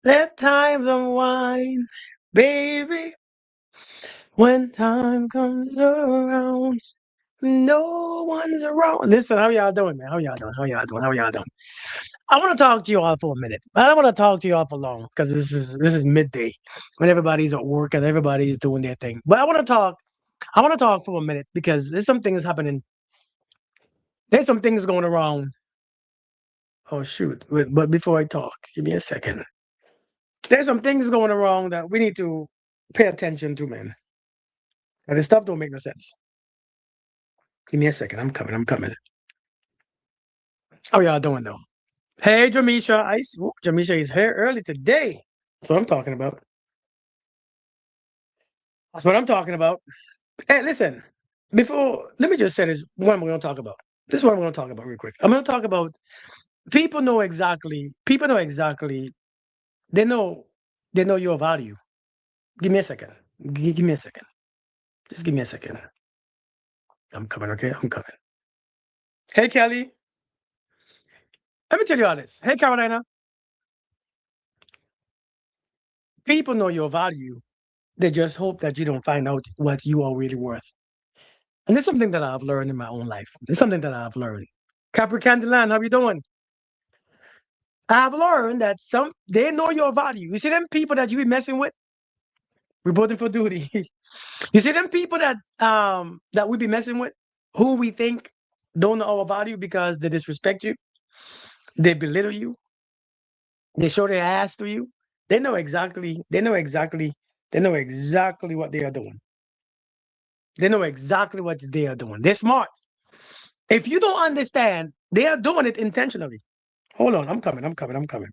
Let times unwind, baby. When time comes around, no one's around. Listen, how y'all doing, man? How y'all doing? How y'all doing? How y'all doing? I want to talk to you all for a minute. I don't want to talk to you all for long because this is midday when everybody's at work and everybody's doing their thing. But I want to talk. I want to talk for a minute because there's some things happening. There's some things going around. Oh shoot! But before I talk, give me a second. There's some things going around that we need to pay attention to, man. And this stuff don't make no sense. Give me a second. I'm coming. I'm coming. How y'all doing though? Hey, Jamisha. Jamisha is here early today. That's what I'm talking about. That's what I'm talking about. Hey, listen. Let me just say this. What I'm going to talk about. This is what I'm going to talk about real quick. I'm going to talk about people know exactly. People know exactly. They know. They know your value. Give me a second. Give me a second. Just give me a second. I'm coming. Okay, I'm coming. Hey, Kelly. Let me tell you all this. Hey, Carolina. People know your value. They just hope that you don't find out what you are really worth. And it's something that I've learned in my own life. It's something that I've learned. Capri Candyland, how you doing? I've learned that some they know your value. You see them people that you be messing with, reporting for duty. You see them people that we be messing with, who we think don't know our value because they disrespect you, they belittle you, they show their ass to you. They know exactly. They know exactly. They know exactly what they are doing. They know exactly what they are doing. They're smart. If you don't understand, they are doing it intentionally. Hold on, I'm coming. I'm coming. I'm coming.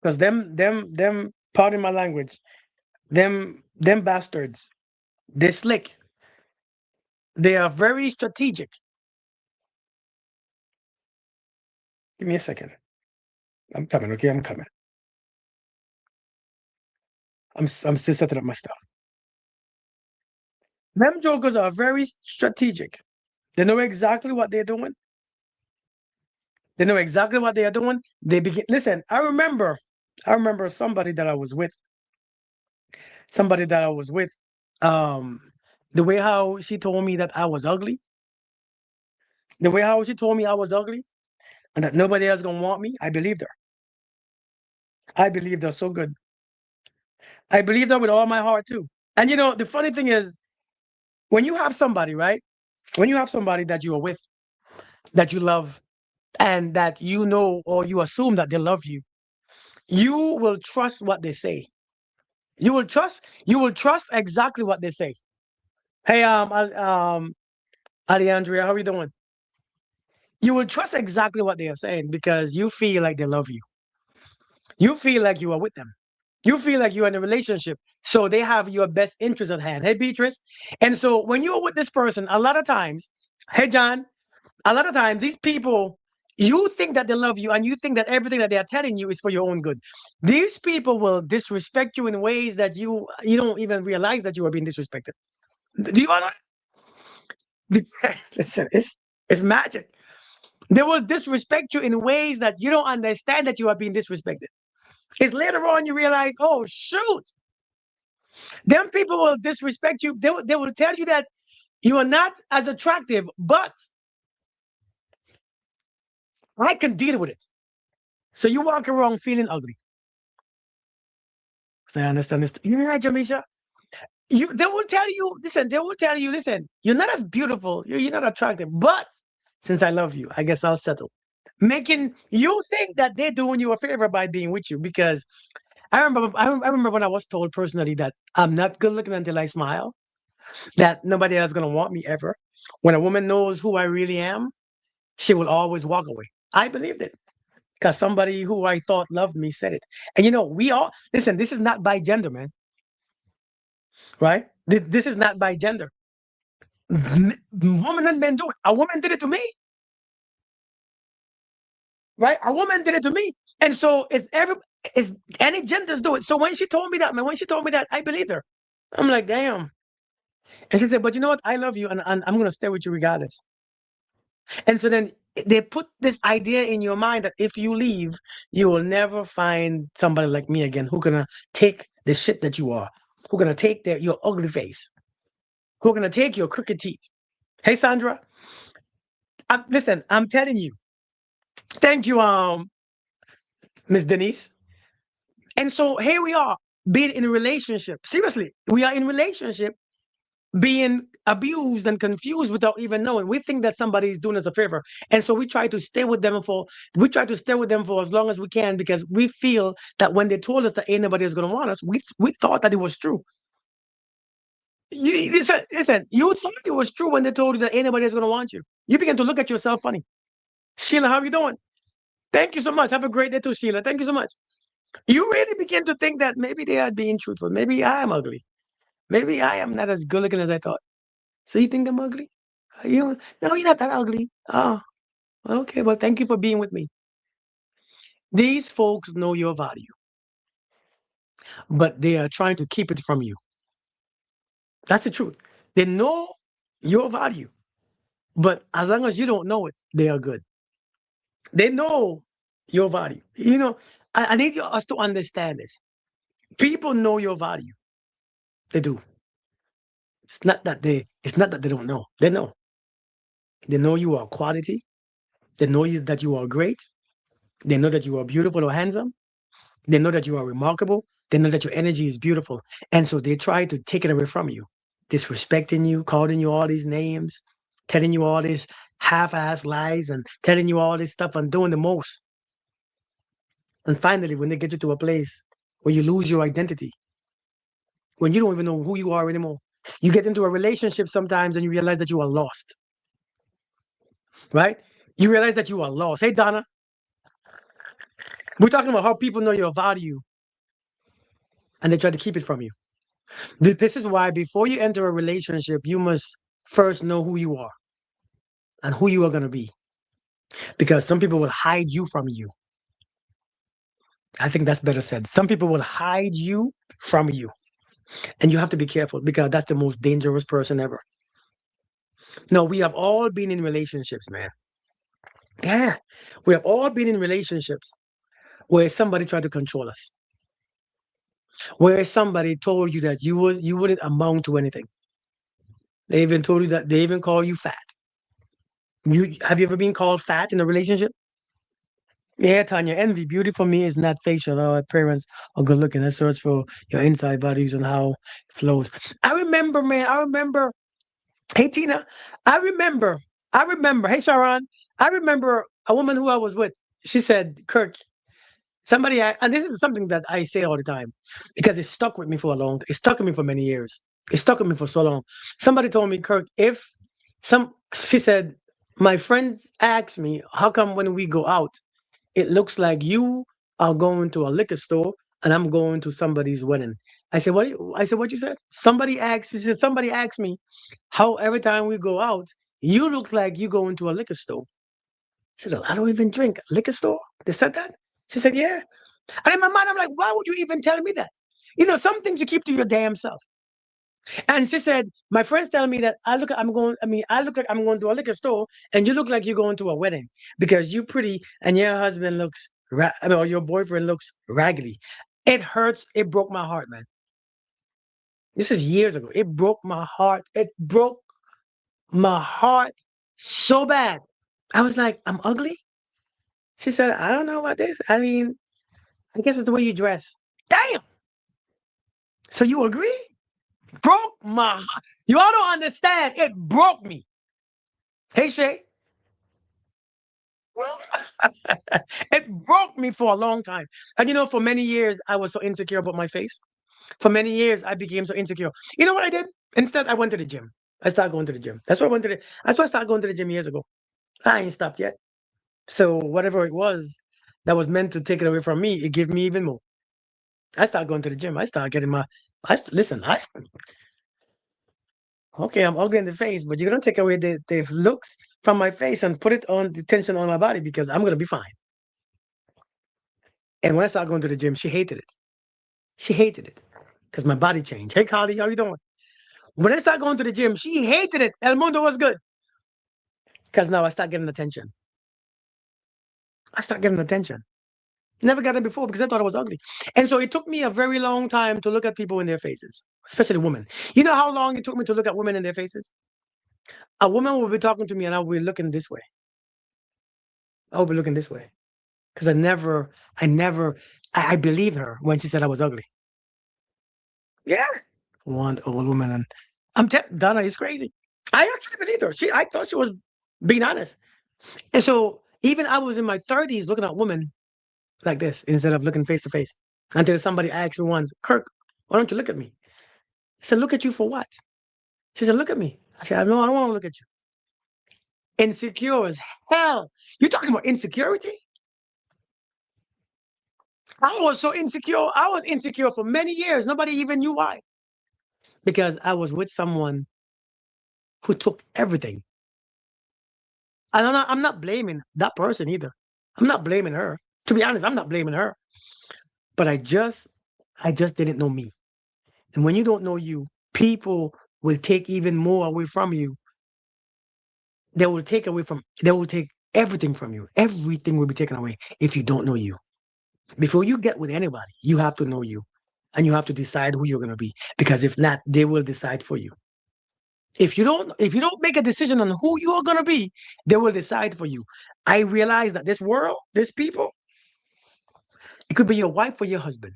Because them. Pardon my language. Them bastards. They're slick. They are very strategic. Give me a second. I'm coming. Okay, I'm coming. I'm still setting up my stuff. Them jokers are very strategic. They know exactly what they're doing. They know exactly what they are doing. They begin. Listen, I remember somebody that I was with. Somebody that I was with. Um, the way how she told me that I was ugly. The way how she told me I was ugly and that nobody else gonna want me. I believed her. I believed her so good. I believed her with all my heart too. And you know, the funny thing is, when you have somebody, right? When you have somebody that you are with, that you love, and that you know or you assume that they love you, you will trust what they say. You will trust exactly what they say. Hey, Alejandria, how are you doing? You will trust exactly what they are saying because you feel like they love you. You feel like you are with them. You feel like you're in a relationship. So they have your best interest at hand. Hey, Beatrice. And so when you're with this person, a lot of times, hey, John, a lot of times these people, you think that they love you and you think that everything that they are telling you is for your own good. These people will disrespect you in ways that you don't even realize that you are being disrespected. Do you know? Listen, it's magic. They will disrespect you in ways that you don't understand that you are being disrespected. It's later on you realize, oh shoot, them people will disrespect you. They will tell you that you are not as attractive, but I can deal with it. So you walk around feeling ugly. So I understand this. You know, Jamisha? They will tell you, listen, they will tell you, listen, you're not as beautiful, you're not attractive, but since I love you, I guess I'll settle. Making you think that they're doing you a favor by being with you because I remember when I was told personally that I'm not good looking until I smile, that nobody else gonna want me ever. When a woman knows who I really am, she will always walk away. I believed it because somebody who I thought loved me said it. And you know, we all listen. This is not by gender, man. Right? This is not by gender. Women and men do it. A woman did it to me, right? A woman did it to me, and so it's any genders do it. So when she told me that, man, when she told me that, I believed her. I'm like, damn. And she said, but you know what? I love you, and I'm gonna stay with you regardless. And so then They put this idea in your mind that if you leave, you will never find somebody like me again who gonna take the shit that you are, who gonna take your ugly face, who gonna take your crooked teeth. Hey, Sandra, listen, I'm telling you. Thank you, Miss Denise. And so here we are, being in a relationship. Seriously, we are in relationship, being abused and confused without even knowing. We think that somebody is doing us a favor, and so we try to stay with them for as long as we can, because we feel that when they told us that ain't nobody is going to want us, we thought that it was true. Listen, you thought it was true when they told you that ain't nobody is going to want you. You begin to look at yourself funny. Sheila, how you doing? Thank you so much. Have a great day too, Sheila. Thank you so much. You really begin to think that maybe they are being truthful. Maybe I am ugly. Maybe I am not as good looking as I thought. So you think I'm ugly? You no, you're not that ugly. Oh, well, okay. Well, thank you for being with me. These folks know your value, but they are trying to keep it from you. That's the truth. They know your value, but as long as you don't know it, they are good. They know your value. I need us to understand this. People know your value. They do. It's not that they don't know. They know. They know you are quality. They know that you are great. They know that you are beautiful or handsome. They know that you are remarkable. They know that your energy is beautiful. And so they try to take it away from you, disrespecting you, calling you all these names, telling you all these half-ass lies, and telling you all this stuff and doing the most. And finally, when they get you to a place where you lose your identity, when you don't even know who you are anymore, you get into a relationship sometimes and you realize that you are lost, right? You realize that you are lost. Hey, Donna, we're talking about how people know your value and they try to keep it from you. This is why before you enter a relationship, you must first know who you are and who you are going to be. Because some people will hide you from you. I think that's better said. Some people will hide you from you. And you have to be careful, because that's the most dangerous person ever. No, we have all been in relationships, man. Yeah. We have all been in relationships where somebody tried to control us, where somebody told you that you wouldn't amount to anything. They even told you that, they even call you fat. Have you ever been called fat in a relationship? Yeah, Tanya, envy. Beauty for me is not facial. Our parents are good looking. I search for your inside values and how it flows. I remember, man. I remember. Hey, Tina. I remember. I remember. Hey, Sharon. I remember a woman who I was with. She said, Kirk, and this is something that I say all the time because it stuck with me for it stuck with me for many years. It stuck with me for so long. Somebody told me, Kirk, she said, my friends asked me, how come when we go out, it looks like you are going to a liquor store and I'm going to somebody's wedding. I said, what you said? She said, somebody asked me how every time we go out, you look like you go into a liquor store. I said, I don't even drink. Liquor store? They said that? She said, yeah. And in my mind, I'm like, why would you even tell me that? Some things you keep to your damn self. And she said, my friends tell me that I look like I'm going to a liquor store and you look like you're going to a wedding because you're pretty and your husband looks, or your boyfriend looks raggedy. It hurts. It broke my heart, man. This is years ago. It broke my heart. It broke my heart so bad. I was like, I'm ugly? She said, I don't know about this. I mean, I guess it's the way you dress. Damn. So you agree? Broke my heart. You all don't understand. It broke me. Hey, Shay. It broke me for a long time. And for many years, I was so insecure about my face. For many years, I became so insecure. You know what I did? Instead, I went to the gym. I started going to the gym. That's why I started going to the gym years ago. I ain't stopped yet. So whatever it was that was meant to take it away from me, it gave me even more. I started going to the gym. I started getting listen, okay, I'm ugly in the face, but you're gonna take away the looks from my face and put it on the tension on my body because I'm gonna be fine. And when I started going to the gym, she hated it. She hated it because my body changed. Hey, Carly, how you doing? When I started going to the gym, she hated it. El Mundo was good because now I start getting attention. I start getting attention. Never got it before because I thought I was ugly. And so it took me a very long time to look at people in their faces, especially women. You know how long it took me to look at women in their faces? A woman will be talking to me and I will be looking this way. I will be looking this way. Because I believed her when she said I was ugly. Yeah. One old woman. And Donna is crazy. I actually believed her. I thought she was being honest. And so even I was in my 30s looking at women like this instead of looking face to face. Until somebody asked me once, Kirk, why don't you look at me? I said, look at you for what? She said, look at me. I said, no, I don't want to look at you. Insecure as hell. You talking about insecurity? I was so insecure. I was insecure for many years. Nobody even knew why. Because I was with someone who took everything. And I'm not blaming that person either. I'm not blaming her. To be honest, I'm not blaming her. But I just didn't know me. And when you don't know you, people will take even more away from you. They will take everything from you. Everything will be taken away if you don't know you. Before you get with anybody, you have to know you. And you have to decide who you're gonna be. Because if not, they will decide for you. If you don't make a decision on who you are gonna be, they will decide for you. I realize that this world, these people, it could be your wife or your husband.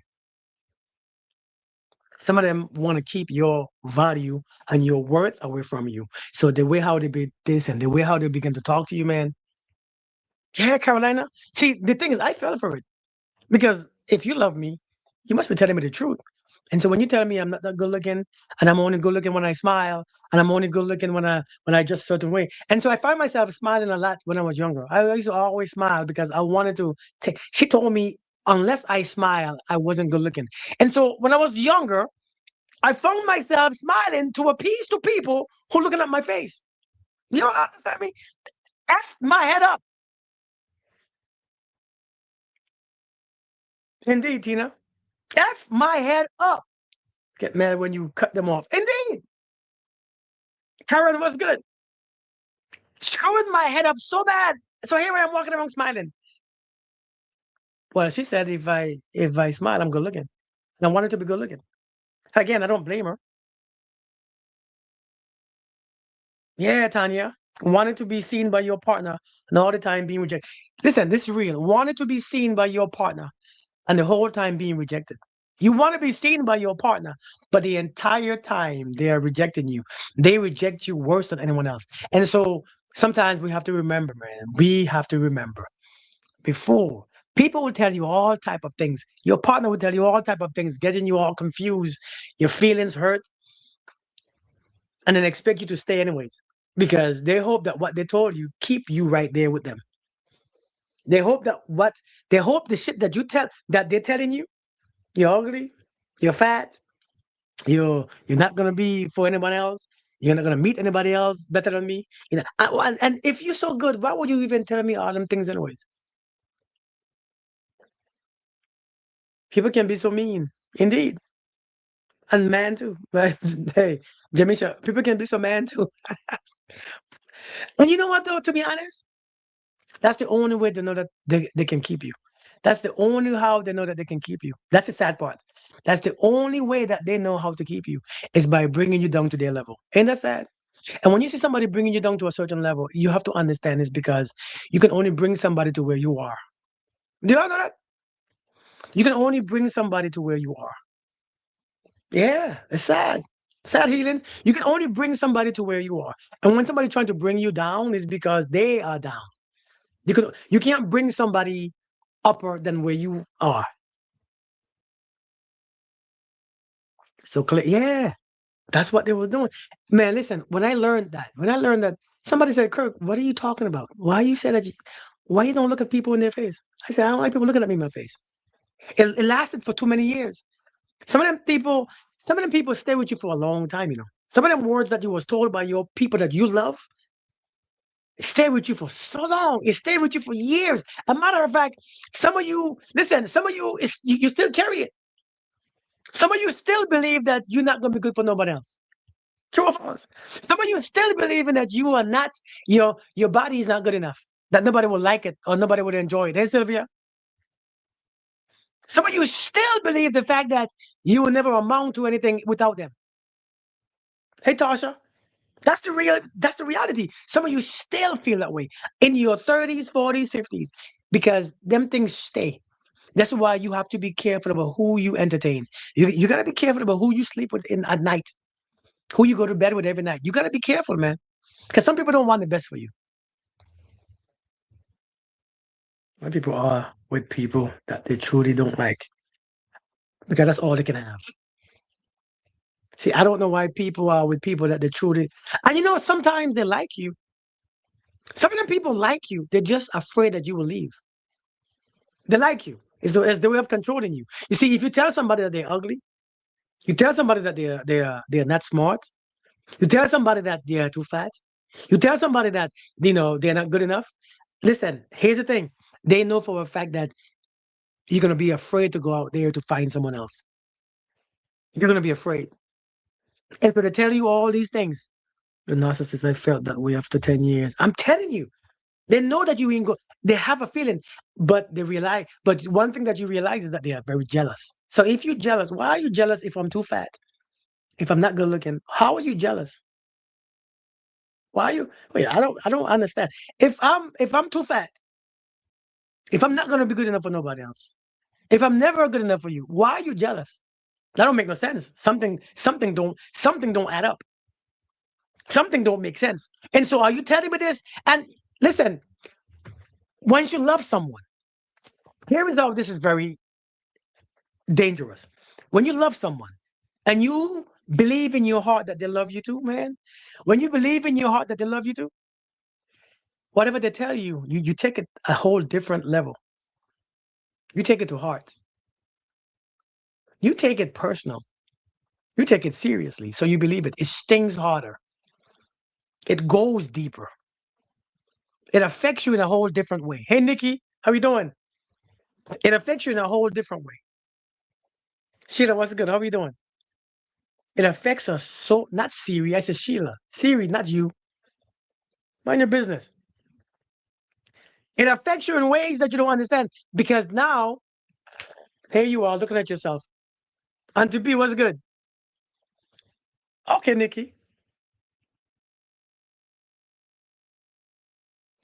Some of them want to keep your value and your worth away from you. So the way how they be this and the way how they begin to talk to you, man. Yeah, Carolina. See, the thing is, I fell for it because if you love me, you must be telling me the truth. And so when you tell me I'm not that good looking, and I'm only good looking when I smile, and I'm only good looking when I just a certain way, and so I find myself smiling a lot when I was younger. I used to always smile because I wanted to take. She told me unless I smile, I wasn't good looking, and so when I was younger, I found myself smiling to appease to people who looking at my face. You don't understand me? F my head up. Indeed, Tina. F my head up. Get mad when you cut them off. Indeed. Karen was good. Screwing my head up so bad. So here I am walking around smiling. Well, she said if I smile, I'm good looking. And I wanted to be good looking. Again, I don't blame her. Yeah, Tanya. Wanted to be seen by your partner and all the time being rejected. Listen, this is real. Wanted to be seen by your partner and the whole time being rejected. You want to be seen by your partner, but the entire time they are rejecting you. They reject you worse than anyone else. And so sometimes we have to remember, man, we have to remember before people will tell you all type of things. Your partner will tell you all type of things, getting you all confused, your feelings hurt, and then expect you to stay anyways. Because they hope that what they told you keep you right there with them. They hope the shit that you tell that they're telling you, you're ugly, you're fat, you're not gonna be for anyone else. You're not gonna meet anybody else better than me. And if you're so good, why would you even tell me all them things anyways? People can be so mean, indeed, and man too. But hey, Jamisha, people can be so man too. And you know what though? To be honest, that's the only way to know that they can keep you. That's the only how they know that they can keep you. That's the sad part. That's the only way that they know how to keep you is by bringing you down to their level. Ain't that sad? And when you see somebody bringing you down to a certain level, you have to understand it's because you can only bring somebody to where you are. Do you all know that? You can only bring somebody to where you are. Yeah, it's sad. Sad healings. You can only bring somebody to where you are. And when somebody trying to bring you down, it's because they are down. You can't bring somebody upper than where you are. So clear. Yeah, that's what they were doing. Man, listen, when I learned that, somebody said, Kirk, what are you talking about? Why you said that why you don't look at people in their face? I said, I don't like people looking at me in my face. It lasted for too many years. Some of them people, some of them people stay with you for a long time, you know. Some of them words that you was told by your people that you love, stay with you for so long. It stayed with you for years. A matter of fact, some of you, listen, some of you, you still carry it. Some of you still believe that you're not going to be good for nobody else. True or false? Some of you still believing that you are not, your body is not good enough. that nobody will like it or nobody would enjoy it. Hey, Sylvia, some of you still believe the fact that you will never amount to anything without them. Hey, Tasha, that's the reality. Some of you still feel that way in your 30s, 40s, 50s, because them things stay. That's why you have to be careful about who you entertain. You gotta be careful about who you sleep with in at night, who you go to bed with every night. You gotta be careful, man. Because some people don't want the best for you. Some people are with people that they truly don't like. Because that's all they can have. See, I don't know why people are with people that they truly and you know sometimes they like you. Some of them people like you. They're just afraid that you will leave. They like you. It's the way of controlling you. You see, if you tell somebody that they're ugly, you tell somebody that they're not smart, you tell somebody that they're too fat, you tell somebody that they're not good enough. Listen, here's the thing. They know for a fact that you're gonna be afraid to go out there to find someone else. You're gonna be afraid. And so they tell you all these things. The narcissist, I felt that way after 10 years. I'm telling you. They know that you ain't go. They have a feeling, but they realize. But one thing that you realize is that they are very jealous. So if you're jealous, why are you jealous if I'm too fat? If I'm not good looking, how are you jealous? Why are you? Wait, I don't understand. If I'm too fat, if I'm not gonna be good enough for nobody else, if I'm never good enough for you, why are you jealous? That don't make no sense. Something don't add up. Something don't make sense. And so are you telling me this? And listen, once you love someone, here is how this is very dangerous. When you love someone and you believe in your heart that they love you too, man, when you believe in your heart that they love you too, whatever they tell you, you take it a whole different level. You take it to heart. You take it personal. You take it seriously. So you believe it. It stings harder. It goes deeper. It affects you in a whole different way. Hey, Nikki, how you doing? It affects you in a whole different way. Sheila, what's good? How you doing? It affects us so, not Siri. I said Sheila. Siri, not you. Mind your business. It affects you in ways that you don't understand because now, here you are looking at yourself. Auntie B, what's good? Okay, Nikki.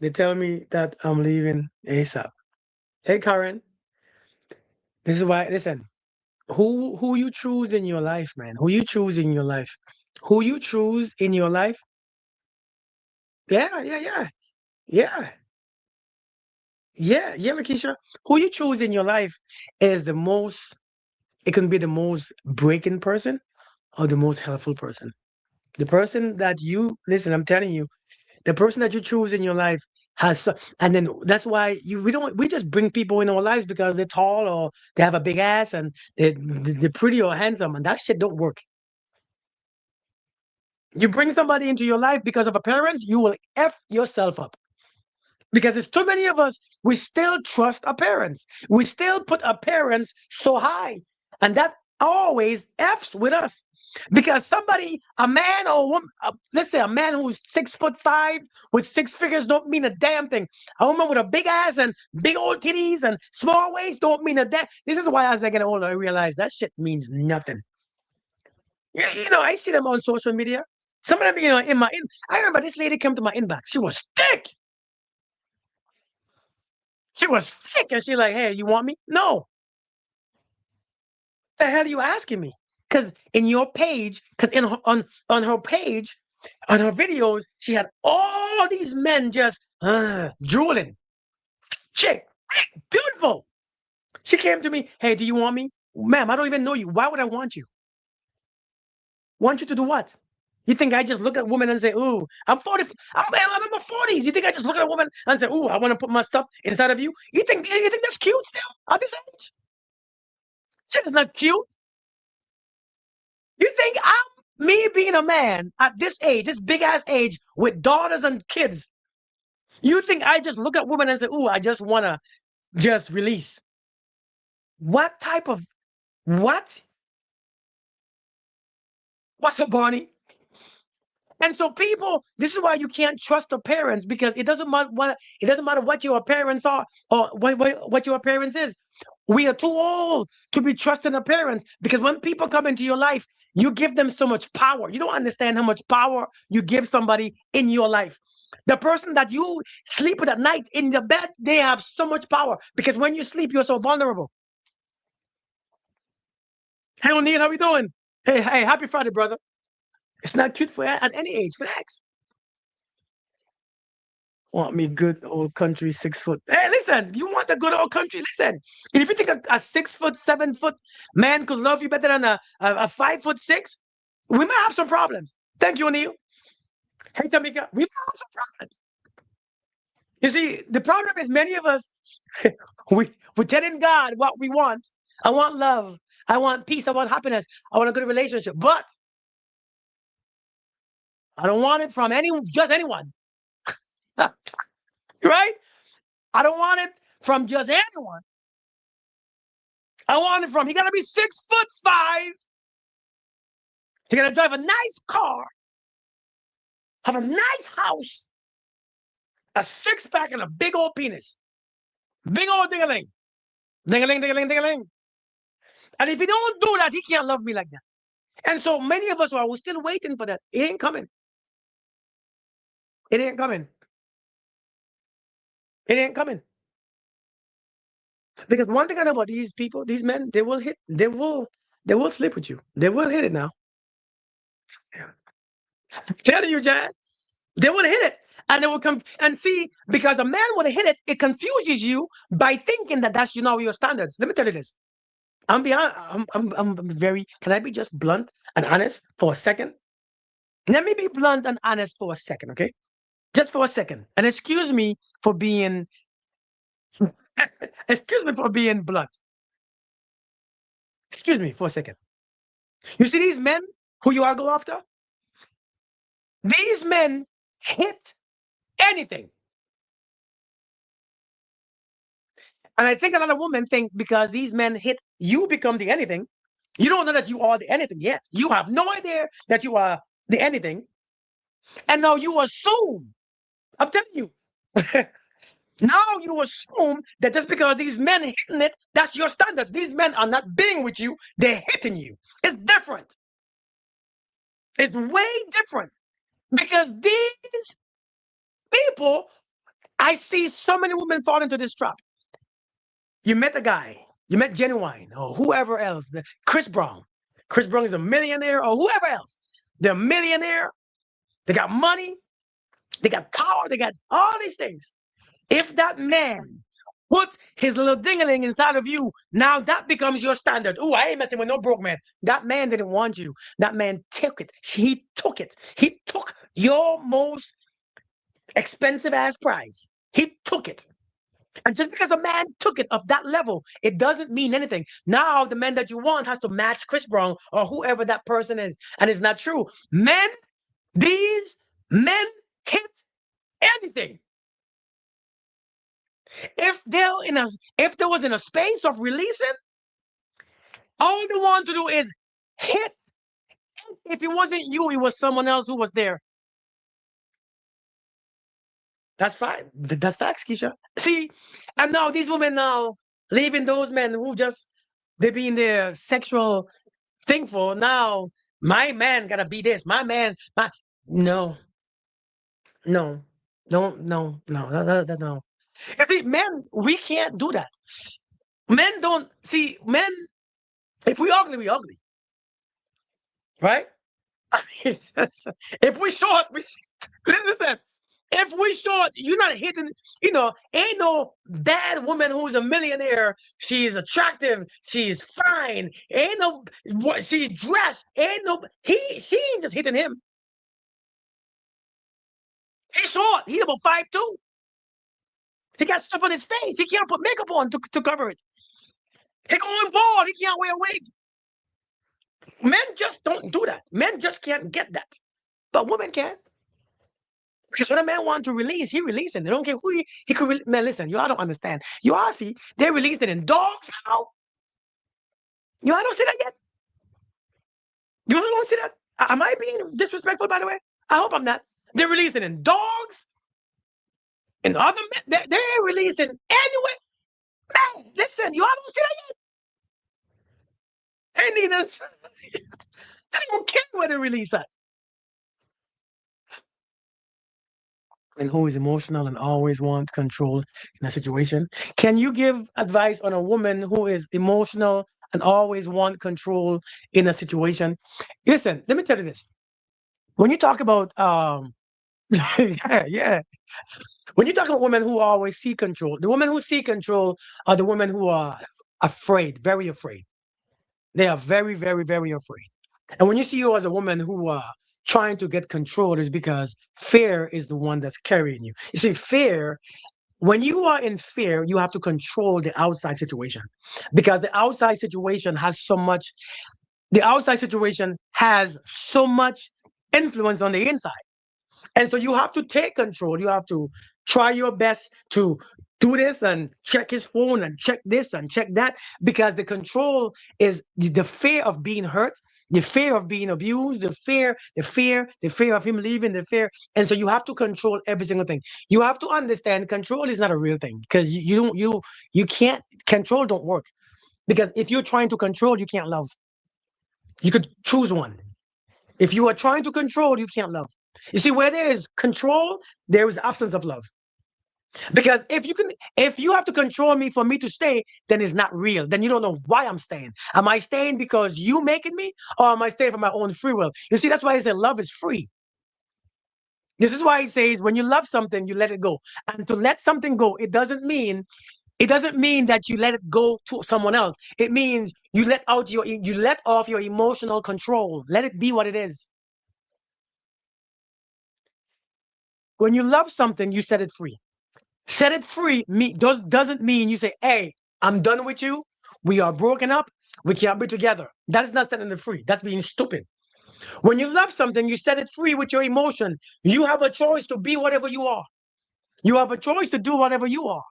They tell me that I'm leaving ASAP. Hey, Karen. This is why, listen, who you choose in your life, man. Who you choose in your life. Who you choose in your life. Yeah, yeah, yeah. Yeah. Yeah, yeah, Lakeisha. Who you choose in your life is the most, it can be the most breaking person or the most helpful person. The person that you, listen, I'm telling you, the person that you choose in your life and then that's why we just bring people in our lives because they're tall or they have a big ass and they're pretty or handsome, and that shit don't work. You bring somebody into your life because of appearance, you will F yourself up. Because it's too many of us, we still trust appearance. We still put appearance so high. And that always F's with us. Because somebody, a man or a woman, let's say a man who's 6'5" with six figures don't mean a damn thing. A woman with a big ass and big old titties and small waist don't mean a damn. This is why as I get older, I realize that shit means nothing. I see them on social media. Some of them, I remember this lady came to my inbox. She was thick. She was thick, and she like, "Hey, you want me?" No. The hell are you asking me? Because in your page, because on her page, on her videos, she had all these men just drooling. Chick, beautiful. She came to me, "Hey, do you want me?" Ma'am, I don't even know you. Why would I want you? Want you to do what? You think I just look at women and say, "Ooh, I'm 40, I'm in my 40s." You think I just look at a woman and say, "Ooh, I want to put my stuff inside of you"? You think that's cute still at this age? Shit is not cute. You think me being a man at this age, this big ass age, with daughters and kids, you think I just look at women and say, "Ooh, I just wanna just release"? What type of what? What's up, Barney? And so people, this is why you can't trust the parents, because it doesn't matter what your parents are or what your parents is. We are too old to be trusting the parents, because when people come into your life, you give them so much power. You don't understand how much power you give somebody in your life. The person that you sleep with at night in the bed, they have so much power, because when you sleep, you're so vulnerable. Hey, O'Neill, how we doing? Hey, happy Friday, brother. It's not cute for at any age. Facts. Want me good old country 6 foot. Hey, listen, you want the good old country? Listen, if you think a 6 foot, 7 foot man could love you better than a 5'6", we might have some problems. Thank you, O'Neill. Hey, Tamika, we might have some problems. You see, the problem is many of us, we're telling God what we want. I want love. I want peace. I want happiness. I want a good relationship. But I don't want it from just anyone. Right? I don't want it from just anyone. I want it from, he gotta be 6'5". He gotta drive a nice car, have a nice house, a six-pack, and a big old penis. Big old ding-a-ling. Ding-a-ling, ding-a-ling, ding-a-ling. And if he don't do that, he can't love me like that. And so many of us we're still waiting for that. It ain't coming. It ain't coming. It ain't coming. Because one thing I know about these people, these men, they will sleep with you. They will hit it now. I'm telling you, Jan, they will hit it. And they will come and see, because a man would hit it, it confuses you by thinking that that's your standards. Let me tell you this. I'm very, can I be just blunt and honest for a second? Let me be blunt and honest for a second, okay? Just for a second. And excuse me for being blunt. Excuse me for a second. You see these men who you are go after? These men hit anything. And I think a lot of women think because these men hit, you become the anything. You don't know that you are the anything yet. You have no idea that you are the anything. And now you assume, I'm telling you, now you assume that just because these men hitting it, that's your standards. These men are not being with you, they're hitting you. It's different. It's way different. Because these people, I see so many women fall into this trap. You met a guy, you met Genuine or whoever else, Chris Brown. Chris Brown is a millionaire, or whoever else. They're a millionaire. They got money. They got power. They got all these things. If that man put his little ding-a-ling inside of you, now that becomes your standard. Oh, I ain't messing with no broke man. That man didn't want you. That man took it. He took it. He took your most expensive ass prize. He took it. And just because a man took it of that level, it doesn't mean anything. Now the man that you want has to match Chris Brown or whoever that person is. And it's not true. These men hit anything. If there was in a space of releasing, all they want to do is hit. If it wasn't you, it was someone else who was there. That's fine. That's facts, Keisha. See, and now these women now leaving those men who just they be in their sexual thing for now. My man gotta be this. My man, no, no, no, no, no, no. You see, men, we can't do that. Men don't see men. If we ugly, right? If we short, listen. If we short, you're not hitting. Ain't no bad woman who's a millionaire. She's attractive. She's fine. Ain't no what she's dressed. Ain't no she ain't just hitting him. He's short. He's about 5'2". He got stuff on his face. He can't put makeup on to cover it. He going bald. He can't wear a wig. Men just don't do that. Men just can't get that. But women can. Because when a man wants to release, he releasing. They don't care who he could. Man, listen, you all don't understand. You all see, they released it in dogs now. You all don't see that yet. You all don't see that. Am I being disrespectful, by the way? I hope I'm not. They're releasing in dogs and other men. They're releasing anyway. Man, listen, you all don't see that yet. They need us. They don't care where they release at. And who is emotional and always wants control in a situation. Can you give advice on a woman who is emotional and always want control in a situation? Listen, let me tell you this. When you talk about yeah. When you talk about women who always seek control, the women who seek control are the women who are afraid, very afraid. They are very, very, very afraid. And when you see you as a woman who are trying to get control, is because fear is the one that's carrying you. You see, fear, when you are in fear, you have to control the outside situation because the outside situation has so much, the outside situation has so much influence on the inside. And so you have to take control. You have to try your best to do this and check his phone and check this and check that because the control is the fear of being hurt, the fear of being abused, the fear of him leaving, the fear. And so you have to control every single thing. You have to understand control is not a real thing because you don't you can't control don't work because if you're trying to control, you can't love. You could choose one. If you are trying to control, you can't love. You see, where there is control, there is absence of love. Because if you have to control me for me to stay, then it's not real. Then you don't know why I'm staying. Am I staying because you making me, or am I staying for my own free will? You see, that's why he said love is free. This is why he says when you love something, you let it go. And to let something go, it doesn't mean that you let it go to someone else. It means you let off your emotional control. Let it be what it is. When you love something, you set it free. Set it free doesn't mean you say, hey, I'm done with you. We are broken up. We can't be together. That is not setting it free. That's being stupid. When you love something, you set it free with your emotion. You have a choice to be whatever you are. You have a choice to do whatever you are.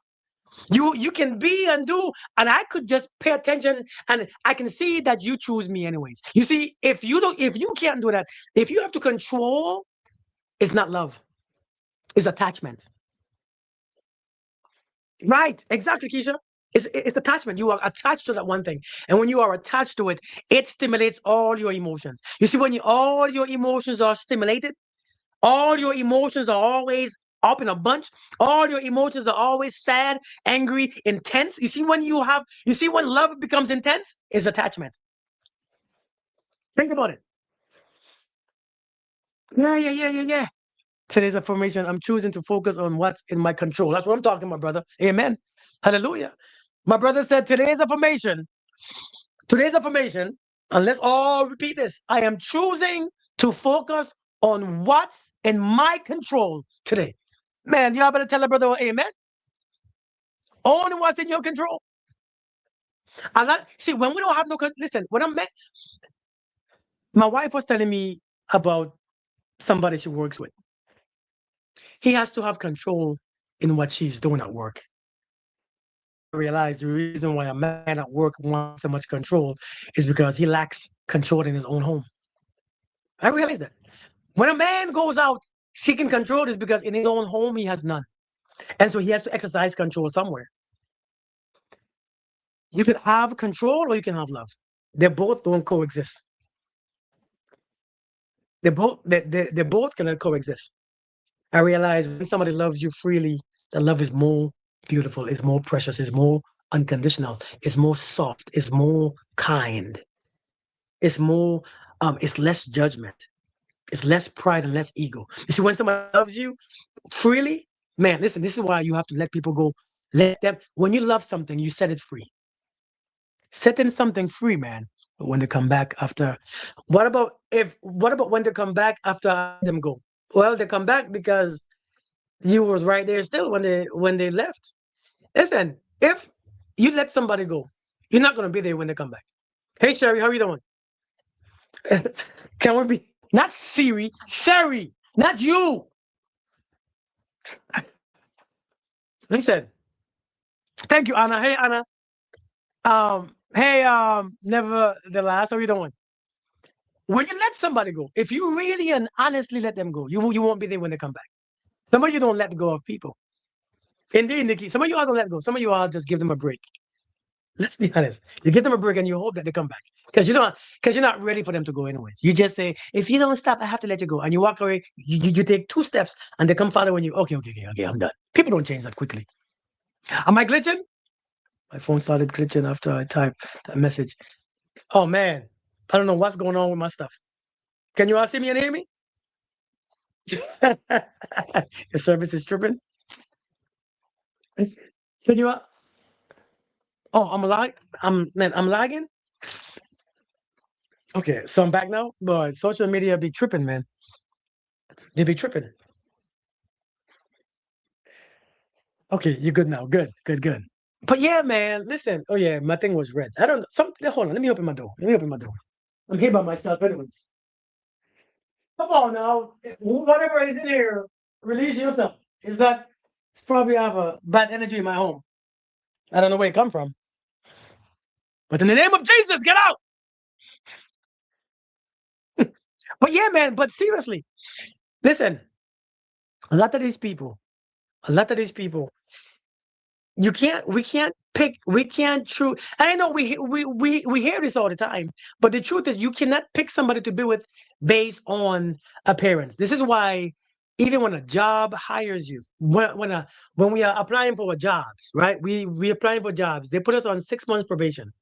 You can be and do, and I could just pay attention and I can see that you choose me anyways. You see, if you can't do that, if you have to control, it's not love, it's attachment. Right, exactly, Keisha. It's attachment. You are attached to that one thing. And when you are attached to it, it stimulates all your emotions. You see, when all your emotions are stimulated, all your emotions are always up in a bunch. All your emotions are always sad, angry, intense. You see, when love becomes intense, is attachment. Think about it. Yeah, yeah, yeah, yeah, yeah. Today's affirmation, I'm choosing to focus on what's in my control. That's what I'm talking about, brother. Amen. Hallelujah. My brother said today's affirmation, and let's all repeat this. I am choosing to focus on what's in my control today. Man, y'all better tell a brother, amen. Only what's in your control. And see, when we don't have no, listen, when I'm met, my wife was telling me about somebody she works with. He has to have control in what she's doing at work. I realize the reason why a man at work wants so much control is because he lacks control in his own home. I realize that. When a man goes out seeking control, is because in his own home he has none. And so he has to exercise control somewhere. You can have control or you can have love. They both don't coexist. They both cannot coexist. I realize when somebody loves you freely, the love is more beautiful, it's more precious, it's more unconditional, it's more soft, it's more kind, it's less judgment, it's less pride and less ego. You see, when somebody loves you freely, man, listen, this is why you have to let people go. Let them, when you love something, you set it free. Setting something free, man. But when they come back after, what about when they come back after them go? Well, they come back because you was right there still when they left. Listen, if you let somebody go, you're not gonna be there when they come back. Hey Sherry, how are you doing? Can we be not Siri, Sherry, not you. Listen, thank you, Anna. Hey Anna. Hey, nevertheless, how are you doing? When you let somebody go, if you really and honestly let them go, you won't be there when they come back. Some of you don't let go of people. Indeed, Nikki, some of you all don't let go. Some of you all just give them a break. Let's be honest. You give them a break and you hope that they come back because you're not ready for them to go anyways. You just say, if you don't stop, I have to let you go, and you walk away. You take 2 steps and they come following you. Okay, I'm done. People don't change that quickly. Am I glitching? My phone started glitching after I typed that message. Oh man, I don't know what's going on with my stuff. Can you all see me and hear me? Your service is tripping. Can you? Oh, I'm lagging. Okay, so I'm back now. But social media be tripping, man. They be tripping. Okay, you're good now. Good. But yeah, man, listen. Oh yeah, my thing was red. I don't know. Hold on. Let me open my door. I'm here by myself, anyways. Come on now. Whatever is in here, release yourself. Is that it's probably I have a bad energy in my home. I don't know where it come from. But in the name of Jesus, get out. But yeah, man, but seriously, listen, a lot of these people, a lot of these people, we can't choose. And I know we hear this all the time, but the truth is you cannot pick somebody to be with based on appearance. This is why even when a job hires you, when we are applying for jobs, right? We applying for jobs, they put us on 6 months probation.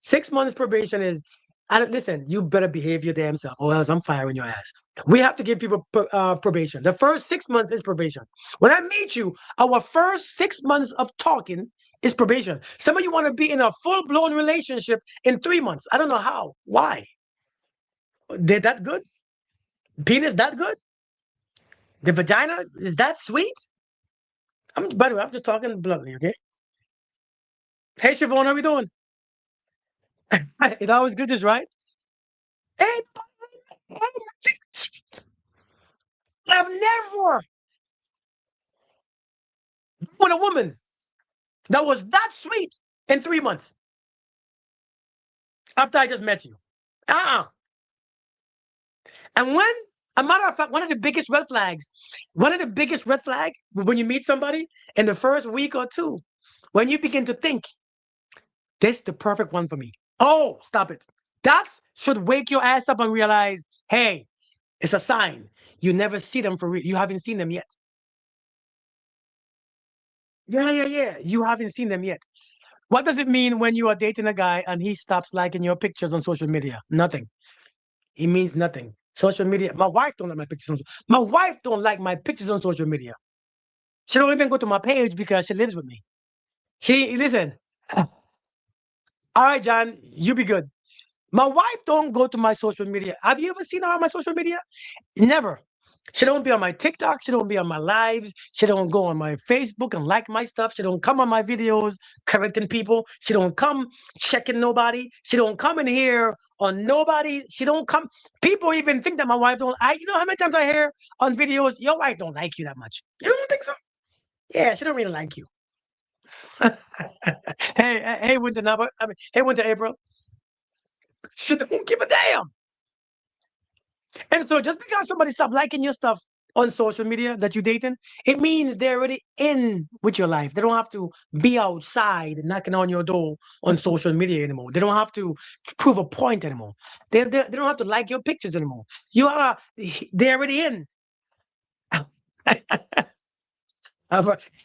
6 months probation is, I don't listen. You better behave your damn self, or else I'm firing your ass. We have to give people probation. The first 6 months is probation. When I meet you, our first 6 months of talking is probation. Some of you want to be in a full blown relationship in 3 months. I don't know how. Why? They're that good? Penis that good? The vagina is that sweet? By the way, I'm just talking bluntly, okay? Hey, Siobhan, how we doing? It always good, just right? Hey, I've never with a woman that was that sweet in 3 months after I just met you. Uh-uh. And when, a matter of fact, one of the biggest red flags when you meet somebody in the first week or two, when you begin to think, this is the perfect one for me. Oh, stop it. That should wake your ass up and realize, hey, it's a sign. You never see them for real. You haven't seen them yet. Yeah. You haven't seen them yet. What does it mean when you are dating a guy and he stops liking your pictures on social media? Nothing. It means nothing. Social media. My wife don't like my pictures. My wife don't like my pictures on social media. She don't even go to my page because she lives with me. She listen. All right, John, you be good. My wife don't go to my social media. Have you ever seen her on my social media? Never. She don't be on my TikTok. She don't be on my lives. She don't go on my Facebook and like my stuff. She don't come on my videos correcting people. She don't come checking nobody. She don't come in here on nobody. She don't come. People even think that my wife don't. You know how many times I hear on videos, your wife don't like you that much. You don't think so? Yeah, she don't really like you. Hey, Winter Napa. Hey, Winter April. She don't give a damn. And so just because somebody stop liking your stuff on social media that you're dating, it means they're already in with your life. They don't have to be outside knocking on your door on social media anymore. They don't have to prove a point anymore. They don't have to like your pictures anymore. They're already in.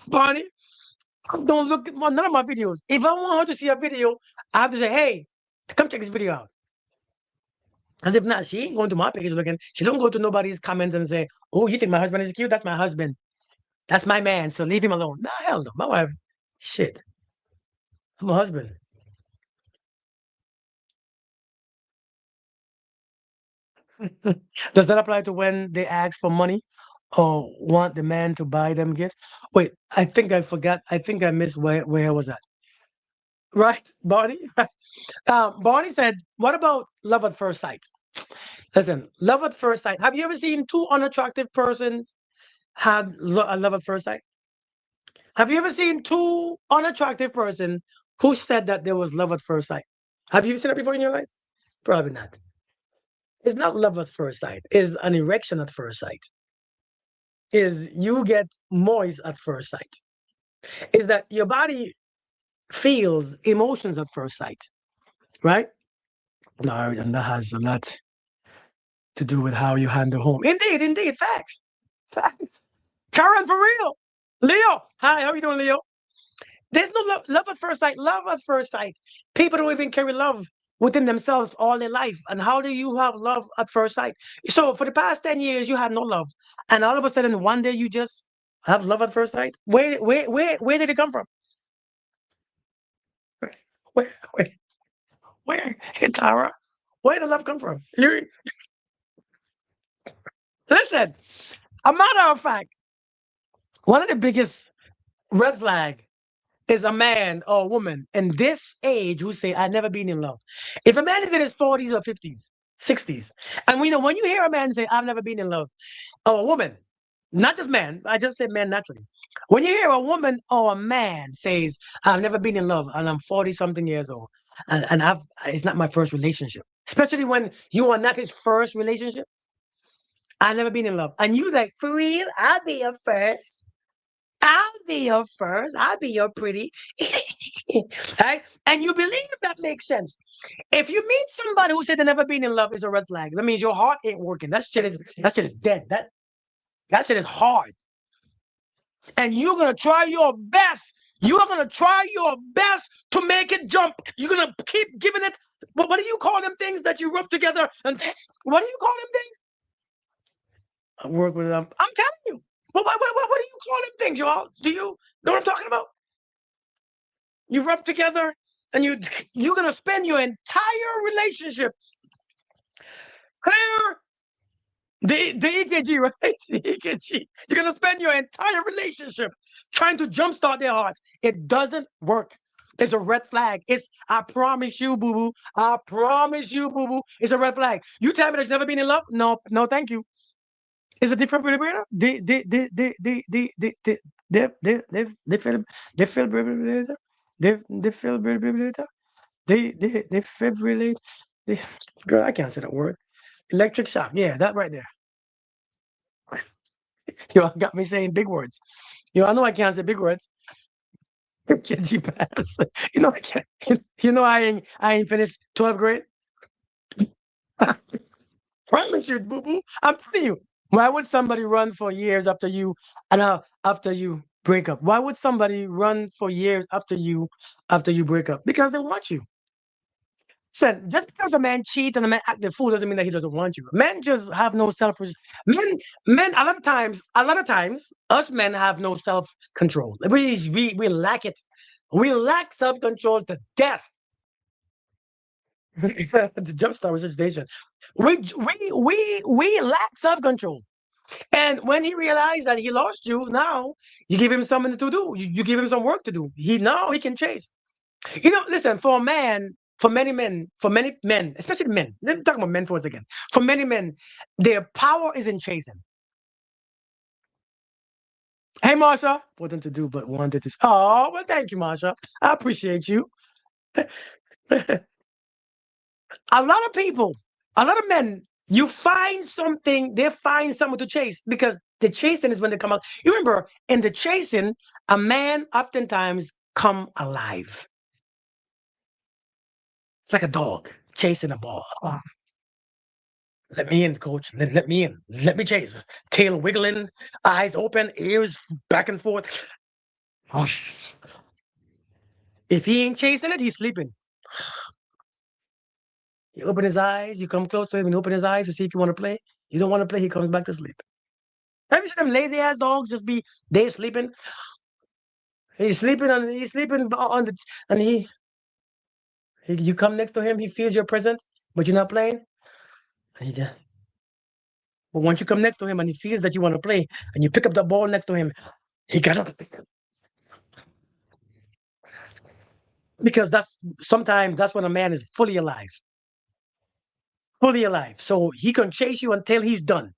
Barney, don't look at none of my videos. If I want her to see a video, I have to say, hey, come check this video out. As if not, she ain't going to my page looking. She don't go to nobody's comments and say, "Oh, you think my husband is cute? That's my husband. That's my man. So leave him alone." Nah, hell no. My wife, shit. I'm a husband. Does that apply to when they ask for money or want the man to buy them gifts? Wait, I think I forgot. I think I missed where was that? Right, Barney? Barney said, what about love at first sight? Listen, love at first sight. Have you ever seen two unattractive persons have a love at first sight? Have you ever seen two unattractive person who said that there was love at first sight? Have you seen it before in your life? Probably not. It's not love at first sight. It's an erection at first sight. Is you get moist at first sight. Is that your body feels emotions at first sight, right? No, and that has a lot to do with how you handle home. Indeed, indeed, facts, facts. Karen, for real. Leo, hi, how you doing, Leo? There's no love at first sight. Love at first sight. People don't even carry love within themselves all their life. And how do you have love at first sight? So for the past 10 years, you had no love. And all of a sudden, one day you just have love at first sight. Where did it come from? Where, where, where? Hey, Tara, where did love come from? You listen, a matter of fact, one of the biggest red flag is a man or a woman in this age who say, I've never been in love. If a man is in his 40s or 50s, 60s, and we know when you hear a man say, I've never been in love, or a woman, not just man, I just said man naturally. When you hear a woman or a man says, I've never been in love and I'm 40 something years old, and it's not my first relationship, especially when you are not his first relationship, I've never been in love. And you like, for real, I'll be your first. I'll be your first. I'll be your pretty. Right? And you believe that makes sense. If you meet somebody who said they never been in love, is a red flag. That means your heart ain't working. That shit is dead. That shit is hard. And you're gonna try your best. You are gonna try your best to make it jump. You're gonna keep giving it. What do you call them things that you rub together? And what do you call them things? I work with them. I'm telling you. What do you call them things, y'all? Do you know what I'm talking about? You rub together and you're gonna spend your entire relationship clear the EKG, right? The EKG. You're gonna spend your entire relationship trying to jumpstart their hearts. It doesn't work. It's a red flag. It's I promise you, boo boo. I promise you, boo boo. It's a red flag. You tell me that you've never been in love? No, no, thank you. It's a defibrillator. Defibrillator. Defibrillator. Defibrillate. They, girl, I can't say that word. Electric shock. Yeah, that right there. You got me saying big words. I know I can't say big words. Kenji pass. I can't. I ain't finished 12th grade. Promise you, boo boo. I'm telling you. Why would somebody run for years after you and after you break up? Why would somebody run for years after you break up? Because they want you. Listen, just because a man cheat and a man act the fool doesn't mean that he doesn't want you. Men just have no self. Men. A lot of times, us men have no self control. We lack it. We lack self control to death. The jumpstart resuscitation. We lack self control. And when he realized that he lost you, now you give him something to do. You give him some work to do. He can chase. Listen, for many men, especially men, let me talk about men for a second. For many men, their power is in chasing. Hey, Marsha, what to do but wanted to. Oh, well, thank you, Marsha. I appreciate you. A lot of people, a lot of men, they find someone to chase because the chasing is when they come out. You remember, in the chasing, a man oftentimes come alive. It's like a dog chasing a ball. Oh, let me in, coach. Let me in. Let me chase. Tail wiggling, eyes open, ears back and forth. Oh, if he ain't chasing it, he's sleeping. You open his eyes, you come close to him and open his eyes to see if you want to play. You don't want to play, he comes back to sleep. Have you seen them lazy ass dogs just be they sleeping? He's sleeping on the and you come next to him, he feels your presence, but you're not playing. And he just, but once you come next to him and he feels that you want to play and you pick up the ball next to him, he got up. Because sometimes that's when a man is fully alive. Fully alive. So he can chase you until he's done.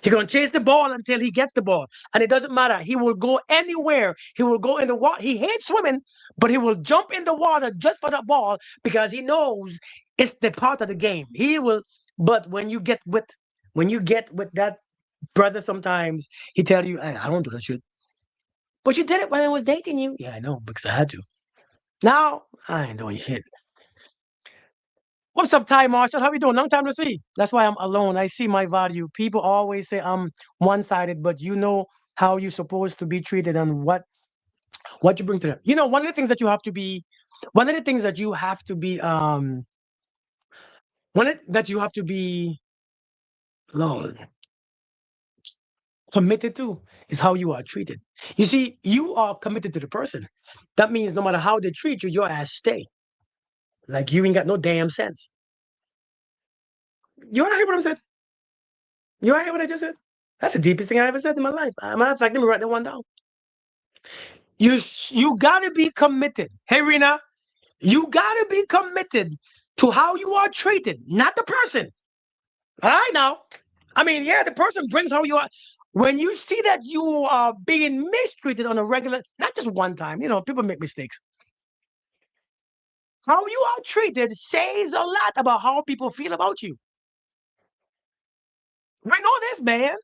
He's going to chase the ball until he gets the ball. And it doesn't matter. He will go anywhere. He will go in the water. He hates swimming, but he will jump in the water just for the ball because he knows it's the part of the game. But when you get with that brother, sometimes he tell you, "Hey, I don't do that shit." But you did it when I was dating you. Yeah, I know, because I had to. Now I ain't doing shit. What's up, Ty Marshall? How you doing? Long time to see. That's why I'm alone. I see my value. People always say I'm one-sided, but you know how you're supposed to be treated and what you bring to them. One of the things that you have to be, one of the things that you have to be, that you have to be, Lord, committed to is how you are treated. You see, you are committed to the person. That means no matter how they treat you, your ass stay. Like you ain't got no damn sense. You want to hear what I'm saying? You want to hear what I just said? That's the deepest thing I ever said in my life. Matter of fact, let me write that one down. You gotta be committed. Hey, Rena, you gotta be committed to how you are treated, not the person. All right, now. I mean, yeah, the person brings how you are. When you see that you are being mistreated on a regular, not just one time, people make mistakes. How you are treated says a lot about how people feel about you. We know this, man.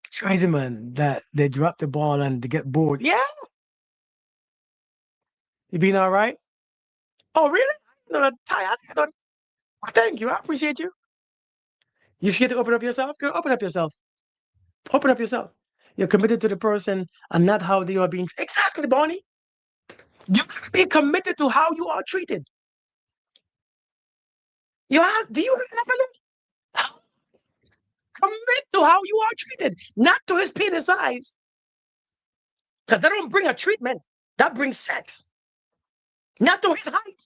It's crazy, man, that they drop the ball and they get bored. Yeah, you being all right? Oh, really? No, no, Ty, thank you. I appreciate you. You scared to open up yourself? Girl, open up yourself. Open up yourself. You're committed to the person and not how they are being. Exactly, Bonnie. You gotta be committed to how you are treated. Do you have commit to how you are treated, not to his penis size. Because that don't bring a treatment. That brings sex. Not to his height.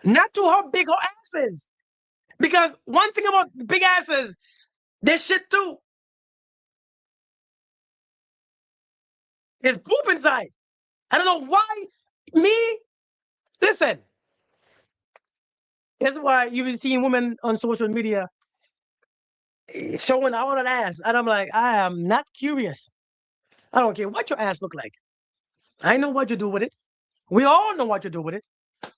Not to how big her ass is. Because one thing about big asses, there's shit too. There's poop inside. I don't know why. Me, listen. That's why you've been seeing women on social media showing all that ass. And I'm like, I am not curious. I don't care what your ass look like. I know what you do with it. We all know what you do with it.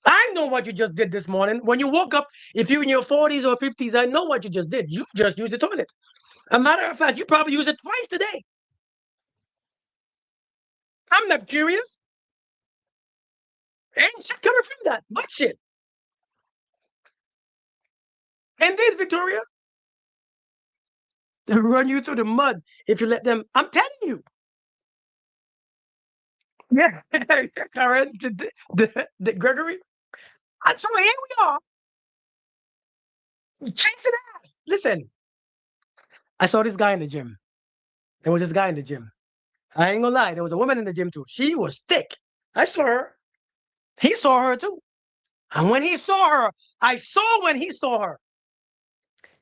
I know what you just did this morning. When you woke up, if you're in your 40s or 50s, I know what you just did. You just used the toilet. A matter of fact, you probably used it twice today. I'm not curious. Ain't shit coming from that. But shit. Indeed, Victoria. They'll run you through the mud if you let them. I'm telling you. Yeah. Karen, the Gregory. And so here we are. Chasing ass. Listen, I saw this guy in the gym. There was this guy in the gym. I ain't gonna lie. There was a woman in the gym too. She was thick. I saw her. He saw her too. And when he saw her, I saw when he saw her.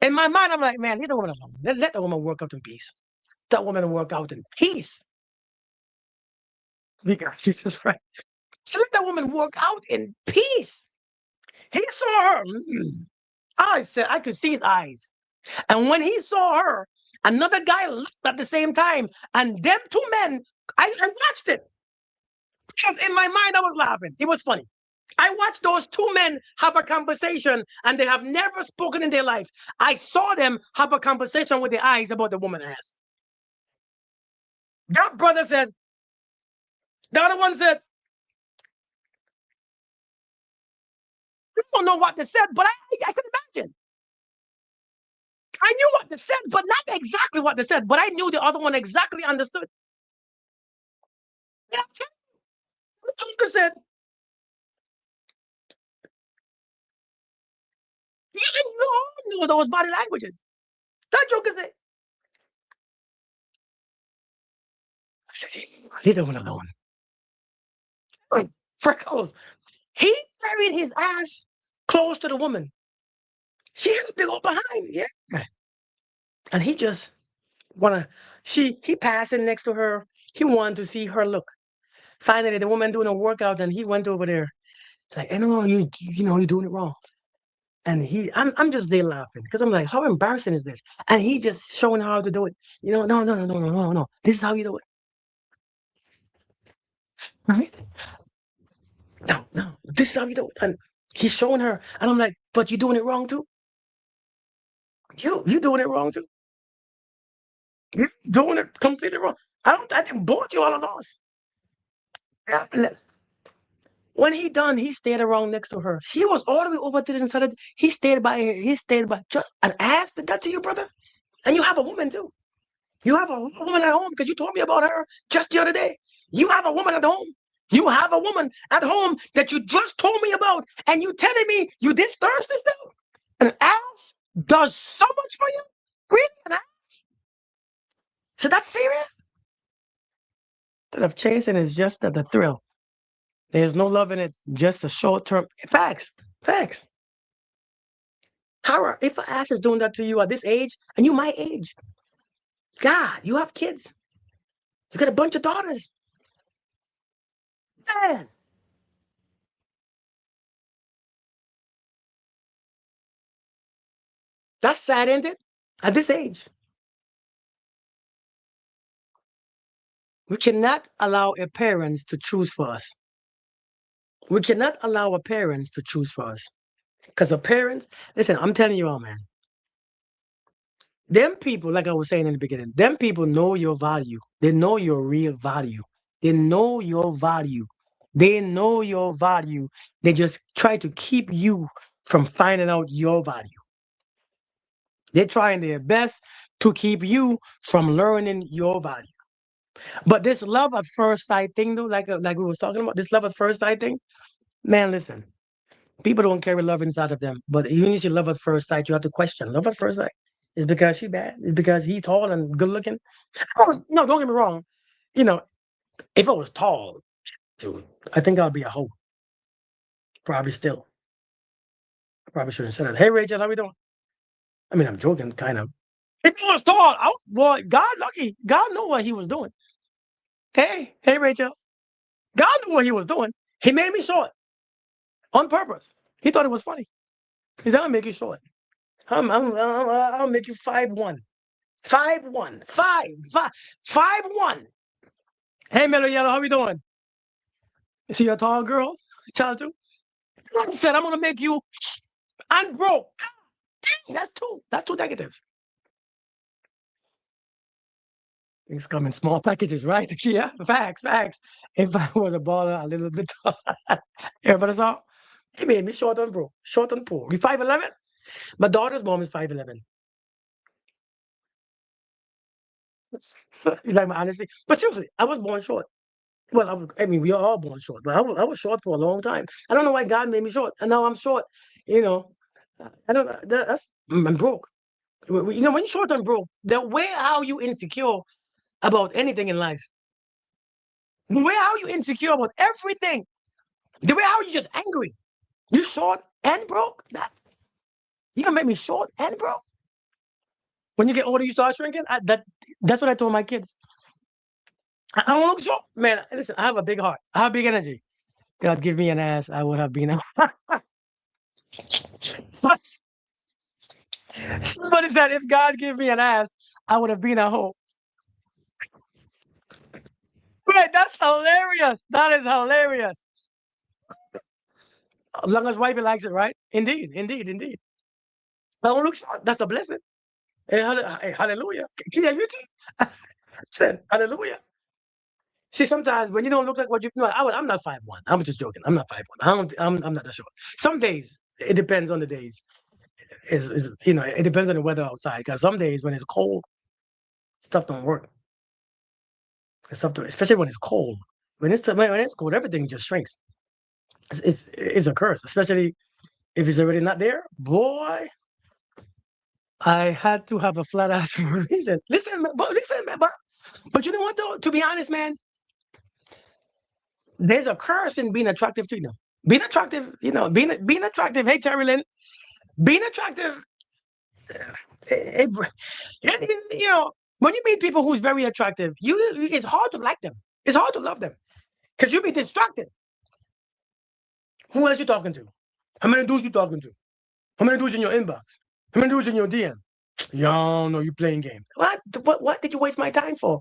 In my mind, I'm like, man, leave the woman alone. Let the woman work out in peace. That woman work out in peace. Because she's just right. So let that woman work out in peace. He saw her. I said, I could see his eyes. And when he saw her, another guy looked at the same time. And them two men, I watched it. In my mind, I was laughing. It was funny. I watched those two men have a conversation and they have never spoken in their life. I saw them have a conversation with their eyes about the woman ass. That brother said, the other one said, I don't know what they said, but I could imagine. I knew what they said, but not exactly what they said, but I knew the other one exactly understood. Yeah, the Joker said, you all know those body languages. That Joker said, I said, leave that one alone. Freckles. He buried his ass close to the woman. She had a big old behind, yeah. And he just he passing next to her. He wanted to see her look. Finally, the woman doing a workout, and he went over there. Like, no, you're doing it wrong. And I'm just there laughing because I'm like, how embarrassing is this? And he just showing how to do it. No. This is how you do it. Right? No, this is how you do it. And He's showing her, and I'm like, but you're doing it wrong too. You doing it wrong too. You're doing it completely wrong. I think both you all are lost. Yeah. When he done, he stayed around next to her. He was all the way over to the inside. He stayed by her. He stayed by just an ass did that to you, brother. And you have a woman too. You have a woman at home because you told me about her just the other day. You have a woman at home. You have a woman at home that you just told me about, and you telling me you did Thursday still? An ass does so much for you? Really, an ass? So that's serious? That of chasing is just the thrill. There's no love in it, just a short term. Facts. Facts. Tara, if an ass is doing that to you at this age, and you my age, God, you have kids. You got a bunch of daughters. Man, that's sad, isn't it? At this age. We cannot allow our parents to choose for us. We cannot allow our parents to choose for us. Because our parents, listen, I'm telling you all, man, them people, like I was saying in the beginning, them people know your value. They know your real value. They know your value. They know your value. They just try to keep you from finding out your value. They're trying their best to keep you from learning your value. But this love at first sight thing, though, like we was talking about, this love at first sight thing, man, listen, people don't carry love inside of them. But even if you love at first sight, you have to question. Love at first sight is because she bad? Is because he tall and good looking? Oh, no, don't get me wrong. You know, if I was tall, dude, I think I'd be a hoe. Probably still. I probably shouldn't have said that. Hey, Rachel, how we doing? I mean, I'm joking, kind of. If I was tall, boy, God lucky. God knew what he was doing. Hey, Rachel. God knew what he was doing. He made me short on purpose. He thought it was funny. He said, I'll make you short. I'll make you 5'1". 5'1". 5'1". Hey, Mellow Yellow, how we doing? Is she a tall girl? Child too? I said, I'm going to make you unbroke. Dang, that's two. That's two negatives. Things come in small packages, right? Yeah, facts. If I was a baller, a little bit taller. Everybody saw? He made me short and broke. Short and poor. You 5'11"? My daughter's mom is 5'11". You like my honesty? But seriously, I was born short. Well, I mean, we are all born short, but I was short for a long time. I don't know why God made me short, and now I'm short. You know, I don't. That's I'm broke. You know, when you're short and broke, the way how you insecure about anything in life, the way how you insecure about everything, the way how you just angry. You short and broke. You gonna make me short and broke. When you get older, you start shrinking. That's what I told my kids. I don't look short, man. Listen, I have a big heart. I have big energy. God give me an ass, I would have been a. Somebody said, if God give me an ass, I would have been a hoe. Wait, that's hilarious. That is hilarious. As long as wifey likes it, right? Indeed. I don't look short. That's a blessing. Hey, hallelujah. Yeah, you too. Said hallelujah. See, sometimes when you don't look like what you know, I'm not 5'1". I'm just joking. I'm not 5'1". I'm not that short. Some days it depends on the days. Is it depends on the weather outside. Because some days when it's cold, stuff don't work. Especially when it's cold. When it's cold, everything just shrinks. It's a curse, especially if it's already not there. Boy, I had to have a flat ass for a reason. Listen, man, but you know what though? To be honest, man, there's a curse in being attractive too. Being attractive, being attractive. Hey, Terry Lynn, being attractive. It, when you meet people who's very attractive, it's hard to like them. It's hard to love them because you be distracted. Who else you talking to? How many dudes you talking to? How many dudes in your inbox? How many dudes in your DM? Yo, no, you playing game. What did you waste my time for?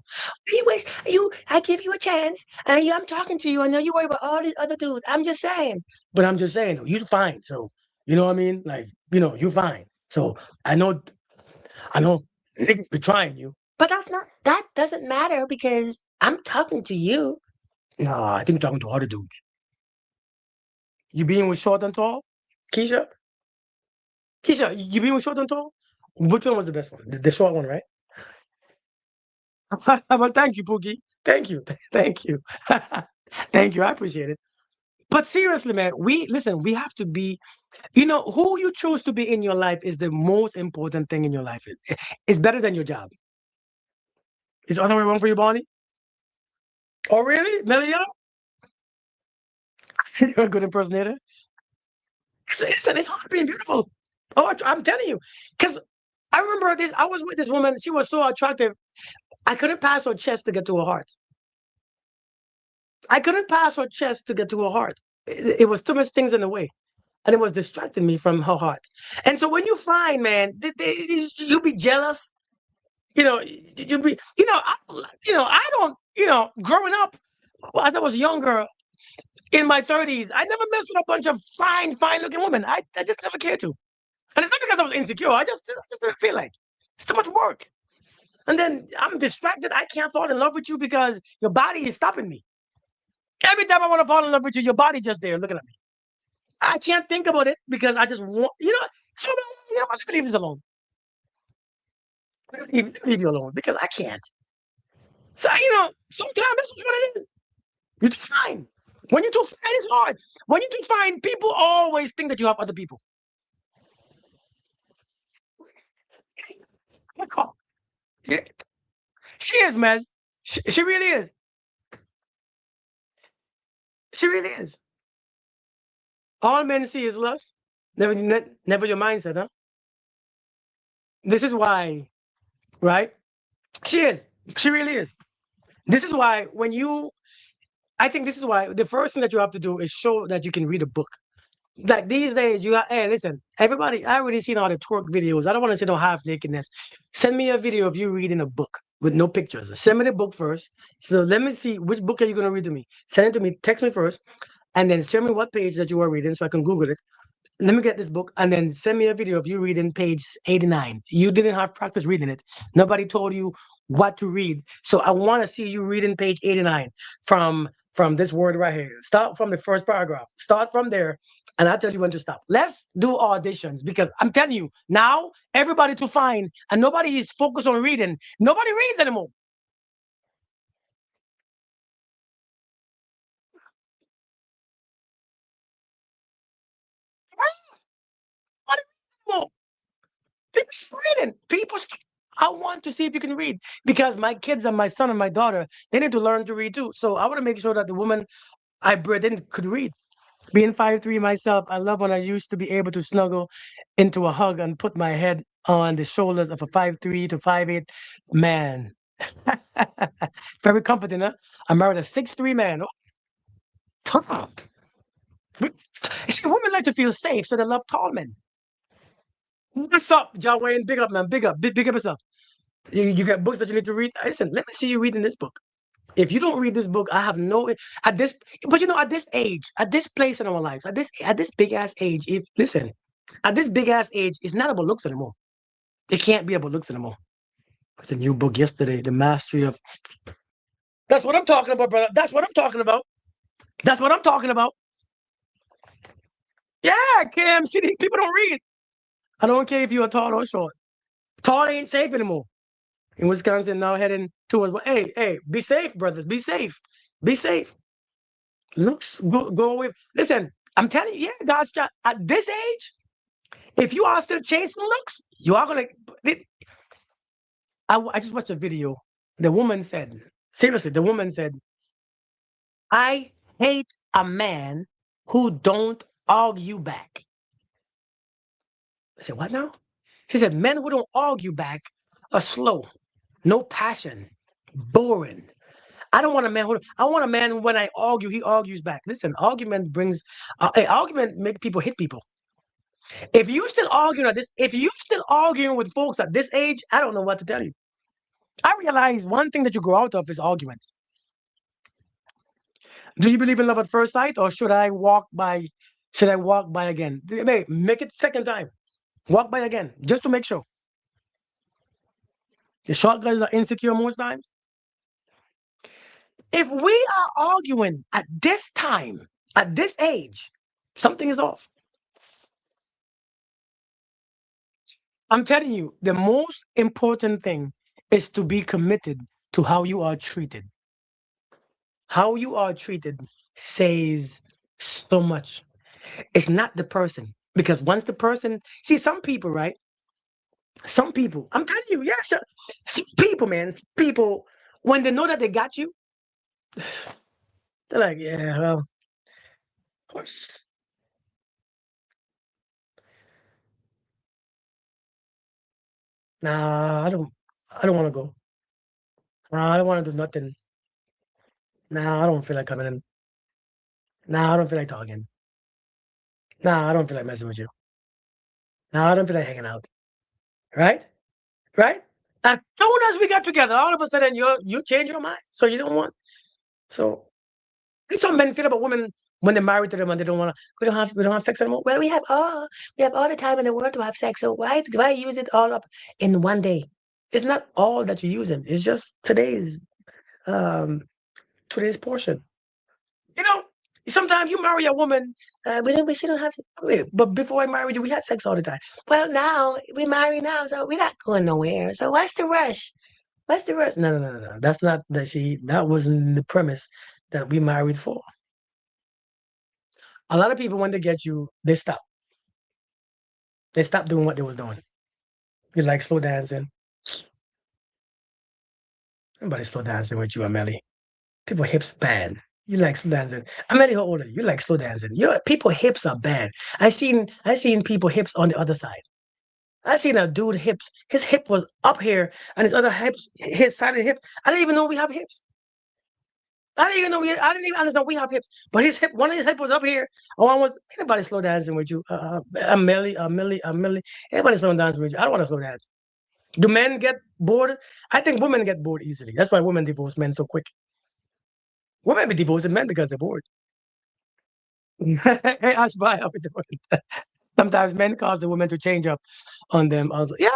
I give you a chance, and I'm talking to you. I know you worry about all these other dudes. I'm just saying. But I'm just saying, though, you're fine. So, you know what I mean? Like, you're fine. So I know niggas be trying you. But that doesn't matter because I'm talking to you. No, I think you're talking to other dudes. You being with short and tall? Keisha? Keisha, you being with short and tall? Which one was the best one? The short one, right? Well, thank you, Pookie. Thank you. Thank you. Thank you. I appreciate it. But seriously, man, we have to be, who you choose to be in your life is the most important thing in your life. It's better than your job. Is the other way wrong for you, Bonnie? Oh, really? Melia? You're a good impersonator. It's hard being beautiful. Oh, I'm telling you. Because I remember this, I was with this woman. She was so attractive. I couldn't pass her chest to get to her heart. I couldn't pass her chest to get to her heart. It was too much things in the way. And it was distracting me from her heart. And so when you find, man, you be jealous. You be, I don't, growing up, as I was younger, in my 30s, I never messed with a bunch of fine looking women. I just never cared to. And it's not because I was insecure. I just didn't feel like it's too much work. And then I'm distracted. I can't fall in love with you because your body is stopping me. Every time I want to fall in love with you, your body just there looking at me. I can't think about it because I just want, so, let me leave this alone. Leave you alone because I can't. So, sometimes that's what it is. You're too fine. When you're too fine, it's hard. When you're too fine, people always think that you have other people. Yeah. She is, Mez. She really is. She really is. All men see is lust. Never your mindset, huh? This is why, right? She is. She really is. This is why I think this is why the first thing that you have to do is show that you can read a book. Like these days, hey, listen, everybody, I already seen all the twerk videos. I don't want to see no half nakedness. Send me a video of you reading a book with no pictures. Send me the book first. So let me see which book are you going to read to me. Send it to me, text me first, and then show me what page that you are reading so I can Google it. Let me get this book and then send me a video of you reading page 89. You didn't have practice reading it. Nobody told you what to read. So I want to see you reading page 89 from this word right here. Start from the first paragraph. Start from there and I'll tell you when to stop. Let's do auditions because I'm telling you, now everybody to find and nobody is focused on reading. Nobody reads anymore. Nobody reads anymore. People reading. I want to see if you can read because my kids and my son and my daughter, they need to learn to read too. So I want to make sure that the woman I bred in could read. Being 5'3" myself, I love when I used to be able to snuggle into a hug and put my head on the shoulders of a 5'3" to 5'8" man. Very comforting, huh? I married a 6'3" man. Oh, tall. You see, women like to feel safe, so they love tall men. What's up, John Wayne? Big up, man. Big up yourself. You got books that you need to read. Listen, let me see you reading this book. If you don't read this book, I have no at this. But at this age, at this place in our lives, at this big ass age, if listen, at this big ass age, it's not about looks anymore. It can't be about looks anymore. It's a new book yesterday, The Mastery of. That's what I'm talking about, brother. That's what I'm talking about. That's what I'm talking about. Yeah, Cam. See, these people don't read. I don't care if you're tall or short. Tall ain't safe anymore. In Wisconsin, now heading towards. Hey, be safe, brothers. Be safe. Be safe. Looks go away. Listen, I'm telling you, yeah, God's child. At this age, if you are still chasing looks, you are gonna. I just watched a video. The woman said, seriously, the woman said, "I hate a man who don't argue back." I said, "What now?" She said, "Men who don't argue back are slow, no passion, boring." I don't want a man who I want a man who, when I argue, he argues back. Listen, argument brings argument make people hit people. If you still arguing at this, if you still arguing with folks at this age, I don't know what to tell you. I realize one thing that you grow out of is arguments. Do you believe in love at first sight, or should I walk by? Should I walk by again? Hey, make it second time. Walk by again, just to make sure. The short guys are insecure most times. If we are arguing at this time, at this age, something is off. I'm telling you, the most important thing is to be committed to how you are treated. How you are treated says so much. It's not the person. Because once the person, see, some people, right? Some people, I'm telling you, yeah, sure. People, man, people, when they know that they got you, they're like, yeah, well, of course. Nah, I don't want to go. Nah, I don't want to do nothing. Nah, I don't feel like coming in. Nah, I don't feel like talking. Nah, I don't feel like messing with you. Nah, I don't feel like hanging out. Right? Right? As soon as we got together, all of a sudden you change your mind. So you don't want. So some men feel about women when they're married to them and they don't want to. We don't have sex anymore. Well, we have all the time in the world to have sex. So why use it all up in one day? It's not all that you're using. It's just um today's portion. You know, sometimes you marry a woman, we don't have, but before I married you, we had sex all the time. Well, now we married now, so we're not going nowhere. So what's the rush? What's the rush? No, no, no, no, no. That's not that she. That wasn't the premise that we married for. A lot of people, when they get you, they stop. They stop doing what they was doing. You like slow dancing. Nobody slow dancing with you, Amelie. People hips bad. You like slow dancing. Amelie, how old are you? You like slow dancing. Your people hips are bad. I seen people hips on the other side. I seen a dude hips. His hip was up here, and his other hips, his side of the hip. I didn't even know we have hips. I didn't even know I didn't even understand we have hips. But his hip, one of his hip was up here. Oh, one was anybody slow dancing with you? Amelie. Anybody slow dancing with you? I don't want to slow dance. Do men get bored? I think women get bored easily. That's why women divorce men so quick. Women be divorcing men because they're bored. Hey, Ashby, how we doing? Sometimes men cause the women to change up on them. Also, yeah.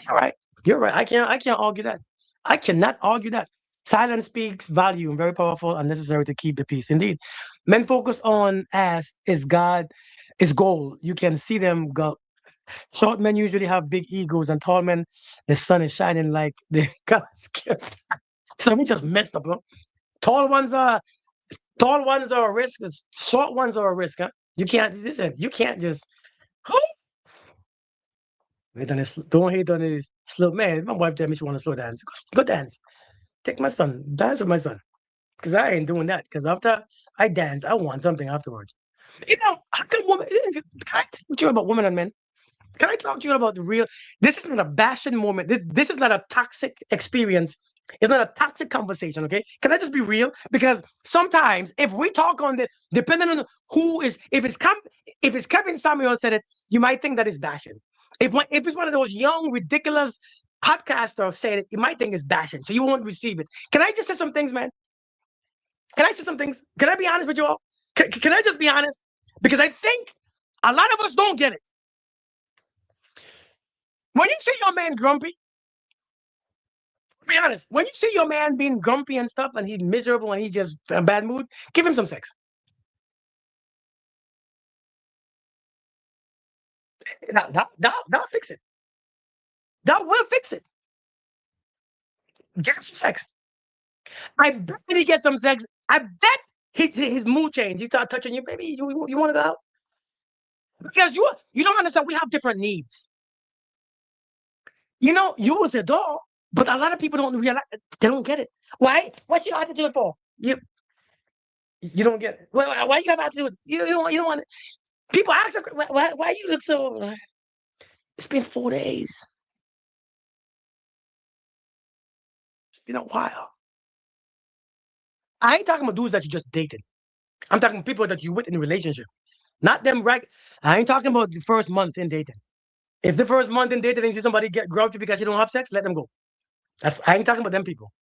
You're right. You're right. I can't argue that. I cannot argue that. Silence speaks volume, very powerful and necessary to keep the peace. Indeed, men focus on as is God, is goal. You can see them go. Short men usually have big egos, and tall men, the sun is shining like the God's gift. So we just messed up. Huh? Tall ones are tall ones are a risk. Short ones are a risk. Huh? You can't listen. You can't just. Don't hate on this slow man. My wife tell me she want to slow dance. Go dance. Take my son. Dance with my son. Because I ain't doing that. Because after I dance, I want something afterwards. How come women? Can I talk to you about women and men? Can I talk to you about the real? This is not a bashing moment. This is not a toxic experience. It's not a toxic conversation. Okay? Can I just be real? Because sometimes if we talk on this, depending on who is, if it's Kevin Samuel said it, you might think that is bashing. If it's one of those young ridiculous podcasters said it, you might think it's bashing, so you won't receive it. Can I just say some things, man? Can I say some things? Can I be honest with you all? Can I just be honest? Because I think a lot of us don't get it. When you see your man grumpy, be honest. When you see your man being grumpy and stuff, and he's miserable and he's just in a bad mood, give him some sex. That'll fix it. That will fix it. Give him some sex. I bet he gets some sex. I bet his mood change. He start touching you, baby. You want to go out? Because you don't understand. We have different needs. You was a doll, but a lot of people don't realize they don't get it. Why? What's your attitude for? You don't get it. Why you have attitude? You don't want it. People ask why you look so. It's been 4 days. It's been a while. I ain't talking about dudes that you just dated. I'm talking people that you with in a relationship. Not them right. I ain't talking about the first month in dating. If the first month in dating you see somebody get grouchy because you don't have sex, let them go. I ain't talking about them people.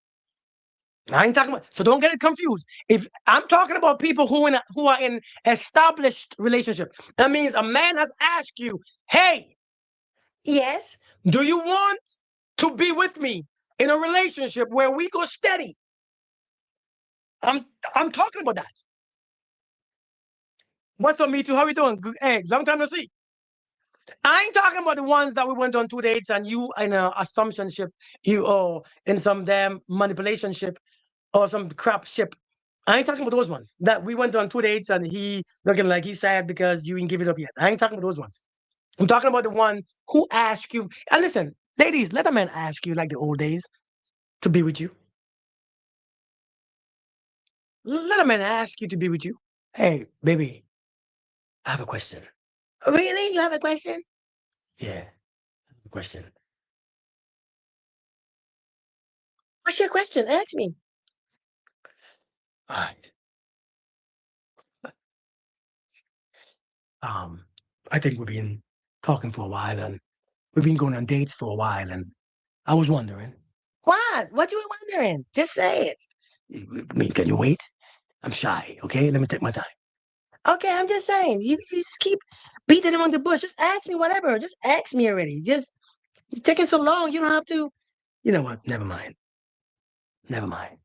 I ain't talking about. So don't get it confused. If I'm talking about people who are in established relationship, that means a man has asked you, "Hey, yes, do you want to be with me in a relationship where we go steady?" I'm I'm talking about that. What's up, me too? How we doing? Hey, long time no see. I ain't talking about the ones that we went on 2 dates and you in a assumption ship, you or in some damn manipulation ship or some crap ship. I ain't talking about those ones that we went on 2 dates and he looking like he's sad because you ain't give it up yet. I ain't talking about those ones. I'm talking about the one who asked you. And listen, ladies, let a man ask you like the old days to be with you. Let a man ask you to be with you. Hey, baby, I have a question. Really? You have a question? Yeah, a question. What's your question? Ask me. All right. Um, I think we've been talking for a while and we've been going on dates for a while, and I was wondering. What? What you were wondering? Just say it. I mean, can you wait? I'm shy, okay? Let me take my time. Okay, I'm just saying. You just keep beating him on the bush. Just ask me whatever. Just ask me already. Just it's taking so long. You don't have to. You know what? Never mind. Never mind.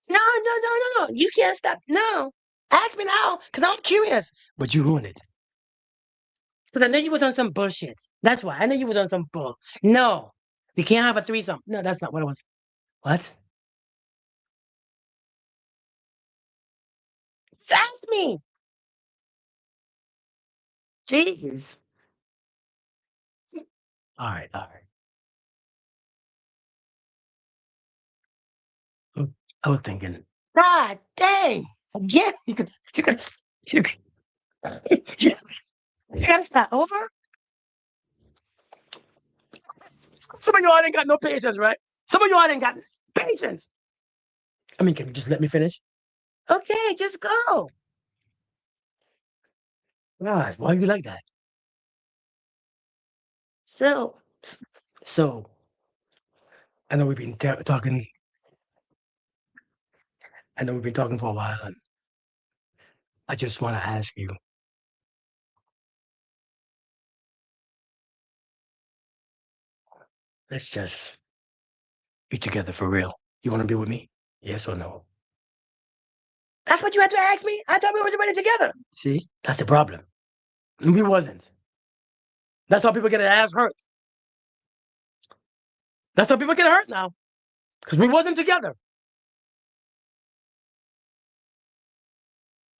No, no, no, no, no. You can't stop. No. Ask me now, because I'm curious. But you ruined it. Because I know you was on some bullshit. That's why. I know you was on some bull. No. You can't have a threesome. No, that's not what it was. What? Just ask me. Jeez. All right, all right. I was thinking, God dang. Again, you could, you, you gotta start over? Some of y'all ain't got no patience, right? Some of y'all ain't got patience. I mean, can you just let me finish? Okay, just go. God, why are you like that? So, so I know we've been talking. I know we've been talking for a while, and I just want to ask you. Let's just be together for real. You want to be with me? Yes or no? That's what you had to ask me. I thought we was already together. See, that's the problem. We wasn't. That's how people get their ass hurt. That's how people get hurt now because we wasn't together.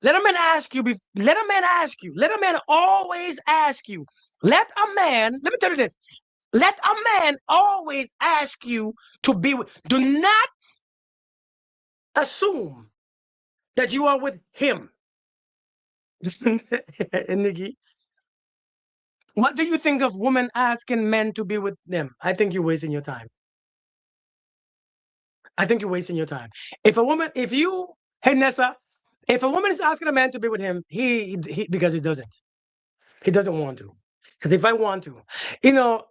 Let a man ask you. Let a man ask you. Let a man always ask you. Let a man. Let me tell you this. Let a man always ask you to be with. Do not assume that you are with him. Nikki, what do you think of women asking men to be with them? I think you're wasting your time. I think you're wasting your time. If a woman, if you, hey Nessa, if a woman is asking a man to be with him, he because he doesn't. He doesn't want to. Because if I want to,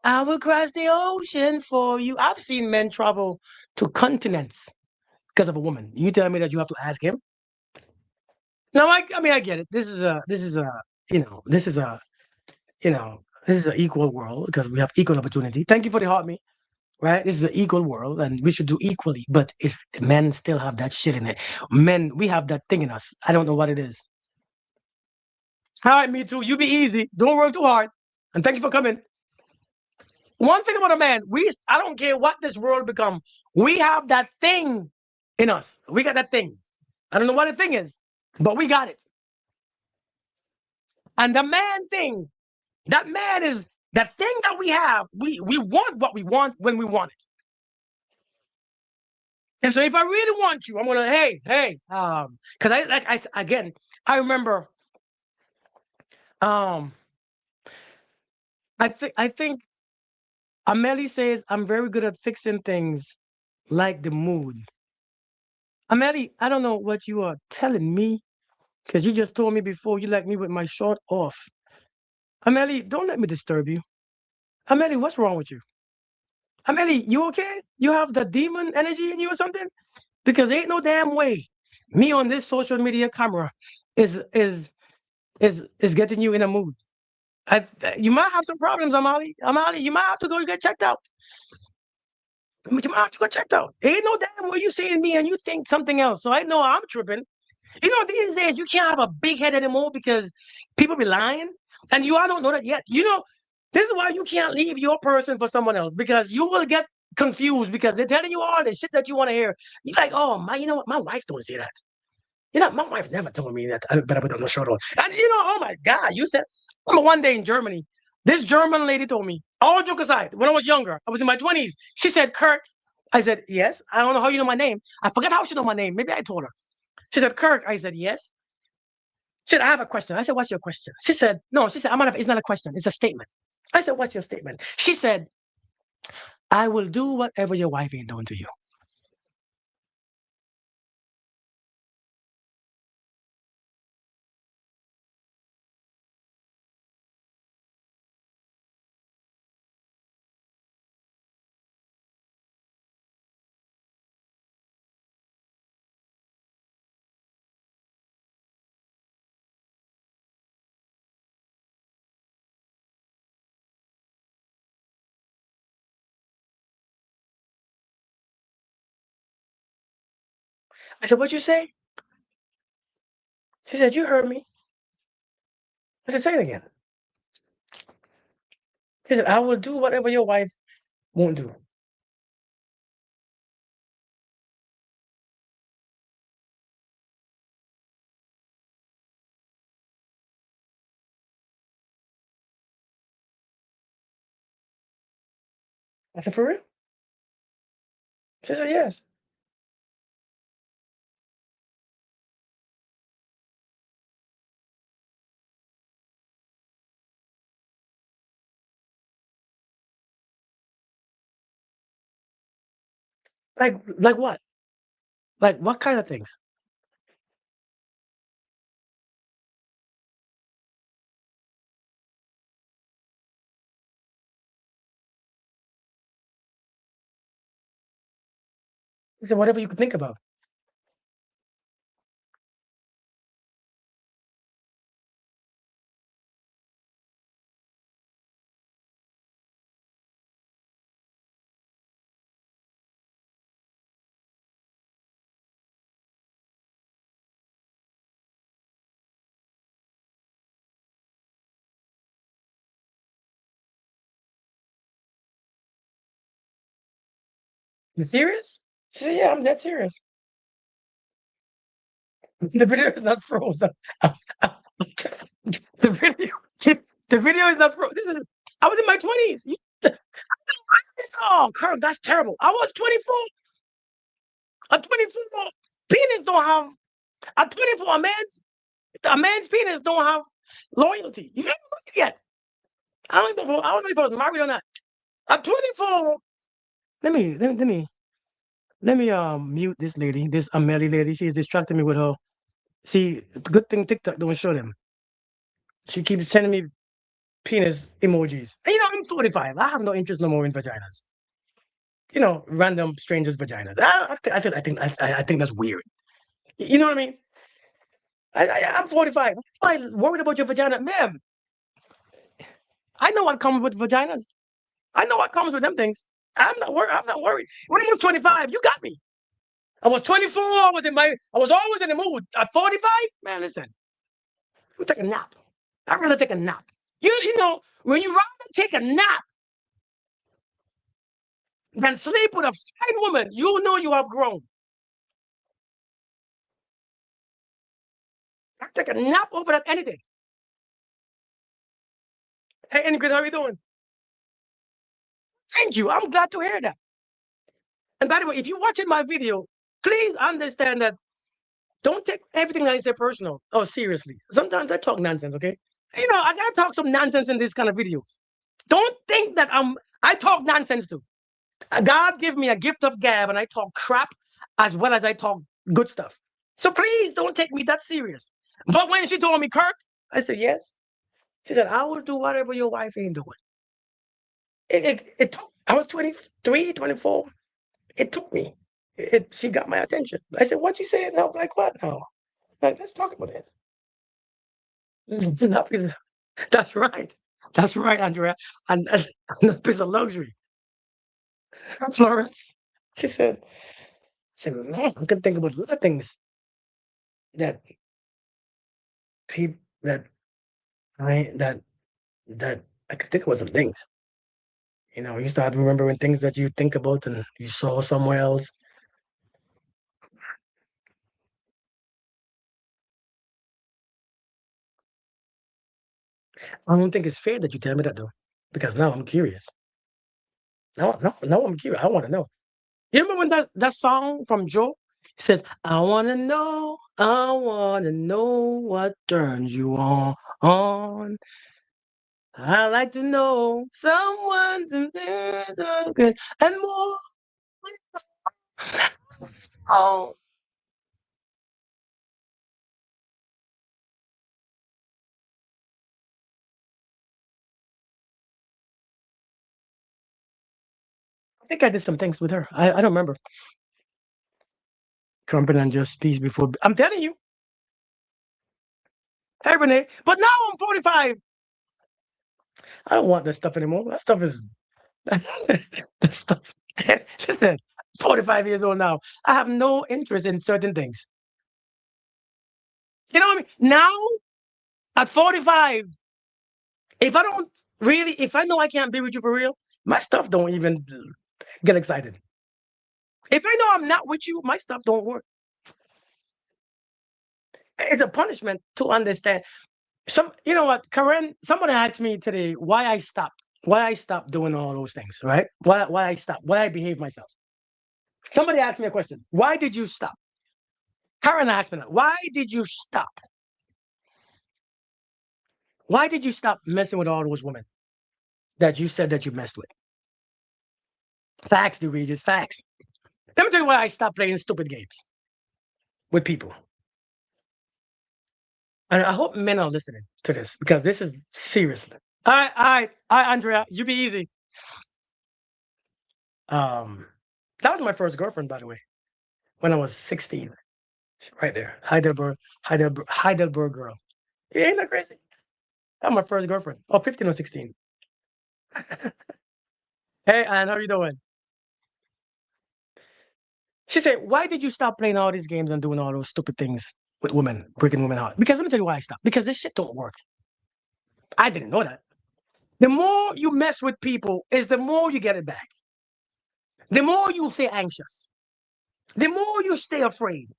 I will cross the ocean for you. I've seen men travel to continents because of a woman. You tell me that you have to ask him? No, I mean I get it. You know, this is a, this is an equal world because we have equal opportunity. Thank you for the heart, me. Right? This is an equal world, and we should do equally. But if men still have that shit in it, men, we have that thing in us. I don't know what it is. All right, me too. You be easy. Don't work too hard. And thank you for coming. One thing about a man, I don't care what this world become. We have that thing in us. We got that thing. I don't know what the thing is, but we got it. And the man thing, that man is the thing that we have. We want what we want when we want it. And so if I really want you, I'm gonna hey, because again, I remember, um, I think Amelie says I'm very good at fixing things like the mood. Amelie, I don't know what you are telling me, Because you just told me before you like me with my short off. Amelie, don't let me disturb you. Amelie, what's wrong with you? Amelie, you okay? You have the demon energy in you or something? Because ain't no damn way me on this social media camera is getting you in a mood. You might have some problems, Amali. Amali, you might have to go get checked out. You might have to go checked out. Ain't no damn way you seeing me and you think something else. So I know I'm tripping. You know, these days you can't have a big head anymore because people be lying. And you all don't know that yet. You know, this is why you can't leave your person for someone else because you will get confused because they're telling you all the shit that you want to hear. You're like, oh my, you know what? My wife don't say that. You know, my wife never told me that I better put on the shirt on. And you know, oh my God, you said one day in Germany, this German lady told me, all joke aside, when I was younger, I was in my 20s. She said, Kirk. I said, yes. I don't know how you know my name. I forgot how she know my name. Maybe I told her. She said, Kirk. I said, yes. She said, I have a question. I said, what's your question? She said, no. She said, it's not a question. It's a statement. I said, what's your statement? She said, I will do whatever your wife ain't doing to you. I said, what'd you say? She said, you heard me. I said, say it again. She said, I will do whatever your wife won't do. I said, for real? She said, yes. Like what? Like what kind of things? She said, whatever you could think about. You serious? She said, yeah, I'm dead serious. The video is not frozen. The video, the video is not frozen. I was in my 20s. Oh, Kirk, that's terrible. I was 24. A 24 penis don't have a 24 a man's penis don't have loyalty. You haven't looked yet. I don't know if I was married or not. A 24. Let me mute this lady, this Amelie lady. She's distracting me with her. See, it's a good thing TikTok don't show them. She keeps sending me penis emojis. And, you know, I'm 45. I have no interest no more in vaginas. You know, random strangers' vaginas. I think that's weird. You know what I mean? I'm 45. Why worried about your vagina, ma'am? I know what comes with vaginas. I know what comes with them things. I'm not worried. I'm not worried. When I was 25, you got me. I was 24. I was always in the mood. At 45, man, listen. I'm take a nap. I'd rather take a nap. You know, when you rather take a nap than sleep with a fine woman, you know you have grown. I take a nap over that any day. Hey, Ingrid, how are you doing? Thank you. I'm glad to hear that. And by the way, if you're watching my video, please understand that don't take everything I say personal or seriously. Sometimes I talk nonsense, okay? You know, I gotta talk some nonsense in these kind of videos. Don't think that I talk nonsense too. God give me a gift of gab and I talk crap as well as I talk good stuff. So please don't take me that serious. But when she told me, Kirk, I said, yes. She said, I will do whatever your wife ain't doing. It took, I was 23, 24. It took me. She got my attention. I said, what you said? No, like what? No. Like, let's talk about this. Not because that's right. That's right, Andrea. And not because of luxury. Florence. She said, I said, man, I can think about a lot of things that people that that I could think about some things. You start remembering things that you think about and you saw somewhere else. I don't think it's fair that you tell me that though, because now I'm curious. Now I'm curious. I want to know. You remember when that song from Joe says, I wanna know what turns you on. I like to know someone to there's okay and more. Oh, I think I did some things with her. I don't remember. Company and just peace before. I'm telling you, hey Renee. But now I'm 45. I don't want that stuff anymore. That stuff is that stuff. Listen, 45 years old now. I have no interest in certain things. You know what I mean? Now at 45, if I know I can't be with you for real, my stuff don't even get excited. If I know I'm not with you, my stuff don't work. It's a punishment to understand. You know what, Karen? Somebody asked me today why I stopped doing all those things, right? Why I stopped, why I behave myself. Somebody asked me a question. Why did you stop? Karen asked me that. Why did you stop? Why did you stop messing with all those women that you said that you messed with? Facts, the Regis, facts. Let me tell you why I stopped playing stupid games with people. And I hope men are listening to this because this is seriously. All right, Andrea, you be easy. Um, that was my first girlfriend, by the way, when I was 16. Right there, Heidelberg girl. Yeah, ain't that crazy? That was my first girlfriend. Oh, 15 or 16. Hey, Anne, how are you doing? She said, why did you stop playing all these games and doing all those stupid things with women, breaking women heart? Because let me tell you why I stopped. Because this shit don't work. I didn't know that. The more you mess with people is the more you get it back. The more you stay anxious. The more you stay afraid.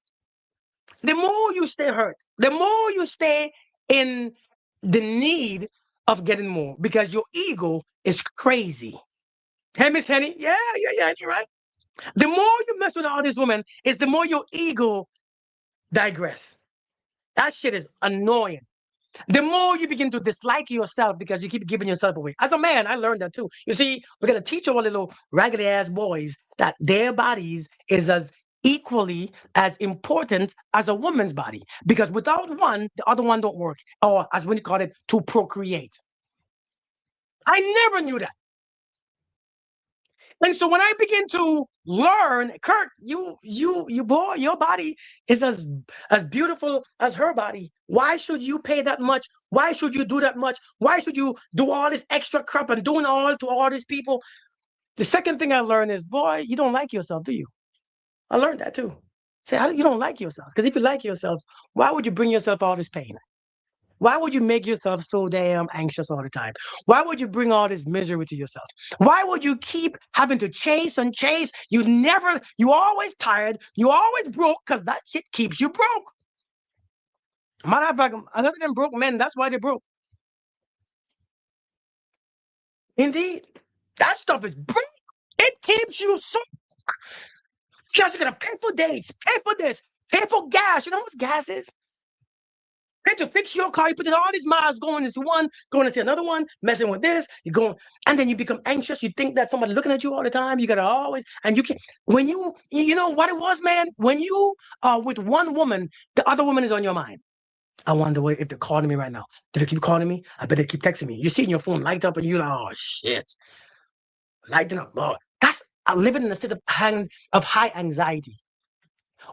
The more you stay hurt. The more you stay in the need of getting more because your ego is crazy. Hey, Miss Henny. Yeah, you're right. The more you mess with all these women, is the more your ego digress. That shit is annoying. The more you begin to dislike yourself because you keep giving yourself away. As a man, I learned that too. You see, we're gonna teach our little raggedy ass boys that their bodies is as equally as important as a woman's body. Because without one, the other one don't work. Or as we call it, to procreate. I never knew that. And so when I begin to learn, Kurt, you boy, your body is as beautiful as her body. Why should you pay that much? Why should you do that much? Why should you do all this extra crap and doing all to all these people? The second thing I learned is, boy, you don't like yourself, do you? I learned that too. Say, you don't like yourself. Because if you like yourself, why would you bring yourself all this pain? Why would you make yourself so damn anxious all the time? Why would you bring all this misery to yourself? Why would you keep having to chase and chase? You always tired. You always broke because that shit keeps you broke. Matter of fact, other than broke men, that's why they broke. Indeed. That stuff is broke. It keeps you so. Just gonna pay for dates, pay for this, pay for gas. You know what gas is? Had to fix your car. You put in all these miles going to see one, going to see another one, messing with this. You go, and then you become anxious. You think that somebody's looking at you all the time. You gotta always, and you can't. When you know what it was, man. When you are with one woman, the other woman is on your mind. I wonder if they're calling me right now. Do they keep calling me? I bet they keep texting me. You see your phone light up and you're like, oh shit, lighting up. Oh, that's I living in a state of high anxiety.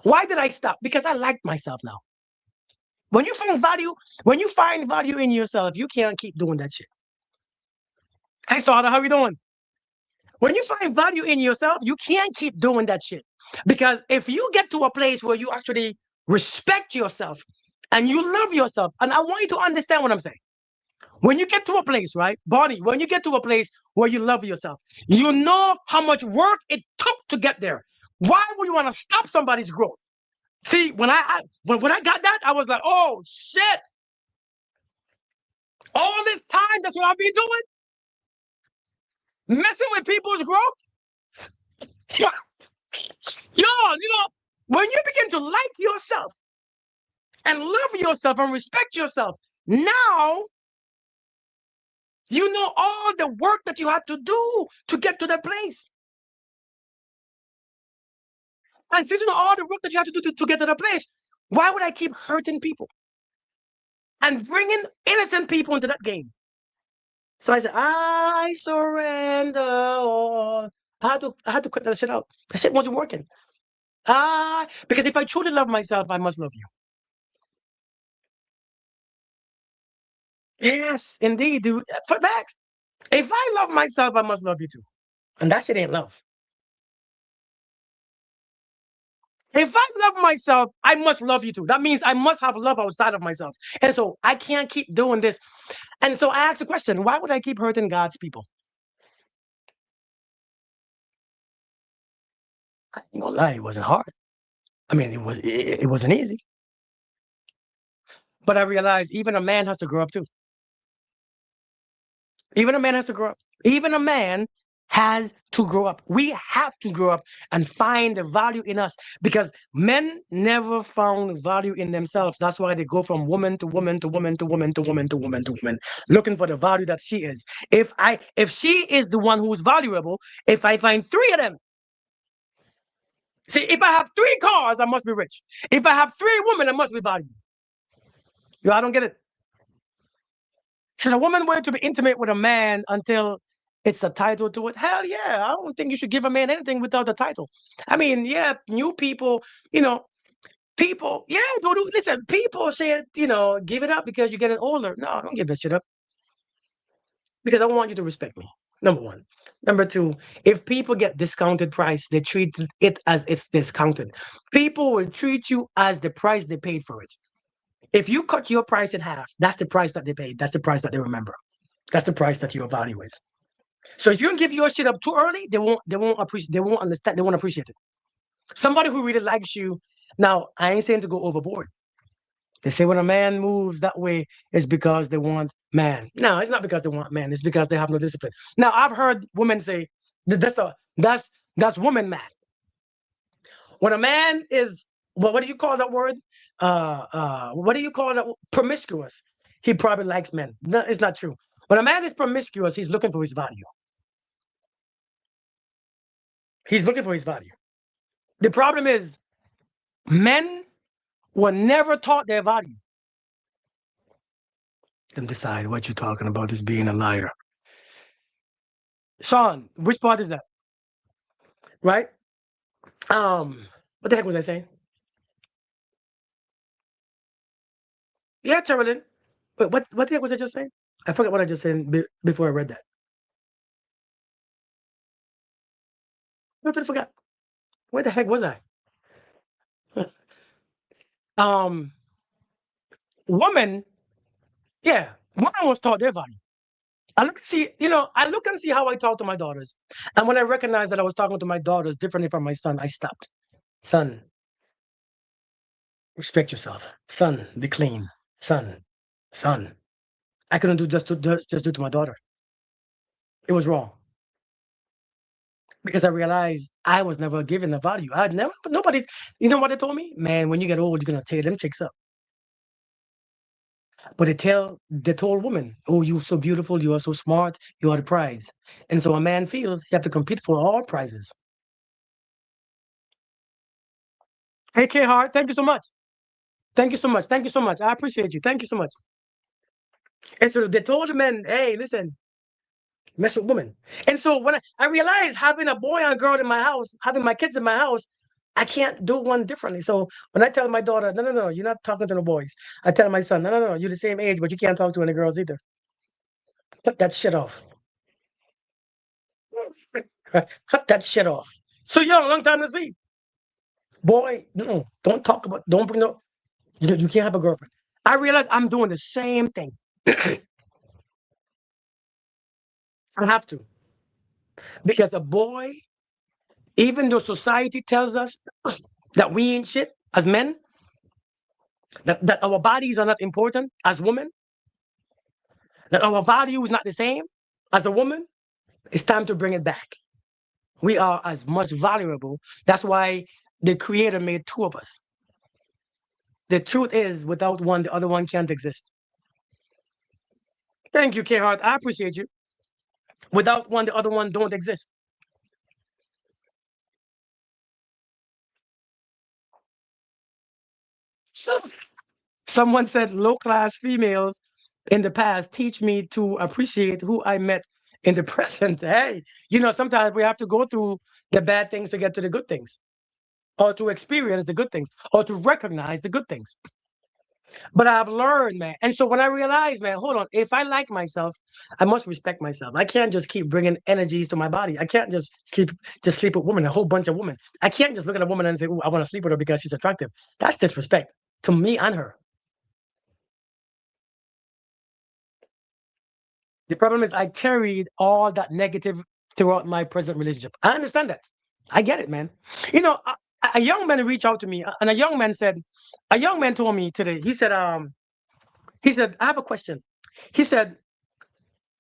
Why did I stop? Because I like myself now. When you find value in yourself, you can't keep doing that shit. Hey, Sada, how you doing? When you find value in yourself, you can't keep doing that shit. Because if you get to a place where you actually respect yourself and you love yourself, and I want you to understand what I'm saying. When you get to a place, right, Bonnie, when you get to a place where you love yourself, you know how much work it took to get there. Why would you want to stop somebody's growth? See, when I got that, I was like, oh shit. All this time, that's what I've been doing. Messing with people's growth. Yo, when you begin to like yourself and love yourself and respect yourself, now you know all the work that you have to do to get to that place. And since you know all the work that you have to do to get to that place, why would I keep hurting people and bringing innocent people into that game? So I said, I surrender all. I had to quit that shit out. That shit wasn't working. Because if I truly love myself, I must love you. Yes, indeed, dude. For facts. If I love myself, I must love you too. And that shit ain't love. If I love myself, I must love you too. That means I must have love outside of myself. And so I can't keep doing this. And so I asked the question, why would I keep hurting God's people? I ain't gonna lie, it wasn't hard. I mean, it wasn't easy. But I realized even a man has to grow up too. Even a man has to grow up. Even a man has to grow up. We have to grow up and find the value in us because men never found value in themselves. That's why they go from woman to woman to woman to woman to woman to woman to woman, looking for the value that she is. If she is the one who is valuable, if I find three of them, see, if I have three cars, I must be rich. If I have three women, I must be valuable. I don't get it. Should a woman wait to be intimate with a man until it's a title to it? Hell yeah. I don't think you should give a man anything without the title. I mean, yeah, new people, people, yeah, listen, people say, give it up because you're getting older. No, don't give that shit up because I want you to respect me. Number one. Number two, if people get discounted price, they treat it as it's discounted. People will treat you as the price they paid for it. If you cut your price in half, that's the price that they paid. That's the price that they remember. That's the price that your value is. So if you don't give your shit up too early, they won't appreciate, they won't understand, they won't appreciate it. Somebody who really likes you. Now, I ain't saying to go overboard. They say when a man moves that way, it's because they want man. No, it's not because they want man. It's because they have no discipline. Now, I've heard women say that's woman mad. When a man is what do you call that word? What do you call that? Promiscuous. He probably likes men. No, it's not true. When a man is promiscuous, he's looking for his value. He's looking for his value. The problem is men were never taught their value. Let them decide what you're talking about is being a liar. Sean, which part is that? Right? What the heck was I saying? Yeah, Sherilyn. But what the heck was I just saying? I forgot what I just said before I read that. I totally forgot. Where the heck was I? Um, woman, yeah, woman was taught their value. I look and see how I talk to my daughters. And when I recognized that I was talking to my daughters differently from my son, I stopped. Son, respect yourself. Son, be clean. Son. I couldn't just do it to my daughter. It was wrong. Because I realized I was never given the value. Nobody, you know what they told me? Man, when you get old, you're gonna tear them chicks up. But they told women, oh, you're so beautiful, you are so smart, you are the prize. And so a man feels he have to compete for all prizes. Hey, K Hart, thank you so much. Thank you so much. Thank you so much. I appreciate you. Thank you so much. And so they told the men, hey, listen, mess with women. And so when I realized having a boy and a girl in my house, having my kids in my house, I can't do one differently. So when I tell my daughter, no, no, no, you're not talking to the boys. I tell my son, no, no, no, you're the same age, but you can't talk to any girls either. Cut that shit off. Cut that shit off. So young, long time to see. Boy, don't talk about, don't bring no, you can't have a girlfriend. I realize I'm doing the same thing. I have to. Because a boy, even though society tells us that we ain't shit as men, that our bodies are not important as women, that our value is not the same as a woman, it's time to bring it back. We are as much valuable. That's why the creator made two of us. The truth is, without one, the other one can't exist. Thank you, K-Hart. I appreciate you. Without one, the other one don't exist. So, someone said low-class females in the past teach me to appreciate who I met in the present. Hey, sometimes we have to go through the bad things to get to the good things, or to experience the good things, or to recognize the good things. But I've learned, man. And so when I realized, man, hold on, if I like myself, I must respect myself. I can't just keep bringing energies to my body. I can't just sleep with women, a whole bunch of women. I can't just look at a woman and say, "Oh, I want to sleep with her because she's attractive." That's disrespect to me and her. The problem is I carried all that negative throughout my present relationship. I understand that. I get it, man. A young man reached out to me, and a young man told me today. He said, I have a question. He said,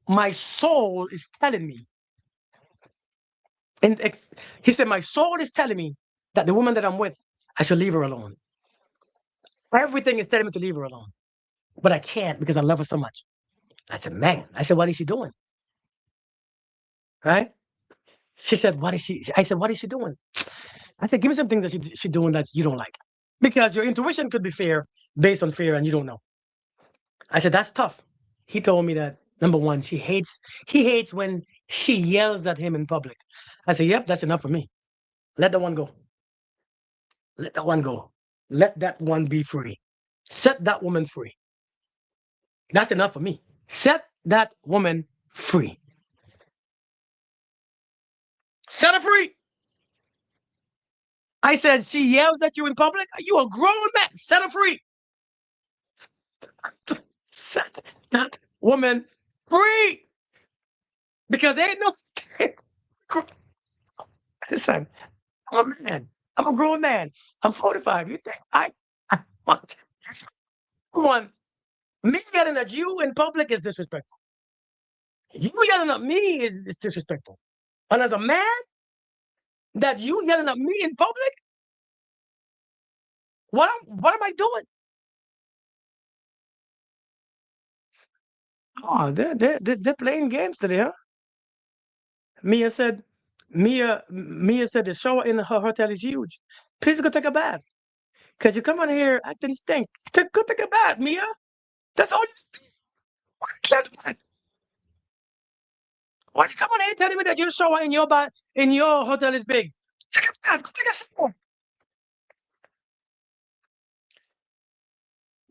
my soul is telling me, and he said, my soul is telling me that the woman that I'm with, I should leave her alone. Everything is telling me to leave her alone, but I can't because I love her so much. I said, man, what is she doing? Right? She said, what is she? I said, what is she doing? I said, give me some things that she's doing that you don't like. Because your intuition could be fear based on fear and you don't know. I said, that's tough. He told me that number one, he hates when she yells at him in public. I said, yep, that's enough for me. Let the one go. Let that one go. Let that one be free. Set that woman free. That's enough for me. Set that woman free. Set her free. I said, she yells at you in public. You a grown man. Set her free. Set that woman free. Because ain't no. Listen, I'm a man. I'm a grown man. I'm 45. You think I want one? Me yelling at you in public is disrespectful. You yelling at me is disrespectful. And as a man, that you yelling at me in public, what am I doing? Oh, they're playing games today, huh? Mia said, Mia said the shower in her hotel is huge. Please go take a bath. Cause you come on here acting stink. Go take a bath, Mia. That's all. Why you come on here telling me that your shower in your hotel is big? Take a bath. Go take a shower.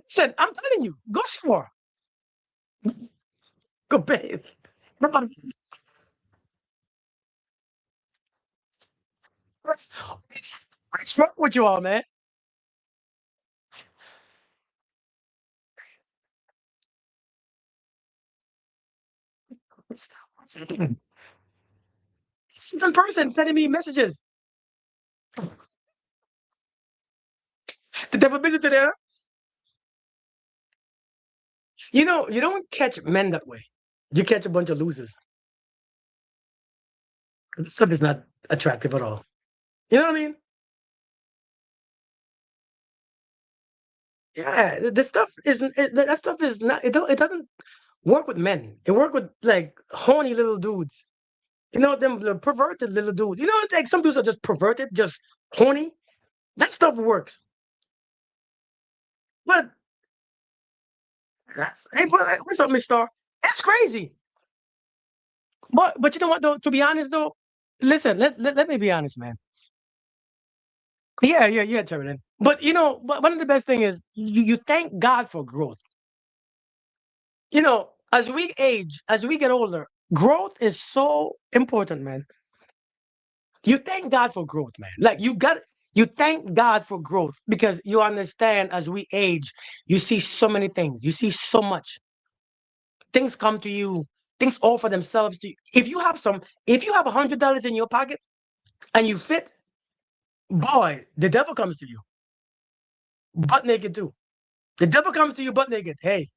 Listen, I'm telling you, go shower. Go bathe. Nobody. What's wrong with you all, man? What's happening? Second person sending me messages. The devil been to there. You don't catch men that way. You catch a bunch of losers. This stuff is not attractive at all. You know what I mean? Yeah, this stuff isn't. That stuff is not. It doesn't work with men. It work with like horny little dudes. Them the perverted little dudes. Like some dudes are just perverted, just horny. That stuff works. But hey, what's up, Miss Star? That's crazy. But you know what though? To be honest though, listen, let me be honest, man. Yeah, Terry. But you know, but one of the best thing is you thank God for growth. You know, as we age, as we get older, growth is so important, man. You thank God for growth, man. Like you thank God for growth because you understand as we age, you see so many things. You see so much. Things come to you, things offer themselves to you. If you have $100 in your pocket and you fit, boy, the devil comes to you butt naked too. The devil comes to you butt naked. Hey,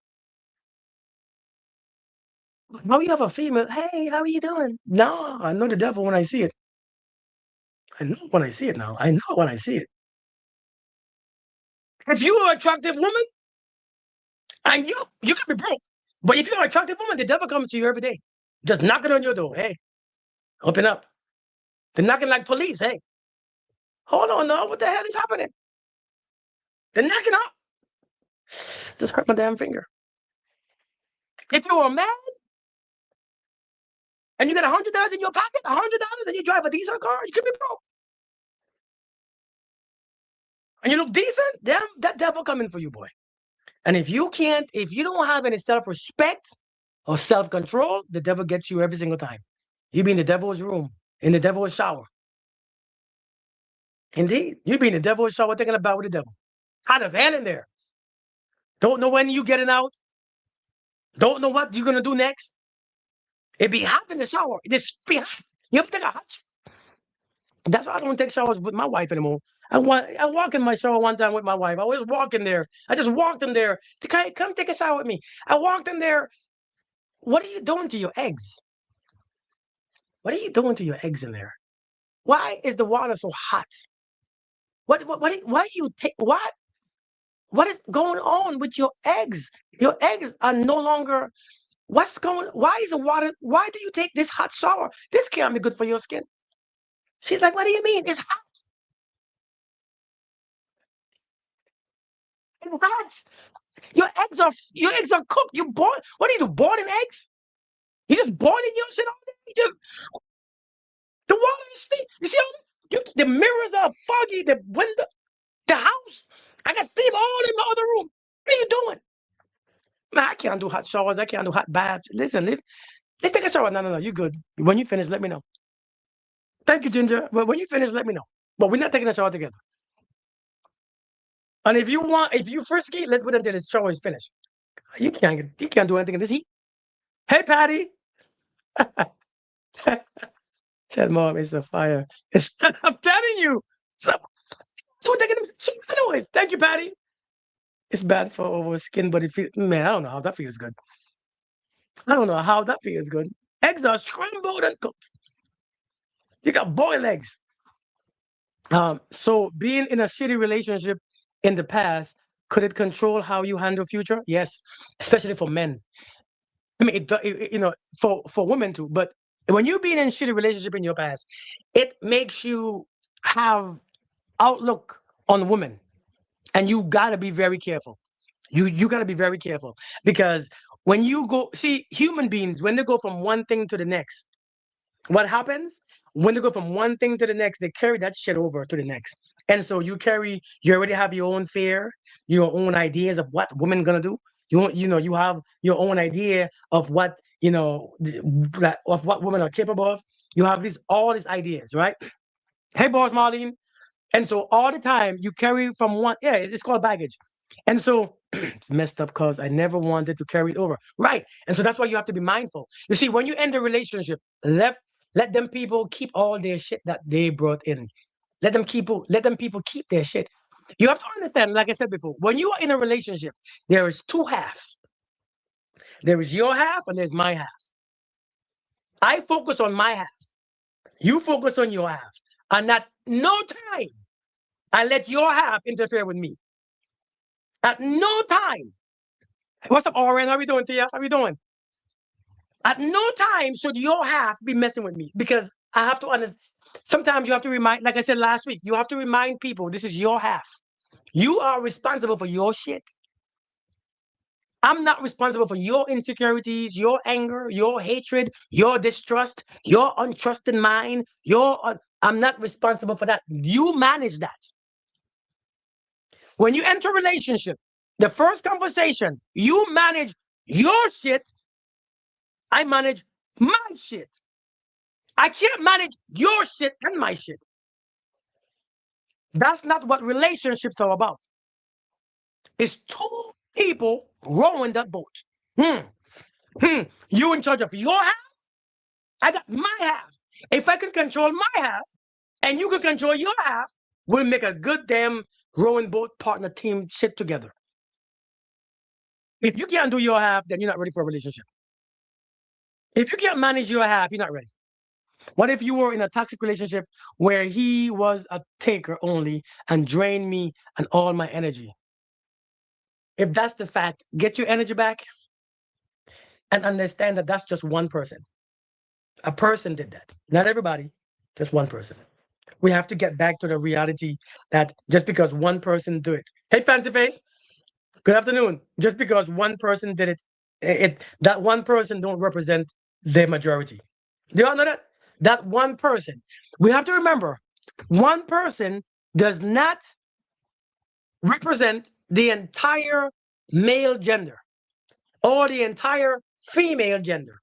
how you have a female? Hey, how are you doing? No, I know the devil when I see it. I know when I see it now. I know when I see it. If you're an attractive woman and you can be broke, but if you're an attractive woman, the devil comes to you every day, just knocking on your door. Hey, open up. They're knocking like police. Hey, hold on, no, what the hell is happening? They're knocking up. Just hurt my damn finger. If you're a man and you got $100 in your pocket, $100, and you drive a diesel car, you could be broke. And you look decent, damn, that devil coming for you, boy. And if you don't have any self-respect or self-control, the devil gets you every single time. You be in the devil's room, in the devil's shower. Indeed, you be in the devil's shower taking a bath with the devil. Hot as hell in there. Don't know when you getting out. Don't know what you're gonna do next. It be hot in the shower. It just be hot. You have to take a hot shower. That's why I don't take showers with my wife anymore. I walk in my shower one time with my wife. I was walking there. I just walked in there. Come take a shower with me. I walked in there. What are you doing to your eggs? What are you doing to your eggs in there? Why is the water so hot? Why you take what is going on with your eggs? Your eggs are no longer why is the water why do you take this hot shower? This can't be good for your skin. She's like, what do you mean? It's hot. It's hot. Your eggs are cooked. You boil what do you do? Boiling eggs? You just boiling your shit all day? You just the water is steam. You see all the mirrors are foggy, the window, the house. I got steam all in my other room. What are you doing? Man, I can't do hot showers. I can't do hot baths. Listen, let's take a shower. No. You good. When you finish, let me know. Thank you, Ginger. But when you finish, let me know. But we're not taking a shower together. And if you first ski, let's wait until the shower is finished. You can't do anything in this heat. Hey, Patty. Said mom, it's a fire. I'm telling you. So we're taking them showers anyways. Thank you, Patty. It's bad for over skin, but it feels man, I don't know how that feels good. I don't know how that feels good. Eggs are scrambled and cooked. You got boiled eggs. So being in a shitty relationship in the past, could it control how you handle future? Yes, especially for men. I mean, you know, for women too. But when you've been in a shitty relationship in your past, it makes you have outlook on women, and you gotta be very careful. You gotta be very careful because when you go see human beings when they go from one thing to the next, what happens when they go from one thing to the next, they carry that shit over to the next. And so you already have your own fear, your own ideas of what women gonna do. You have your own idea of what of what women are capable of. You have all these ideas, right? Hey, boss Marlene. And so all the time you carry from one, yeah, it's called baggage. And so it's messed up because I never wanted to carry it over. Right. And so that's why you have to be mindful. You see, when you end a relationship, let them people keep all their shit that they brought in. Let them people keep their shit. You have to understand, like I said before, when you are in a relationship, there is two halves. There is your half and there's my half. I focus on my half. You focus on your half. And at no time I let your half interfere with me. At no time. What's up, Oren? How you doing, Tia? How you doing? At no time should your half be messing with me because I have to understand. Sometimes you have to remind, like I said last week, you have to remind people this is your half. You are responsible for your shit. I'm not responsible for your insecurities, your anger, your hatred, your distrust, your untrusted mind. I'm not responsible for that. You manage that. When you enter a relationship, the first conversation, you manage your shit. I manage my shit. I can't manage your shit and my shit. That's not what relationships are about. It's two people rowing that boat. You in charge of your half, I got my half. If I can control my half and you can control your half, we'll make a good damn rowing boat partner team shit together. If you can't do your half, then you're not ready for a relationship. If you can't manage your half, you're not ready. What if you were in a toxic relationship where he was a taker only and drained me and all my energy? If that's the fact, get your energy back and understand that that's just one person. A person did that. Not everybody, just one person. We have to get back to the reality that just because one person do it. Hey, Fancy Face, good afternoon. Just because one person did it, that one person don't represent the majority. Do you all know that? That one person. We have to remember, one person does not represent the entire male gender or the entire female gender.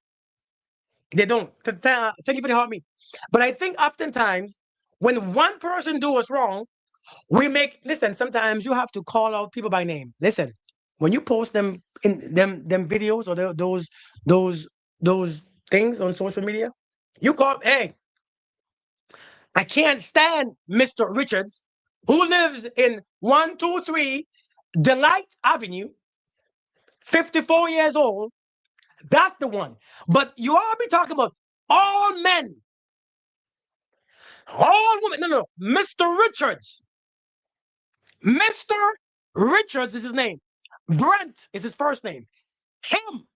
They don't. Thank you for the help me. But I think oftentimes when one person do us wrong, we make listen. Sometimes you have to call out people by name. Listen, when you post them in them videos or those things on social media, you call. Hey, I can't stand Mr. Richards, who lives in 123 Delight Avenue, 54 years old. That's the one. But you all be talking about all men, all women. No, Mr. Richards. Mr. Richards is his name. Brent is his first name. Him.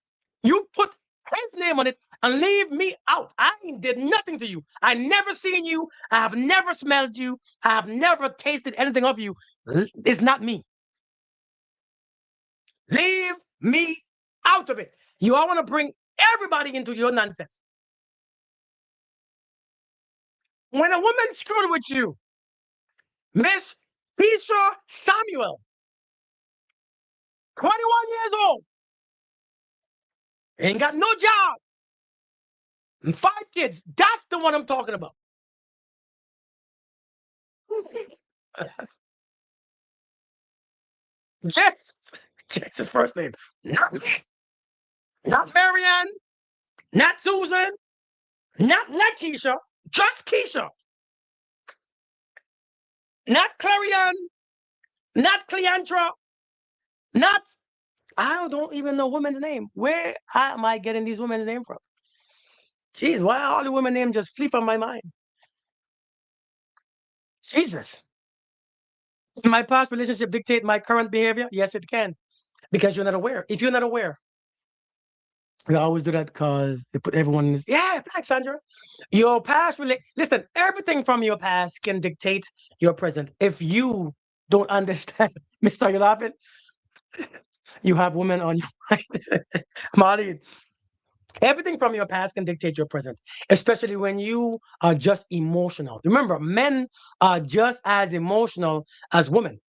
You put his name on it and leave me out. I did nothing to you. I never seen you. I have never smelled you. I have never tasted anything of you. It's not me. Leave me out of it. You all want to bring everybody into your nonsense. When a woman screwed with you, Miss Keisha Samuel, 21 years old, ain't got no job, and 5 kids. That's the one I'm talking about. Jess, Jess's first name. Not Marianne, not Susan, not Keisha, just Keisha. Not Clarion, not Cleantra, not, I don't even know women's name. Where am I getting these women's name from? Jeez, why all the women names just flee from my mind? Jesus. Does my past relationship dictate my current behavior? Yes, it can. Because you're not aware. If you're not aware, we always do that because they put everyone in this. Yeah, thanks, Sandra. Your past listen, everything from your past can dictate your present. If you don't understand, Mr. You laughing? You have women on your mind. Molly, everything from your past can dictate your present, especially when you are just emotional. Remember, men are just as emotional as women.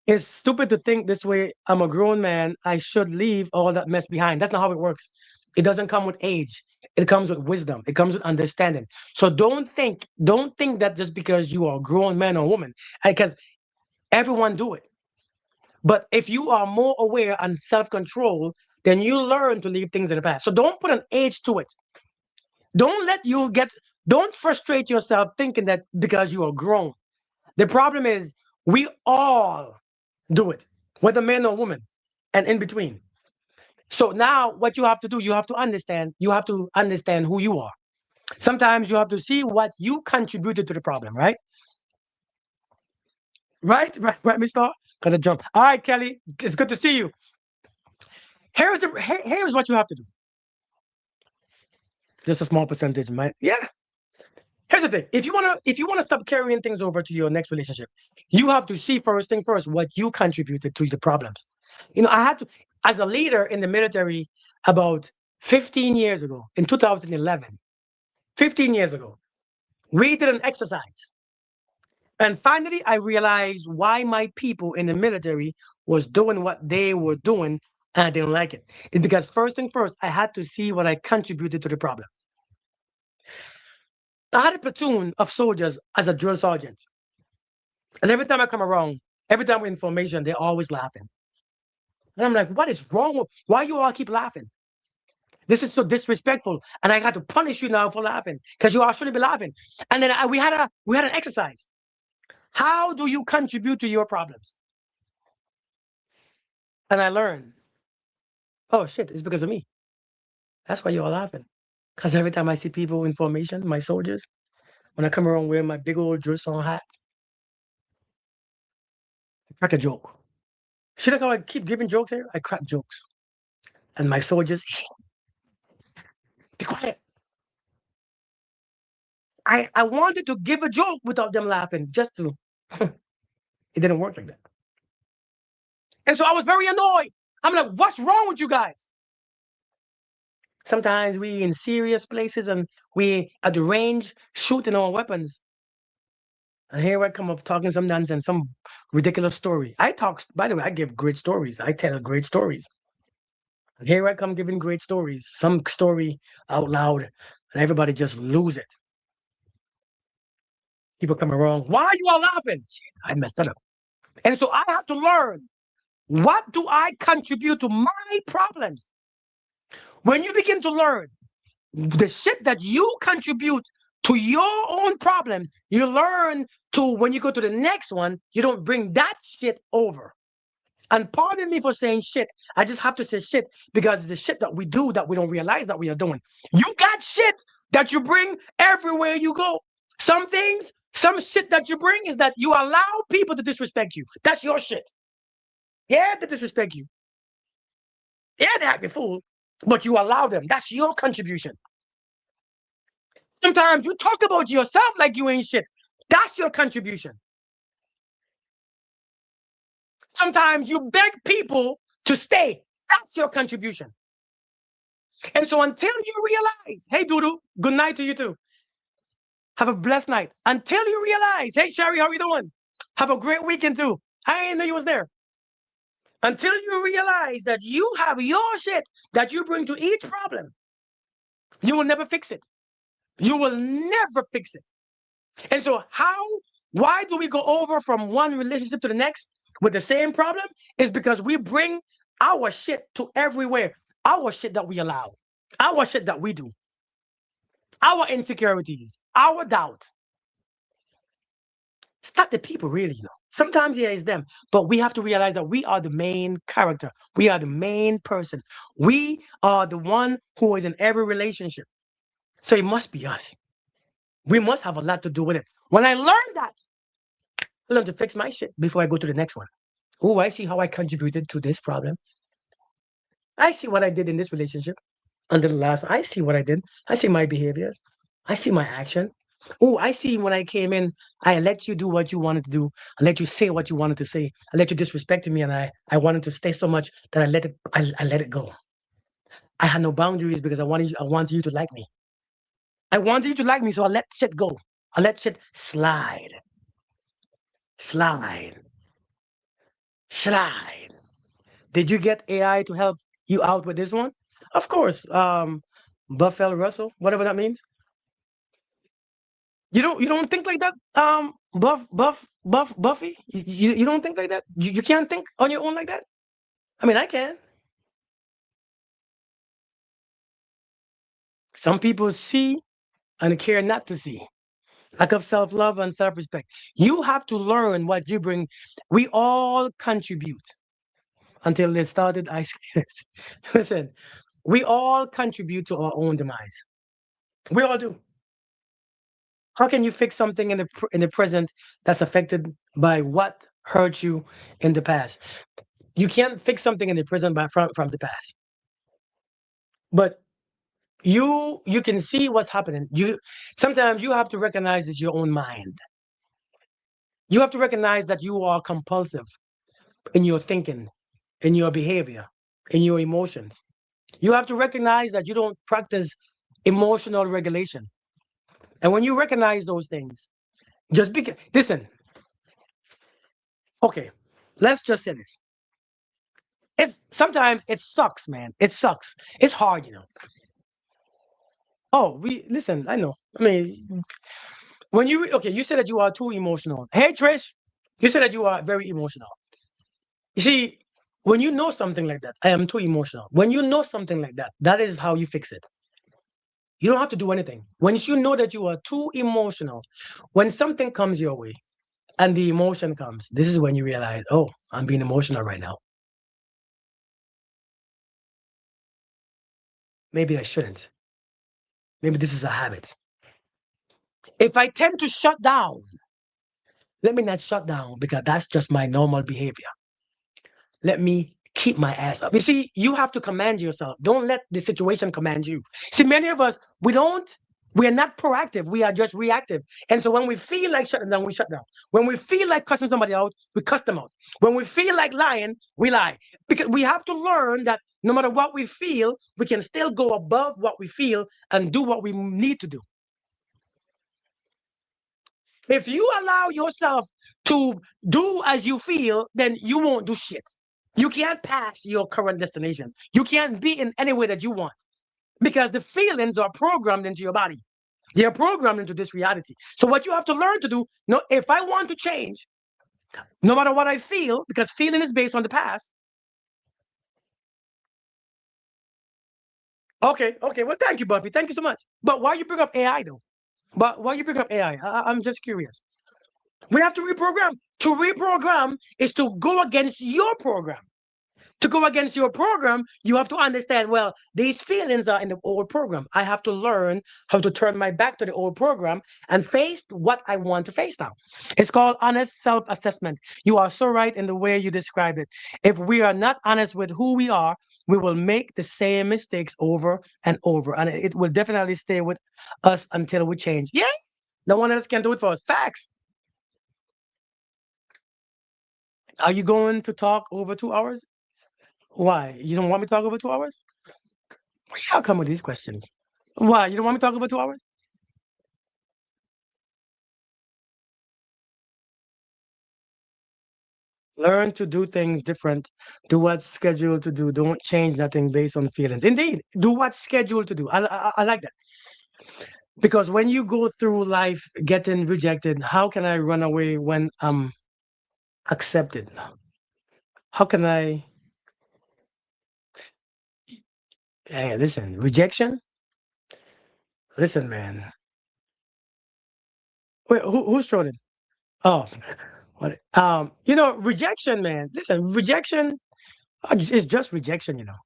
It's stupid to think this way. I'm a grown man. I should leave all that mess behind. That's not how it works. It doesn't come with age. It comes with wisdom. It comes with understanding. So don't think that just because you are a grown man or woman, because everyone do it. But if you are more aware and self-control, then you learn to leave things in the past. So don't put an age to it. Don't frustrate yourself thinking that because you are grown. The problem is we all do it, whether man or woman, and in between. So now what you have to do, you have to understand who you are. Sometimes you have to see what you contributed to the problem, right? Right, Mr. Gonna jump. All right, Kelly, it's good to see you. Here's what you have to do. Just a small percentage, right? Yeah. Here's the thing: if you wanna stop carrying things over to your next relationship, you have to see first thing first what you contributed to the problems. I had to, as a leader in the military, about 15 years ago, in 2011, 15 years ago, we did an exercise, and finally I realized why my people in the military was doing what they were doing, and I didn't like it. It's because first thing first, I had to see what I contributed to the problem. I had a platoon of soldiers as a drill sergeant. And every time I come around, every time with information, they're always laughing. And I'm like, what is wrong with why you all keep laughing? This is so disrespectful. And I got to punish you now for laughing because you all shouldn't be laughing. And then we had an exercise. How do you contribute to your problems? And I learned, oh shit, it's because of me. That's why you're all laughing. Because every time I see people in formation, my soldiers, when I come around wearing my big old dress on hat, I crack a joke. See like how I keep giving jokes here? I crack jokes. And my soldiers, be quiet. I wanted to give a joke without them laughing, just to it didn't work like that. And so I was very annoyed. I'm like, what's wrong with you guys? Sometimes we in serious places and we at the range shooting our weapons. And here I come up talking some nonsense, some ridiculous story. I talk, by the way, I give great stories. I tell great stories. And here I come giving great stories, some story out loud, and everybody just lose it. People come around, why are you all laughing? Shit, I messed that up. And so I have to learn, what do I contribute to my problems? When you begin to learn the shit that you contribute to your own problem, you learn to, when you go to the next one, you don't bring that shit over. And pardon me for saying shit. I just have to say shit because it's the shit that we do that we don't realize that we are doing. You got shit that you bring everywhere you go. Some things, some shit that you bring is that you allow people to disrespect you. That's your shit. Yeah, they disrespect you. Yeah, they act a fool, but you allow them. That's your contribution. Sometimes you talk about yourself like you ain't shit. That's your contribution. Sometimes you beg people to stay. That's your contribution. And so until you realize, hey, Doodoo, good night to you too. Have a blessed night. Until you realize, hey, Sherry, how you doing? Have a great weekend too. I didn't know you was there. Until you realize that you have your shit that you bring to each problem, you will never fix it. You will never fix it. And so why do we go over from one relationship to the next with the same problem? Is because we bring our shit to everywhere. Our shit that we allow. Our shit that we do. Our insecurities. Our doubt. It's not the people really, Sometimes, yeah, it's them. But we have to realize that we are the main character. We are the main person. We are the one who is in every relationship. So it must be us. We must have a lot to do with it. When I learned that, I learned to fix my shit before I go to the next one. Oh, I see how I contributed to this problem. I see what I did in this relationship under the last one. I see what I did. I see my behaviors. I see my action. Oh, I see when I came in, I let you do what you wanted to do. I let you say what you wanted to say. I let you disrespect me, and I wanted to stay so much that I let it go. I had no boundaries because I wanted you to like me. I wanted you to like me, so I let shit go. I let shit slide. Slide. Slide. Did you get AI to help you out with this one? Of course. Buffalo Russell, whatever that means. You don't think like that? Buffy? You don't think like that? You can't think on your own like that? I mean, I can. Some people see and care not to see. Lack of self-love and self-respect. You have to learn what you bring. We all contribute until they started ice. Listen, we all contribute to our own demise. We all do. How can you fix something in the present that's affected by what hurt you in the past? You can't fix something in the present from the past. But You can see what's happening. Sometimes you have to recognize it's your own mind. You have to recognize that you are compulsive in your thinking, in your behavior, in your emotions. You have to recognize that you don't practice emotional regulation. And when you recognize those things, just because, listen, okay, let's just say this. It's sometimes it sucks, man. It sucks. It's hard, you know. Oh, listen, I know. I mean, when okay, you said that you are too emotional. Hey, Trish, you said that you are very emotional. You see, when you know something like that, I am too emotional. When you know something like that, that is how you fix it. You don't have to do anything. Once you know that you are too emotional, when something comes your way and the emotion comes, this is when you realize, oh, I'm being emotional right now. Maybe I shouldn't. Maybe this is a habit. If I tend to shut down, let me not shut down because that's just my normal behavior. Let me keep my ass up. You see, you have to command yourself. Don't let the situation command you. See, many of us, we are not proactive. We are just reactive. And so when we feel like shutting down, we shut down. When we feel like cussing somebody out, we cuss them out. When we feel like lying, we lie. Because we have to learn that no matter what we feel, we can still go above what we feel and do what we need to do. If you allow yourself to do as you feel, then you won't do shit. You can't pass your current destination. You can't be in any way that you want because the feelings are programmed into your body. They are programmed into this reality. So what you have to learn to do, no, if I want to change, no matter what I feel, because feeling is based on the past. Okay, okay. Well, thank you, Buffy. Thank you so much. But why you bring up AI though? But why you bring up AI? I'm just curious. We have to reprogram. To reprogram is to go against your program. To go against your program, you have to understand, well, these feelings are in the old program. I have to learn how to turn my back to the old program and face what I want to face now. It's called honest self assessment. You are so right in the way you described it. If we are not honest with who we are, we will make the same mistakes over and over. And it will definitely stay with us until we change. Yeah, no one else can do it for us. Facts. Are you going to talk over 2 hours? Why? You don't want me to talk over 2 hours? How come with these questions? Why? You don't want me to talk over 2 hours? Learn to do things different. Do what's scheduled to do. Don't change nothing based on feelings. Indeed, do what's scheduled to do. I like that. Because when you go through life getting rejected, how can I run away when I'm accepted? How can I? Hey, listen, rejection? Listen, man. Wait, who's trolling? Oh, what? Rejection, man. Listen, rejection is just rejection, you know.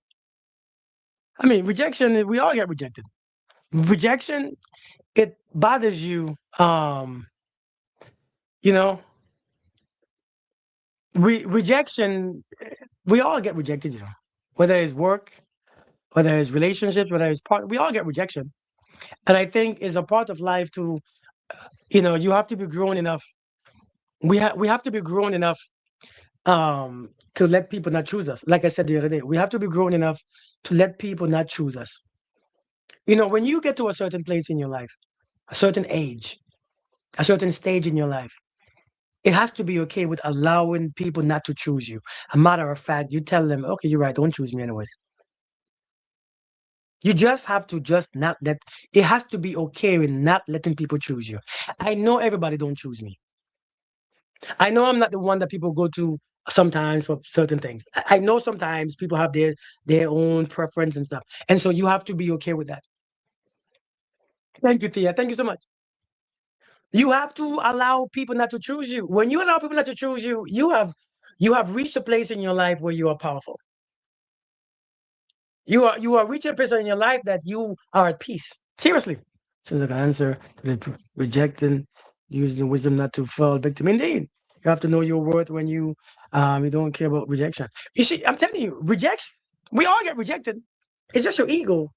I mean, rejection, we all get rejected. Rejection, it bothers you. You know, rejection, we all get rejected, you know, whether it's work, whether it's relationships, whether it's part, we all get rejection. And I think it's a part of life to, you have to be grown enough. We have to be grown enough to let people not choose us. Like I said the other day, we have to be grown enough to let people not choose us. When you get to a certain place in your life, a certain age, a certain stage in your life, it has to be okay with allowing people not to choose you. A matter of fact, you tell them, okay, you're right, don't choose me anyway. You just have to just not let, it has to be okay with not letting people choose you. I know everybody don't choose me. I know I'm not the one that people go to sometimes for certain things. I know sometimes people have their own preference and stuff. And so you have to be okay with that. Thank you, Thea. Thank you so much. You have to allow people not to choose you. When you allow people not to choose you, you have reached a place in your life where you are powerful. You are reaching a place in your life that you are at peace. Seriously. So like an answer to the rejecting, using the wisdom not to fall victim. Indeed. You have to know your worth when you don't care about rejection. You see, I'm telling you, rejection, we all get rejected. It's just your ego.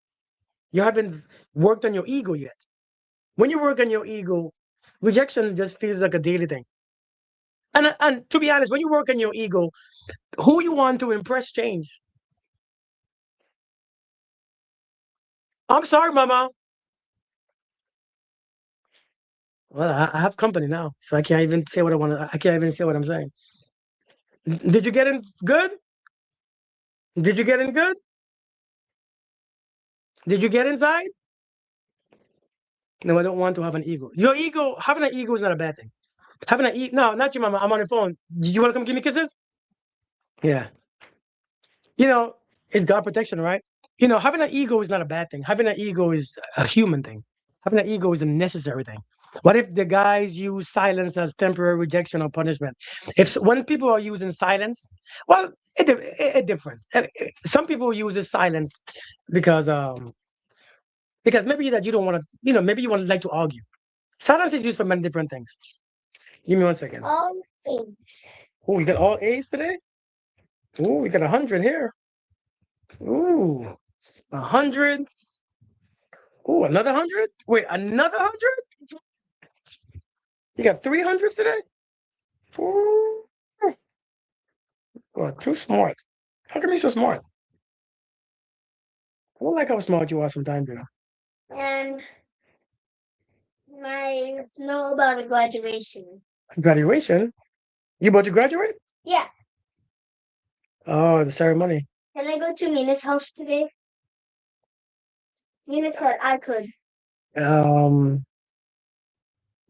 You haven't worked on your ego yet. When you work on your ego, rejection just feels like a daily thing. And to be honest, when you work on your ego, who you want to impress change. I'm sorry, Mama. Well, I have company now, so I can't even say what I want to. I can't even say what I'm saying. Did you get in good? Did you get in good? Did you get inside? No, I don't want to have an ego. Your ego, having an ego is not a bad thing. Having an ego, no, not you, Mama. I'm on the phone. You want to come give me kisses? Yeah. You know, it's God protection, right? You know, having an ego is not a bad thing. Having an ego is a human thing. Having an ego is a necessary thing. What if the guys use silence as temporary rejection or punishment? When people are using silence, well, it different. Some people use silence because maybe that you don't want to, maybe you want to like to argue. Silence is used for many different things. Give me 1 second. All A's. Oh, we got all A's today. Oh, we got 100 here. Ooh, 100. Oh, another 100. Wait, another 100. You got 300s today. Ooh. Oh, too smart. How come you're so smart? I don't like how smart you are sometimes, And I know about a graduation. Graduation? You about to graduate? Yeah. Oh, the ceremony. Can I go to Mina's house today? Mina said I could.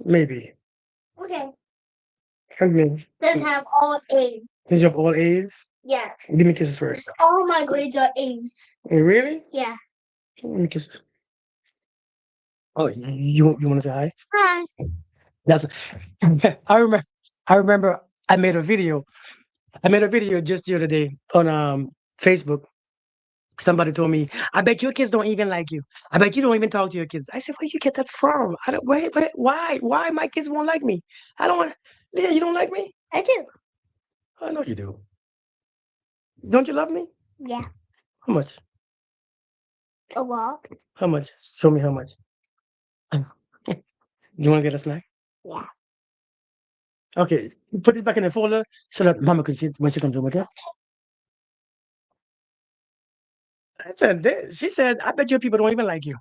Maybe. Okay. Come in. Let's have all A's. Does you have all A's? Yeah. Give me kisses first. All my grades are A's. Really? Yeah. Give me kisses. Oh, you want to say hi? Hi. That's. I remember. I made a video. Just the other day on Facebook. Somebody told me, "I bet your kids don't even like you. I bet you don't even talk to your kids." I said, "Where you get that from? I don't. Wait. Why my kids won't like me? I don't want. Leah, you don't like me? I do. I know you do. Don't you love me? Yeah. How much? A lot. How much? Show me how much. You want to get a snack? Yeah. Okay, put this back in the folder so that Mama can see it when she comes home. Okay. She said, I bet your people don't even like you.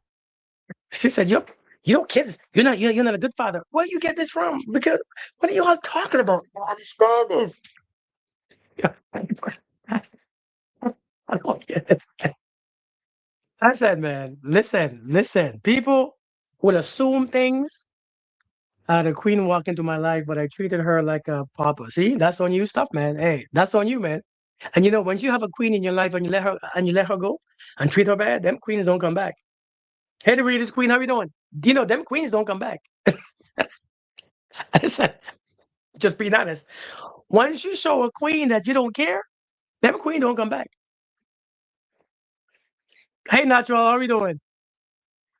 She said, you know, kids, you're not a good father. Where you get this from? Because what are you all talking about? I don't understand this. I don't get it. I said, man, listen. People would assume things. The queen walked into my life, but I treated her like a papa. See, that's on you stuff, man. Hey, that's on you, man. And once you have a queen in your life and you let her go and treat her bad, them queens don't come back. Hey, the readers, queen, how you doing? Them queens don't come back. I said, just being honest. Once you show a queen that you don't care, them queen don't come back. Hey, Natural, how are you doing?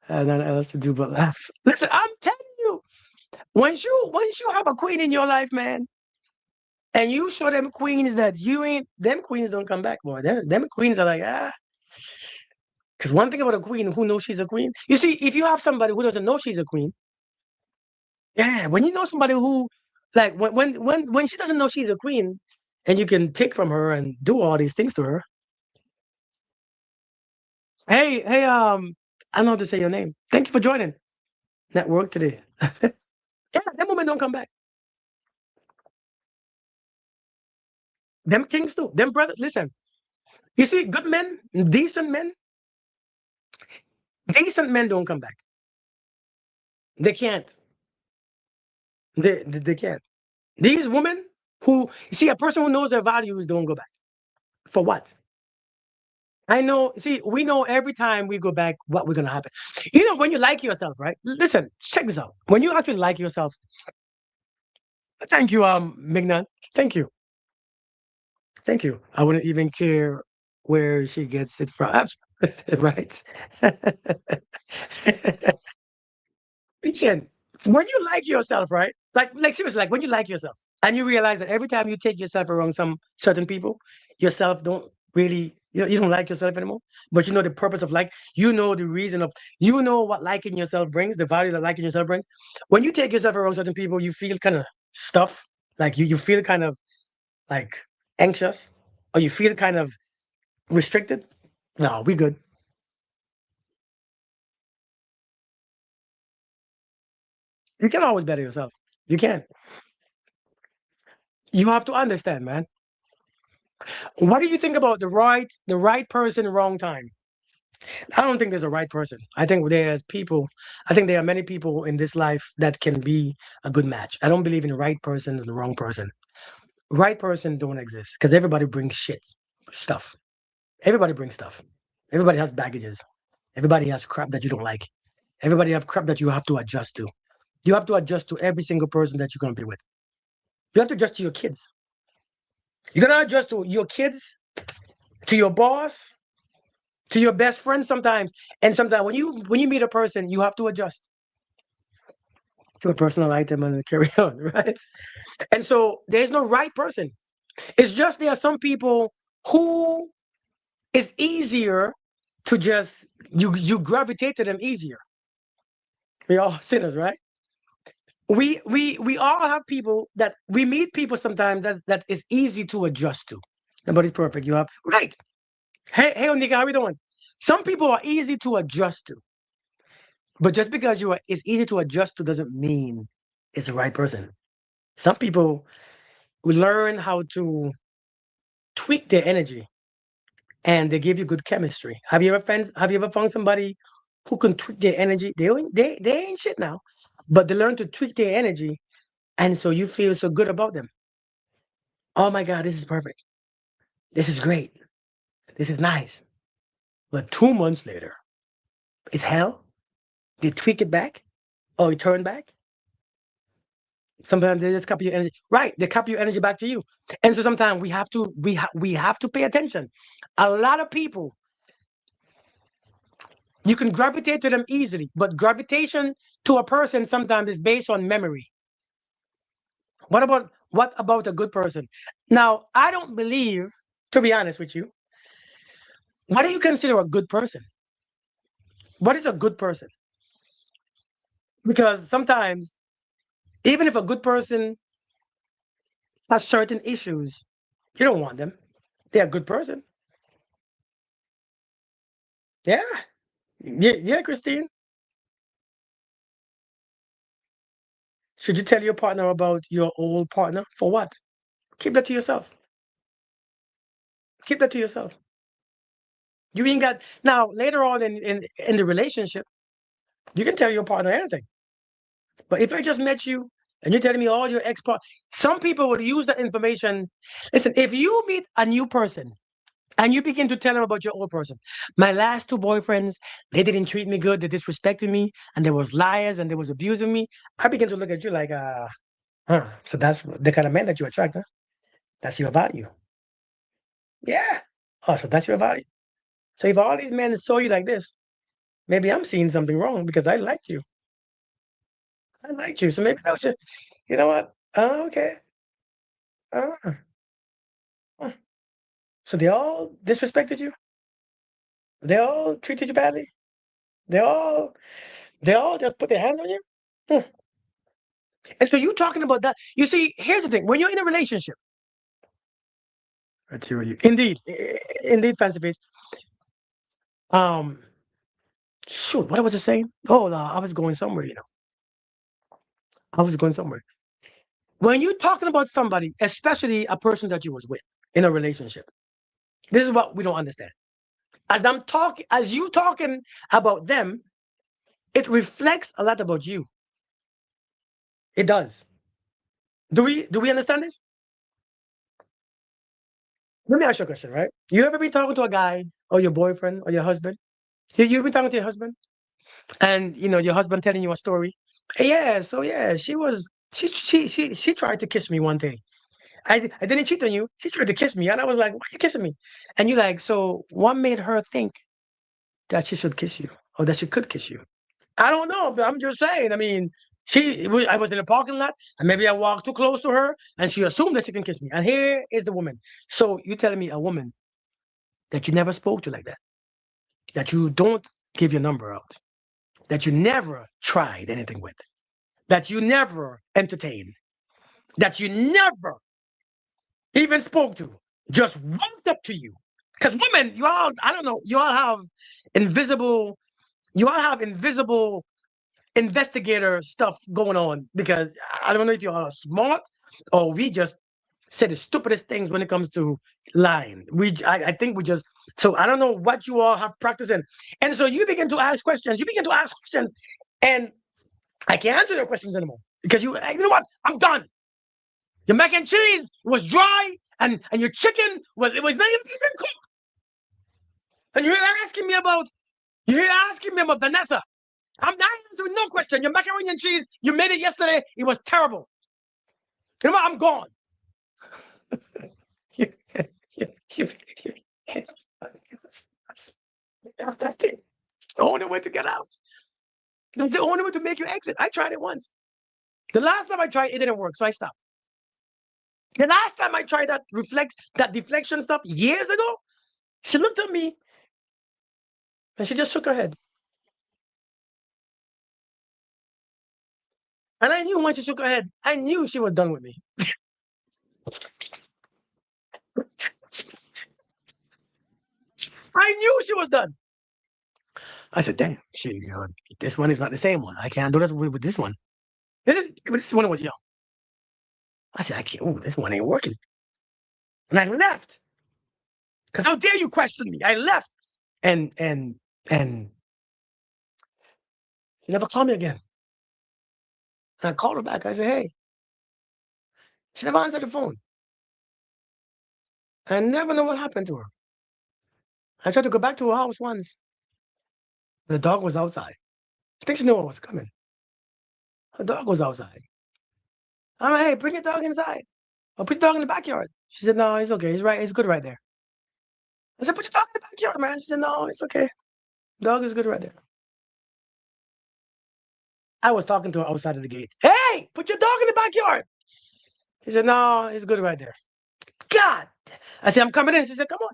Nothing else to do but laugh. Listen, I'm telling you, once you have a queen in your life, man, and you show them queens that you ain't, them queens don't come back, boy. Them queens are like, ah. Because one thing about a queen who knows she's a queen, you see, if you have somebody who doesn't know she's a queen, yeah, when you know somebody who, like, when she doesn't know she's a queen, and you can take from her and do all these things to her. Hey, I don't know how to say your name. Thank you for joining. Network today. Yeah, them women don't come back. Them kings too. Them brothers. Listen, you see, good men, decent men don't come back. They can't. They can't. These women who you see a person who knows their values don't go back. For what? I know. See, we know every time we go back what we're gonna happen. When you like yourself, right? Listen, check this out. When you actually like yourself, thank you, Mignan. Thank you. Thank you. I wouldn't even care where she gets it from. Right? Listen, when you like yourself, right? Like seriously, like when you like yourself and you realize that every time you take yourself around some certain people, yourself don't really You don't like yourself anymore, but you know the purpose of like, you know the reason of, you know what liking yourself brings, the value that liking yourself brings. When you take yourself around certain people, you feel kind of stuff, like you feel kind of like anxious, or you feel kind of restricted. No, we good. You can always better yourself. You can. You have to understand, man. What do you think about the right person, wrong time? I don't think there's a right person. I think there's people. I think there are many people in this life that can be a good match. I don't believe in the right person and the wrong person. Right person don't exist because everybody brings shit, stuff. Everybody brings stuff. Everybody has baggages. Everybody has crap that you don't like. Everybody have crap that you have to adjust to. You have to adjust to every single person that you're gonna be with. You have to adjust to your kids. You're gonna adjust to your kids, to your boss, to your best friend sometimes. And sometimes when you meet a person, you have to adjust to a personal item and carry on, right? And so there's no right person. It's just there are some people who it's easier to just you gravitate to them easier. We all sinners, right? We all have people that we meet people sometimes that is easy to adjust to. Nobody's perfect. You have right. Hey, Onika, how we doing? Some people are easy to adjust to, but just because it's easy to adjust to doesn't mean it's the right person. Some people will learn how to tweak their energy, and they give you good chemistry. Have you ever found somebody who can tweak their energy? They ain't shit now, but they learn to tweak their energy, and so you feel so good about them. Oh my God, this is perfect. This is great. This is nice. But 2 months later, it's hell. They tweak it back, or you turn back. Sometimes they just copy your energy. Right, they copy your energy back to you. And so sometimes we have to pay attention. A lot of people, you can gravitate to them easily, but gravitation to a person sometimes is based on memory. What about a good person? Now, I don't believe, to be honest with you, what do you consider a good person? What is a good person? Because sometimes, even if a good person has certain issues, you don't want them. They're a good person. Yeah. Yeah, Christine. Should you tell your partner about your old partner? For what? Keep that to yourself. Keep that to yourself. You ain't got now later on in the relationship, you can tell your partner anything. But if I just met you and you're telling me all your ex part, some people would use that information. Listen, if you meet a new person and you begin to tell them about your old person, my last two boyfriends, they didn't treat me good, they disrespected me, and there was liars and they was abusing me. I begin to look at you like, so that's the kind of man that you attract, huh? That's your value. Yeah. Oh, so that's your value. So if all these men saw you like this, maybe I'm seeing something wrong because I liked you. I liked you. So maybe I should, you know what? Oh, okay. Uh, uh. So they all disrespected you? They all treated you badly? They all they all just put their hands on you? Hmm. And so you talking about that. You see, here's the thing. When you're in a relationship, I hear you. Indeed, fancy face. Um, shoot, what was I saying? Oh, I was going somewhere, I was going somewhere. When you're talking about somebody, especially a person that you was with in a relationship, this is what we don't understand. As you talking about them, it reflects a lot about you. It does. Do we understand this? Let me ask you a question, right? You ever been talking to a guy or your boyfriend or your husband? You've been talking to your husband, and your husband telling you a story. Yeah, so yeah, she tried to kiss me one day. I didn't cheat on you. She tried to kiss me, and I was like, "Why are you kissing me?" And you're like, "So what made her think that she should kiss you or that she could kiss you?" I don't know, but I'm just saying. I mean, I was in the parking lot, and maybe I walked too close to her, and she assumed that she can kiss me. And here is the woman. So you telling me a woman that you never spoke to like that, that you don't give your number out, that you never tried anything with, that you never entertained, that you never even spoke to, just walked up to you. Because women, you all, I don't know, you all have invisible investigator stuff going on, because I don't know if you all are smart or we just say the stupidest things when it comes to lying. I think we just, so I don't know what you all have practicing. And so you begin to ask questions, and I can't answer your questions anymore because you know what? I'm done. Your mac and cheese was dry, and your chicken was not even cooked. And you're asking me about Vanessa. I'm not answering no question. Your macaroni and cheese, you made it yesterday. It was terrible. You know what? I'm gone. That's the only way to get out. That's the only way to make you exit. I tried it once. The last time I tried, it didn't work, so I stopped. The last time I tried that deflection stuff years ago, she looked at me and she just shook her head. And I knew when she shook her head, I knew she was done with me. I knew she was done. I said, damn, this one is not the same one. I can't do this with this one. This one was young. I said, I can't, this one ain't working. And I left. Because how dare you question me? I left. And she never called me again. And I called her back. I said, hey. She never answered the phone. I never know what happened to her. I tried to go back to her house once. The dog was outside. I think she knew I was coming. Her dog was outside. I'm like, hey, bring your dog inside. I'll put your dog in the backyard. She said, no, it's okay. He's right. It's good right there. I said, put your dog in the backyard, man. She said, no, it's okay. Dog is good right there. I was talking to her outside of the gate. Hey, put your dog in the backyard. He said, no, it's good right there. God. I said, I'm coming in. She said, come on.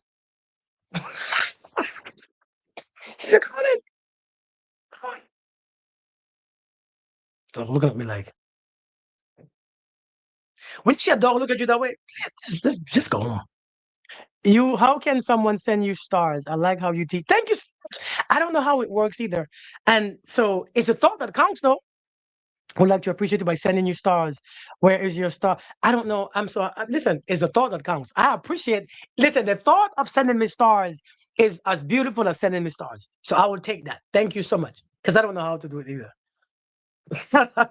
She said, come on in. Come on. Dog looking at me like, when you see a dog look at you that way, just go home. How can someone send you stars? I like how you teach. Thank you so much. I don't know how it works either. And so it's a thought that counts, though. I would like to appreciate you by sending you stars. Where is your star? I don't know. Listen, it's the thought that counts. I appreciate, listen, the thought of sending me stars is as beautiful as sending me stars. So I will take that. Thank you so much. Because I don't know how to do it either. I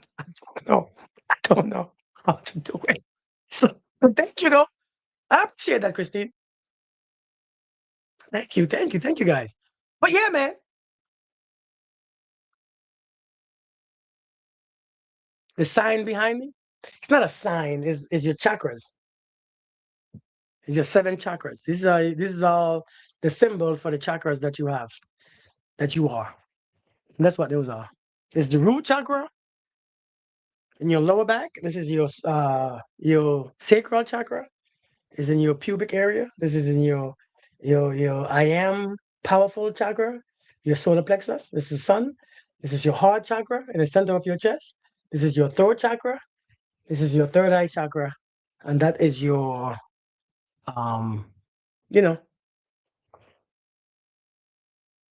don't know how to do it. So thank you, though. I appreciate that, Christine. Thank you, guys. But yeah, man. The sign behind me, it's not a sign, it's your chakras. It's your 7 chakras. This is all the symbols for the chakras that you have, that you are. And that's what those are. It's the root chakra in your lower back. This is your sacral chakra. Is in your pubic area. This is in your I am powerful chakra, your solar plexus. This is sun. This is your heart chakra in the center of your chest. This is your throat chakra. This is your third eye chakra. And that is your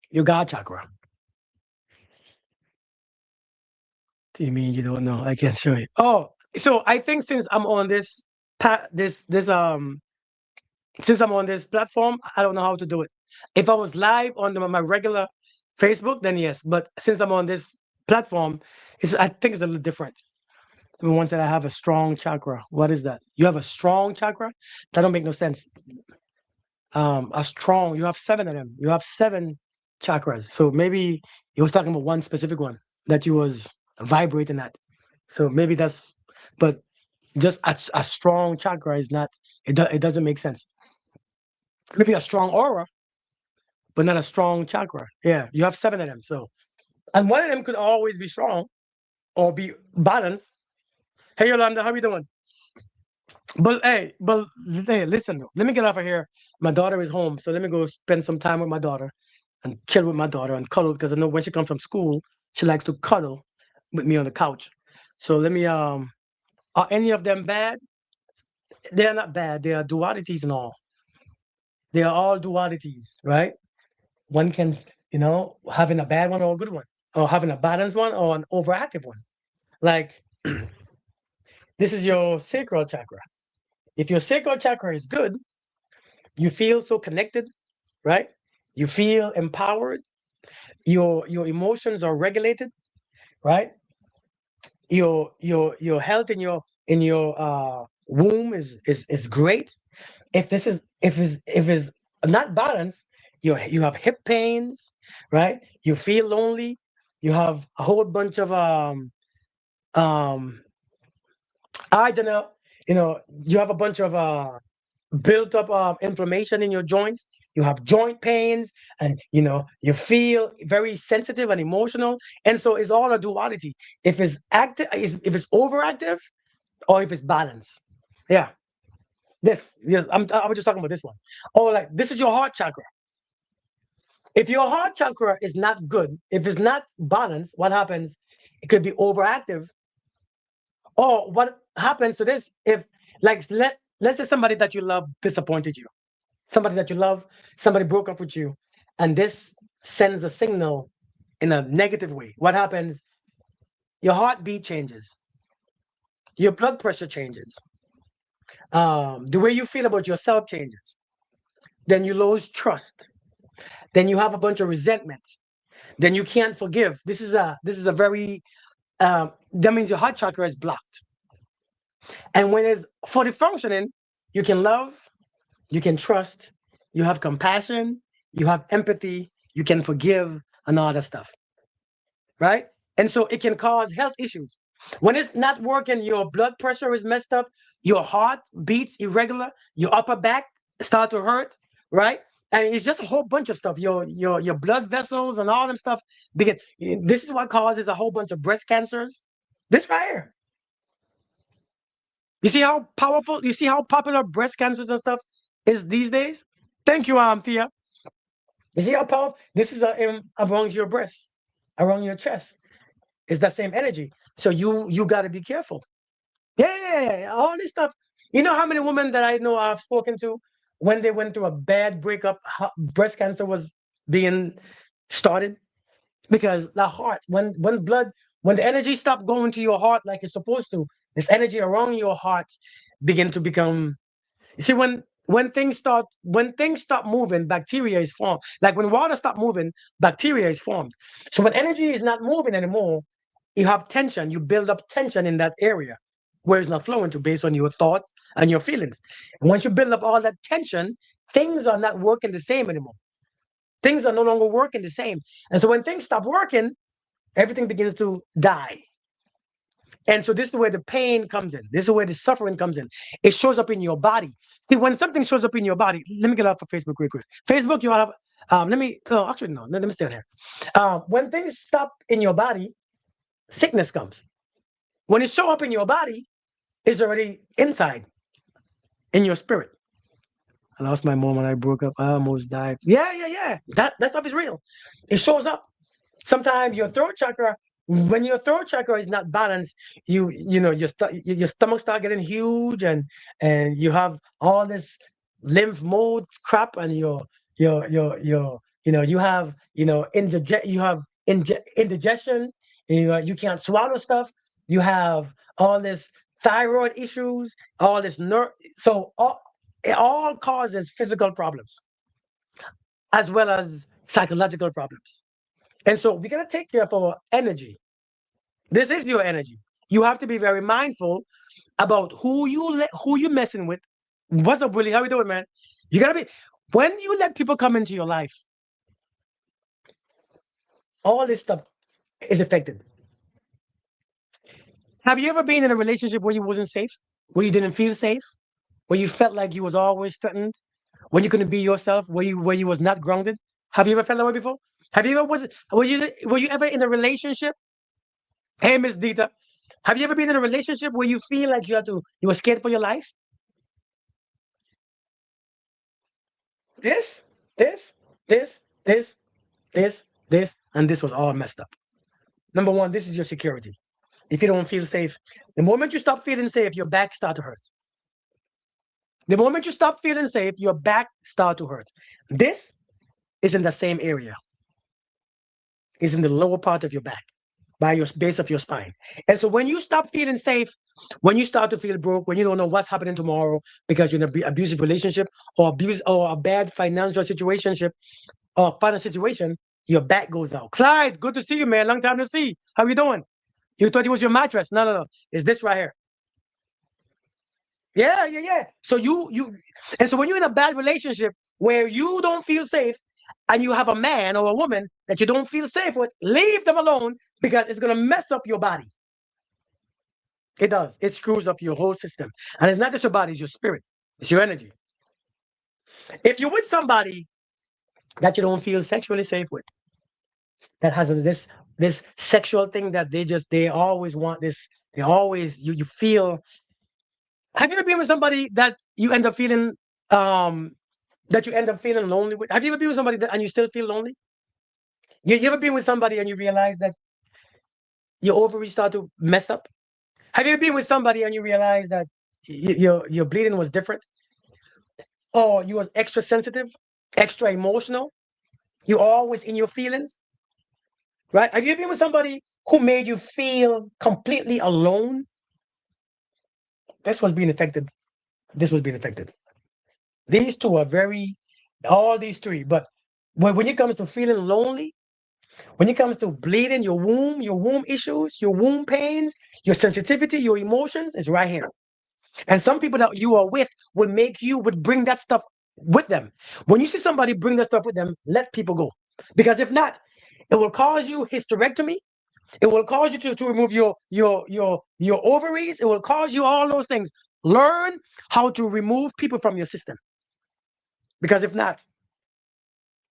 your God chakra. Do you mean you don't know? I can't show you. Oh, so I think since I'm on this since I'm on this platform, I don't know how to do it. If I was live on my regular Facebook, then yes. But since I'm on this platform, I think it's a little different. The one said I have a strong chakra. What is that? You have a strong chakra? That don't make no sense. A strong. You have 7 of them. You have 7 chakras. So maybe he was talking about one specific one that you was vibrating at. So maybe that's. But just a strong chakra is not. It doesn't make sense. Maybe a strong aura, but not a strong chakra. Yeah, you have 7 of them. So, and one of them could always be strong or be balanced. Hey, Yolanda, how are you doing? But hey, listen though. Let me get off of here. My daughter is home, so let me go spend some time with my daughter and chill with my daughter and cuddle because I know when she comes from school, she likes to cuddle with me on the couch. So let me are any of them bad? They are not bad. They are dualities and all. They are all dualities, right? One can, having a bad one or a good one, or having a balanced one or an overactive one. Like this is your sacral chakra. If your sacral chakra is good, you feel so connected, right? You feel empowered. Your emotions are regulated, right? Your health in your womb is great. If it's not balanced, you have hip pains, right? You feel lonely. You have a whole bunch of um I don't know, you have a bunch of built up inflammation in your joints. You have joint pains, and you feel very sensitive and emotional. And so it's all a duality. If it's active, if it's overactive, or if it's balanced. Yeah, this. Yes, I was just talking about this one. Or like this is your heart chakra. If your heart chakra is not good, if it's not balanced, what happens? It could be overactive. Or what happens to this if, like, let's say somebody that you love disappointed you, somebody that you love, somebody broke up with you, and this sends a signal in a negative way. What happens? Your heartbeat changes, your blood pressure changes, the way you feel about yourself changes. Then you lose trust. Then you have a bunch of resentment. Then you can't forgive. This is a very that means your heart chakra is blocked. And when it's fully functioning, you can love, you can trust, you have compassion, you have empathy, you can forgive, and all that stuff, right? And so it can cause health issues. When it's not working, your blood pressure is messed up, your heart beats irregular, your upper back start to hurt, right? And it's just a whole bunch of stuff. Your blood vessels and all them stuff begin. This is what causes a whole bunch of breast cancers. This right here. You see how powerful, you see how popular breast cancers and stuff is these days? Thank you, Thea. You see how powerful this is around your breast, around your chest. It's that same energy. So you got to be careful. Yeah, all this stuff. You know how many women that I know I've spoken to when they went through a bad breakup, breast cancer was being started because the heart, when the energy stopped going to your heart like it's supposed to, this energy around your heart begin to become. You see, when things stop moving, bacteria is formed. Like when water stop moving, bacteria is formed. So when energy is not moving anymore, you have tension. You build up tension in that area where it's not flowing to based on your thoughts and your feelings. And once you build up all that tension, things are not working the same anymore. Things are no longer working the same. And so when things stop working, everything begins to die. And so this is where the pain comes in. This is where the suffering comes in. It shows up in your body. See, when something shows up in your body, let me get off of Facebook real quick. Facebook, you have let me actually no, let me stay on here. When things stop in your body, sickness comes. When it show up in your body, it's already inside in your spirit. I lost my mom when I broke up. I almost died. Yeah. That stuff is real. It shows up. Sometimes your throat chakra, when your throat chakra is not balanced, your stomach start getting huge, and you have all this lymph mode crap, and you have indigestion. You can't swallow stuff. You have all this thyroid issues, all this nerve. So it all causes physical problems as well as psychological problems. And so we gotta take care of our energy. This is your energy. You have to be very mindful about who you messing with. What's up, Willie? How we doing, man? You gotta be when you let people come into your life, all this stuff is affected. Have you ever been in a relationship where you wasn't safe? Where you didn't feel safe? Where you felt like you was always threatened? When you couldn't be yourself? Where you was not grounded? Have you ever felt that way before? Have you ever were you ever in a relationship? Hey, Miss Dita, have you ever been in a relationship where you feel like you were scared for your life? this, this, this, this, this, and this was all messed up. Number one, this is your security. If you don't feel safe, the moment you stop feeling safe, your back start to hurt. The moment you stop feeling safe, your back start to hurt. This is in the same area. Is in the lower part of your back, by your base of your spine. And so when you stop feeling safe, when you start to feel broke, when you don't know what's happening tomorrow because you're in an abusive relationship or abuse or a bad financial situationship or financial situation, your back goes out. Clyde, good to see you, man. Long time to see. How you doing? You thought it was your mattress? No, no, no. It's this right here. Yeah, yeah, yeah. So and so when you're in a bad relationship where you don't feel safe and you have a man or a woman that you don't feel safe with, leave them alone because it's gonna mess up your body. It does. It screws up your whole system. And it's not just your body, it's your spirit, it's your energy. If you're with somebody that you don't feel sexually safe with, that has this sexual thing that they always want this, they always you feel. Have you ever been with somebody that you end up feeling lonely with? Have you ever been with somebody and you still feel lonely? You ever been with somebody and you realize that your ovaries start to mess up? Have you ever been with somebody and you realize that your bleeding was different? Or you was extra sensitive, extra emotional? You always in your feelings, right? Have you ever been with somebody who made you feel completely alone? This was being affected. This was being affected. These two are all these three. But when it comes to feeling lonely, when it comes to bleeding, your womb issues, your womb pains, your sensitivity, your emotions is right here. And some people that you are with would bring that stuff with them. When you see somebody bring that stuff with them, let people go. Because if not, it will cause you hysterectomy. It will cause you to remove your ovaries. It will cause you all those things. Learn how to remove people from your system. Because if not,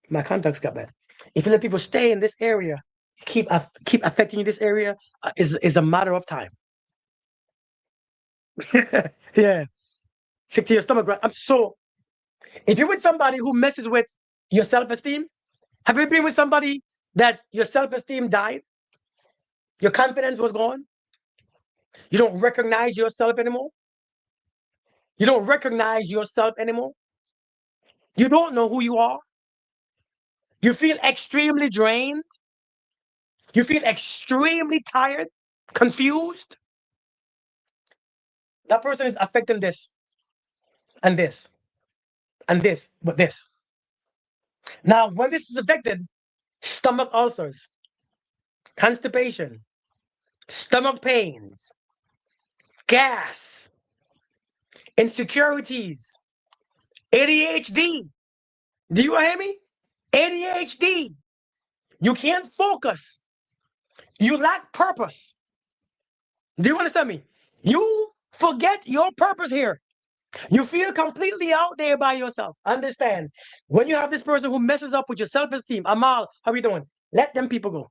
my contacts got bad. If you let people stay in this area, keep affecting you this area, is a matter of time. Yeah, stick to your stomach. Right? So, if you're with somebody who messes with your self-esteem, have you been with somebody that your self-esteem died? Your confidence was gone. You don't recognize yourself anymore. You don't recognize yourself anymore. You don't know who you are. You feel extremely drained. You feel extremely tired, confused. That person is affecting this and this and this, but this. Now, when this is affected, stomach ulcers, constipation, stomach pains, gas, insecurities, ADHD. Do you hear me? ADHD. You can't focus. You lack purpose. Do you understand me? You forget your purpose here. You feel completely out there by yourself. Understand? When you have this person who messes up with your self-esteem, Amal, how are you doing? Let them people go.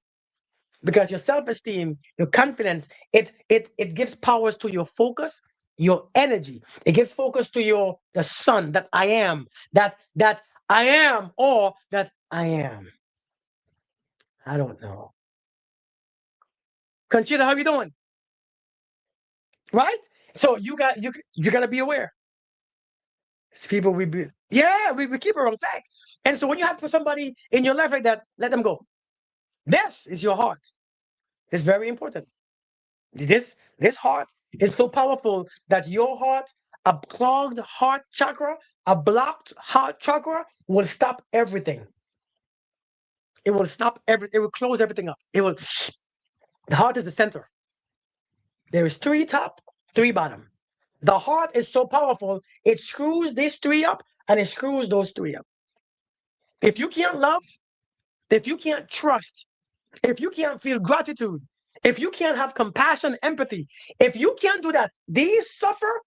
Because your self-esteem, your confidence, it gives powers to your focus, your energy. It gives focus to the sun that I am, that I am, or that I am. I don't know. Conchita, how you doing? Right? So you gotta be aware. People we keep our own facts. And so when you have somebody in your life like that, let them go. This is your heart. It's very important. This heart is so powerful that your heart, a clogged heart chakra, a blocked heart chakra will stop everything. It will stop it will close everything up. The heart is the center. There is 3 top, 3 bottom. The heart is so powerful, it screws these 3 up and it screws those 3 up. If you can't love, if you can't trust, if you can't feel gratitude, if you can't have compassion, empathy, if you can't do that, these suffer.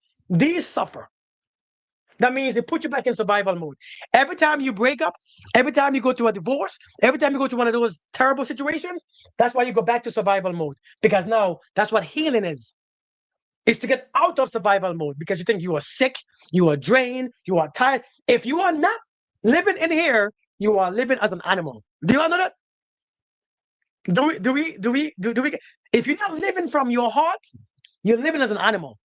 That means they put you back in survival mode. Every time you break up, every time you go to a divorce, every time you go to one of those terrible situations, that's why you go back to survival mode. Because now that's what healing is. It's to get out of survival mode because you think you are sick, you are drained, you are tired. If you are not, Living in here, you are living as an animal. Do you all know that? Do we if you're not living from your heart, you're living as an animal.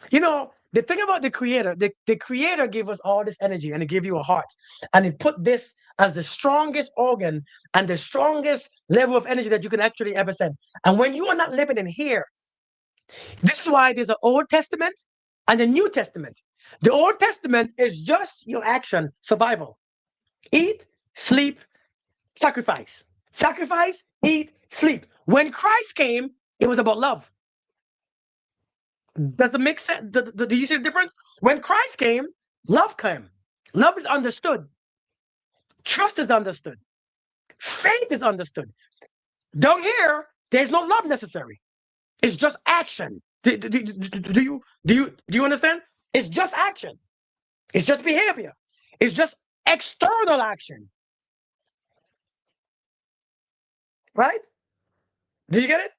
You know, the thing about the creator, the creator gave us all this energy and he gave you a heart. And he put this as the strongest organ and the strongest level of energy that you can actually ever send. And when you are not living in here, this is why there's an Old Testament and a New Testament. The Old Testament is just your action, survival. Eat, sleep, sacrifice. Sacrifice, eat, sleep. When Christ came, it was about love. Does it make sense? Do you see the difference? When Christ came, love came. Love is understood. Trust is understood. Faith is understood. Down here, there's no love necessary. It's just action. Do you understand? It's just action. It's just behavior. It's just external action. Right? Do you get it?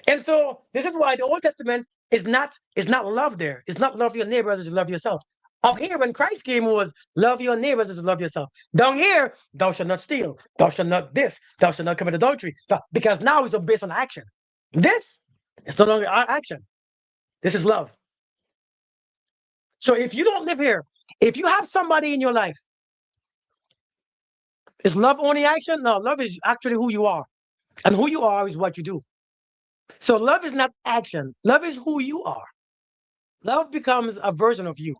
And so this is why the Old Testament is not love there. It's not love your neighbors as you love yourself. Up here, when Christ came, was love your neighbors as you love yourself. Down here, thou shalt not steal, thou shalt not this, thou shalt not commit adultery. Because now it's based on action. This is no longer our action. This is love. So if you don't live here, if you have somebody in your life, is love only action? No, love is actually who you are. And who you are is what you do. So love is not action. Love is who you are. Love becomes a version of you.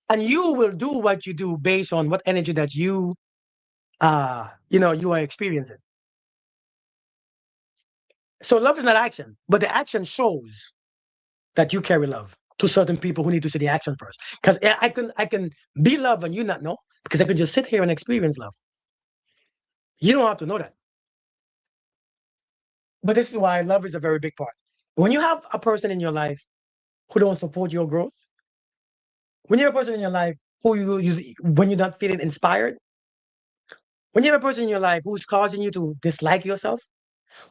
And you will do what you do based on what energy that you are experiencing. So love is not action, but the action shows that you carry love to certain people who need to see the action first. Because I can be love and you not know, because I could just sit here and experience love. You don't have to know that. But this is why love is a very big part. When you have a person in your life who don't support your growth, when you have a person in your life who when you're not feeling inspired, when you have a person in your life who's causing you to dislike yourself,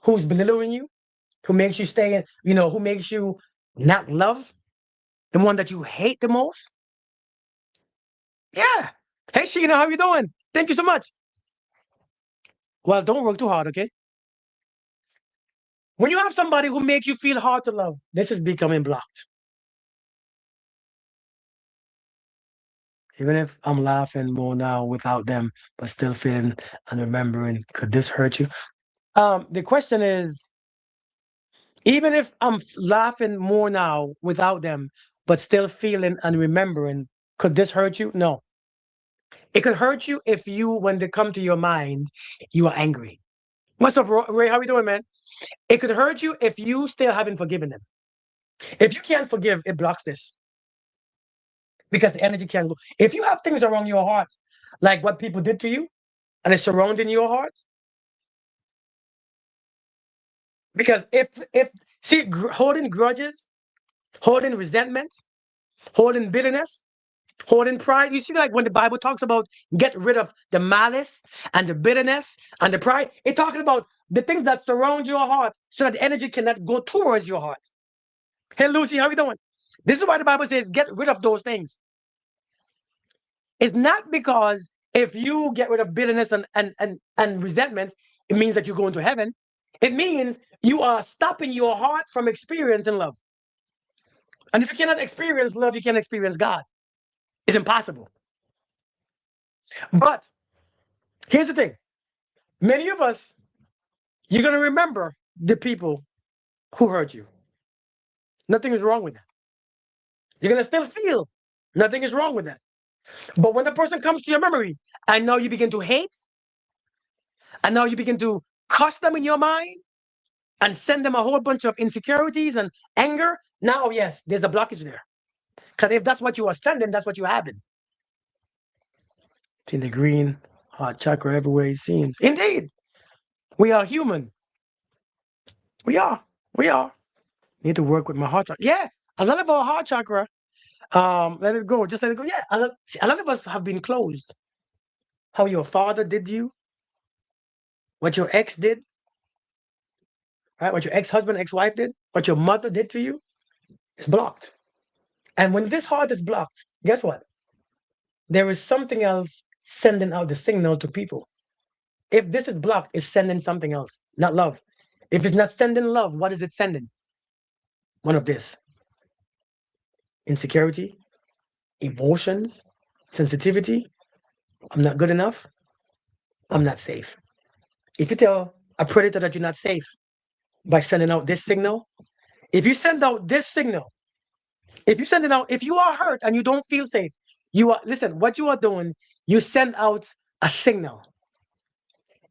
who's belittling you, who makes you stay in, who makes you not love, the one that you hate the most. Yeah. Hey, Sheena, how you doing? Thank you so much. Well, don't work too hard, okay? When you have somebody who makes you feel hard to love, this is becoming blocked. Even if I'm laughing more now without them, but still feeling and remembering, could this hurt you? The question is, even if I'm laughing more now without them, but still feeling and remembering, could this hurt you? No. It could hurt you if when they come to your mind, you are angry. What's up, Ray? How we doing, man? It could hurt you if you still haven't forgiven them. If you can't forgive, it blocks this. Because the energy can't go. If you have things around your heart, like what people did to you, and it's surrounding your heart, because holding grudges, holding resentment, holding bitterness, holding pride. You see, like when the Bible talks about get rid of the malice and the bitterness and the pride, it's talking about the things that surround your heart so that the energy cannot go towards your heart. Hey, Lucy, how you doing? This is why the Bible says get rid of those things. It's not because if you get rid of bitterness and resentment, it means that you're going to heaven. It means you are stopping your heart from experiencing love. And if you cannot experience love, you can't experience God. It's impossible. But here's the thing. Many of us, you're going to remember the people who hurt you. Nothing is wrong with that. You're going to still feel nothing is wrong with that. But when the person comes to your memory, and now you begin to hate, and now you begin to cuss them in your mind, and send them a whole bunch of insecurities and anger, now, yes, there's a blockage there. Because if that's what you are sending, that's what you're having. In the green, heart chakra everywhere it seems. Indeed, we are human. We are. Need to work with my heart chakra. Yeah, a lot of our heart chakra, let it go. Just let it go. Yeah, a lot of us have been closed. How your father did you, what your ex did, right? What your ex-husband, ex-wife did, what your mother did to you, is blocked. And when this heart is blocked, guess what? There is something else sending out the signal to people. If this is blocked, it's sending something else, not love. If it's not sending love, what is it sending? One of this: insecurity, emotions, sensitivity. I'm not good enough. I'm not safe. If you tell a predator that you're not safe by sending out this signal, if you send out this signal, if you send it out, if you are hurt and you don't feel safe, you are, listen, what you are doing, you send out a signal.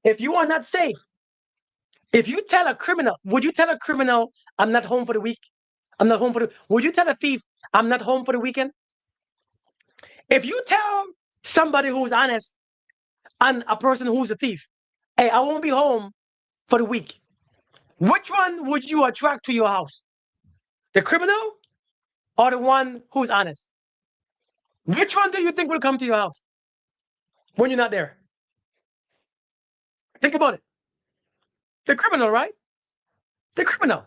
If you are not safe, if you tell a criminal, would you tell a criminal, I'm not home for the week? I'm not home for the, would you tell a thief, I'm not home for the weekend? If you tell somebody who's honest and a person who's a thief, hey, I won't be home for the week, which one would you attract to your house? The criminal or the one who's honest? Which one do you think will come to your house when you're not there? Think about it. The criminal, right? The criminal.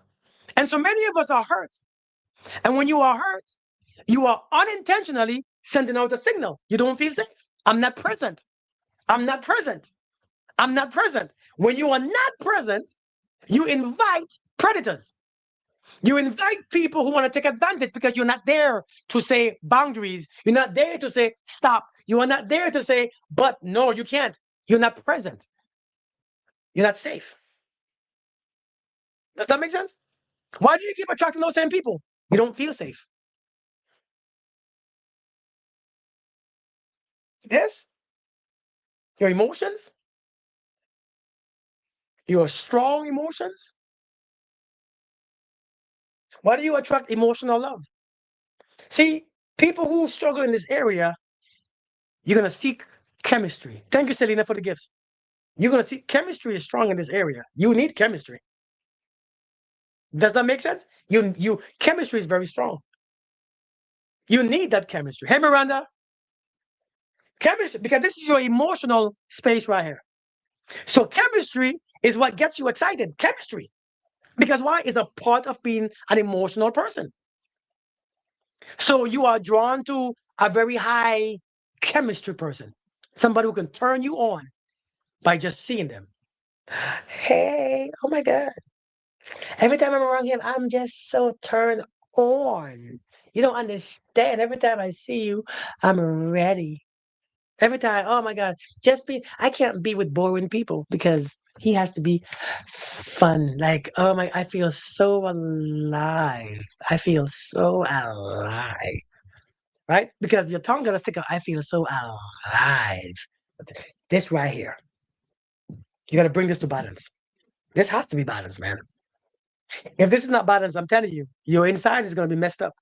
And so many of us are hurt. And when you are hurt, you are unintentionally sending out a signal. You don't feel safe. I'm not present. I'm not present. I'm not present. When you are not present, you invite predators. You invite people who want to take advantage because you're not there to say boundaries. You're not there to say stop. You are not there to say, but no, you can't. You're not present. You're not safe. Does that make sense? Why do you keep attracting those same people? You don't feel safe. Yes? Your emotions? Your strong emotions? Why do you attract emotional love? See, people who struggle in this area, you're going to seek chemistry. Thank you, Selena, for the gifts. You're going to see chemistry is strong in this area. You need chemistry. Does that make sense? Chemistry is very strong. You need that chemistry. Hey, Miranda, chemistry, because this is your emotional space right here. So chemistry is what gets you excited. Chemistry. Because why? It's a part of being an emotional person. So you are drawn to a very high chemistry person, somebody who can turn you on by just seeing them. Hey, oh my God. Every time I'm around him, I'm just so turned on. You don't understand. Every time I see you, I'm ready. Every time, oh my God, I can't be with boring people because he has to be fun. Like, oh my, I feel so alive. I feel so alive. Right? Because your tongue gotta stick out. I feel so alive. This right here, you gotta bring this to balance. This has to be balanced, man. If this is not balanced, I'm telling you, your inside is gonna be messed up.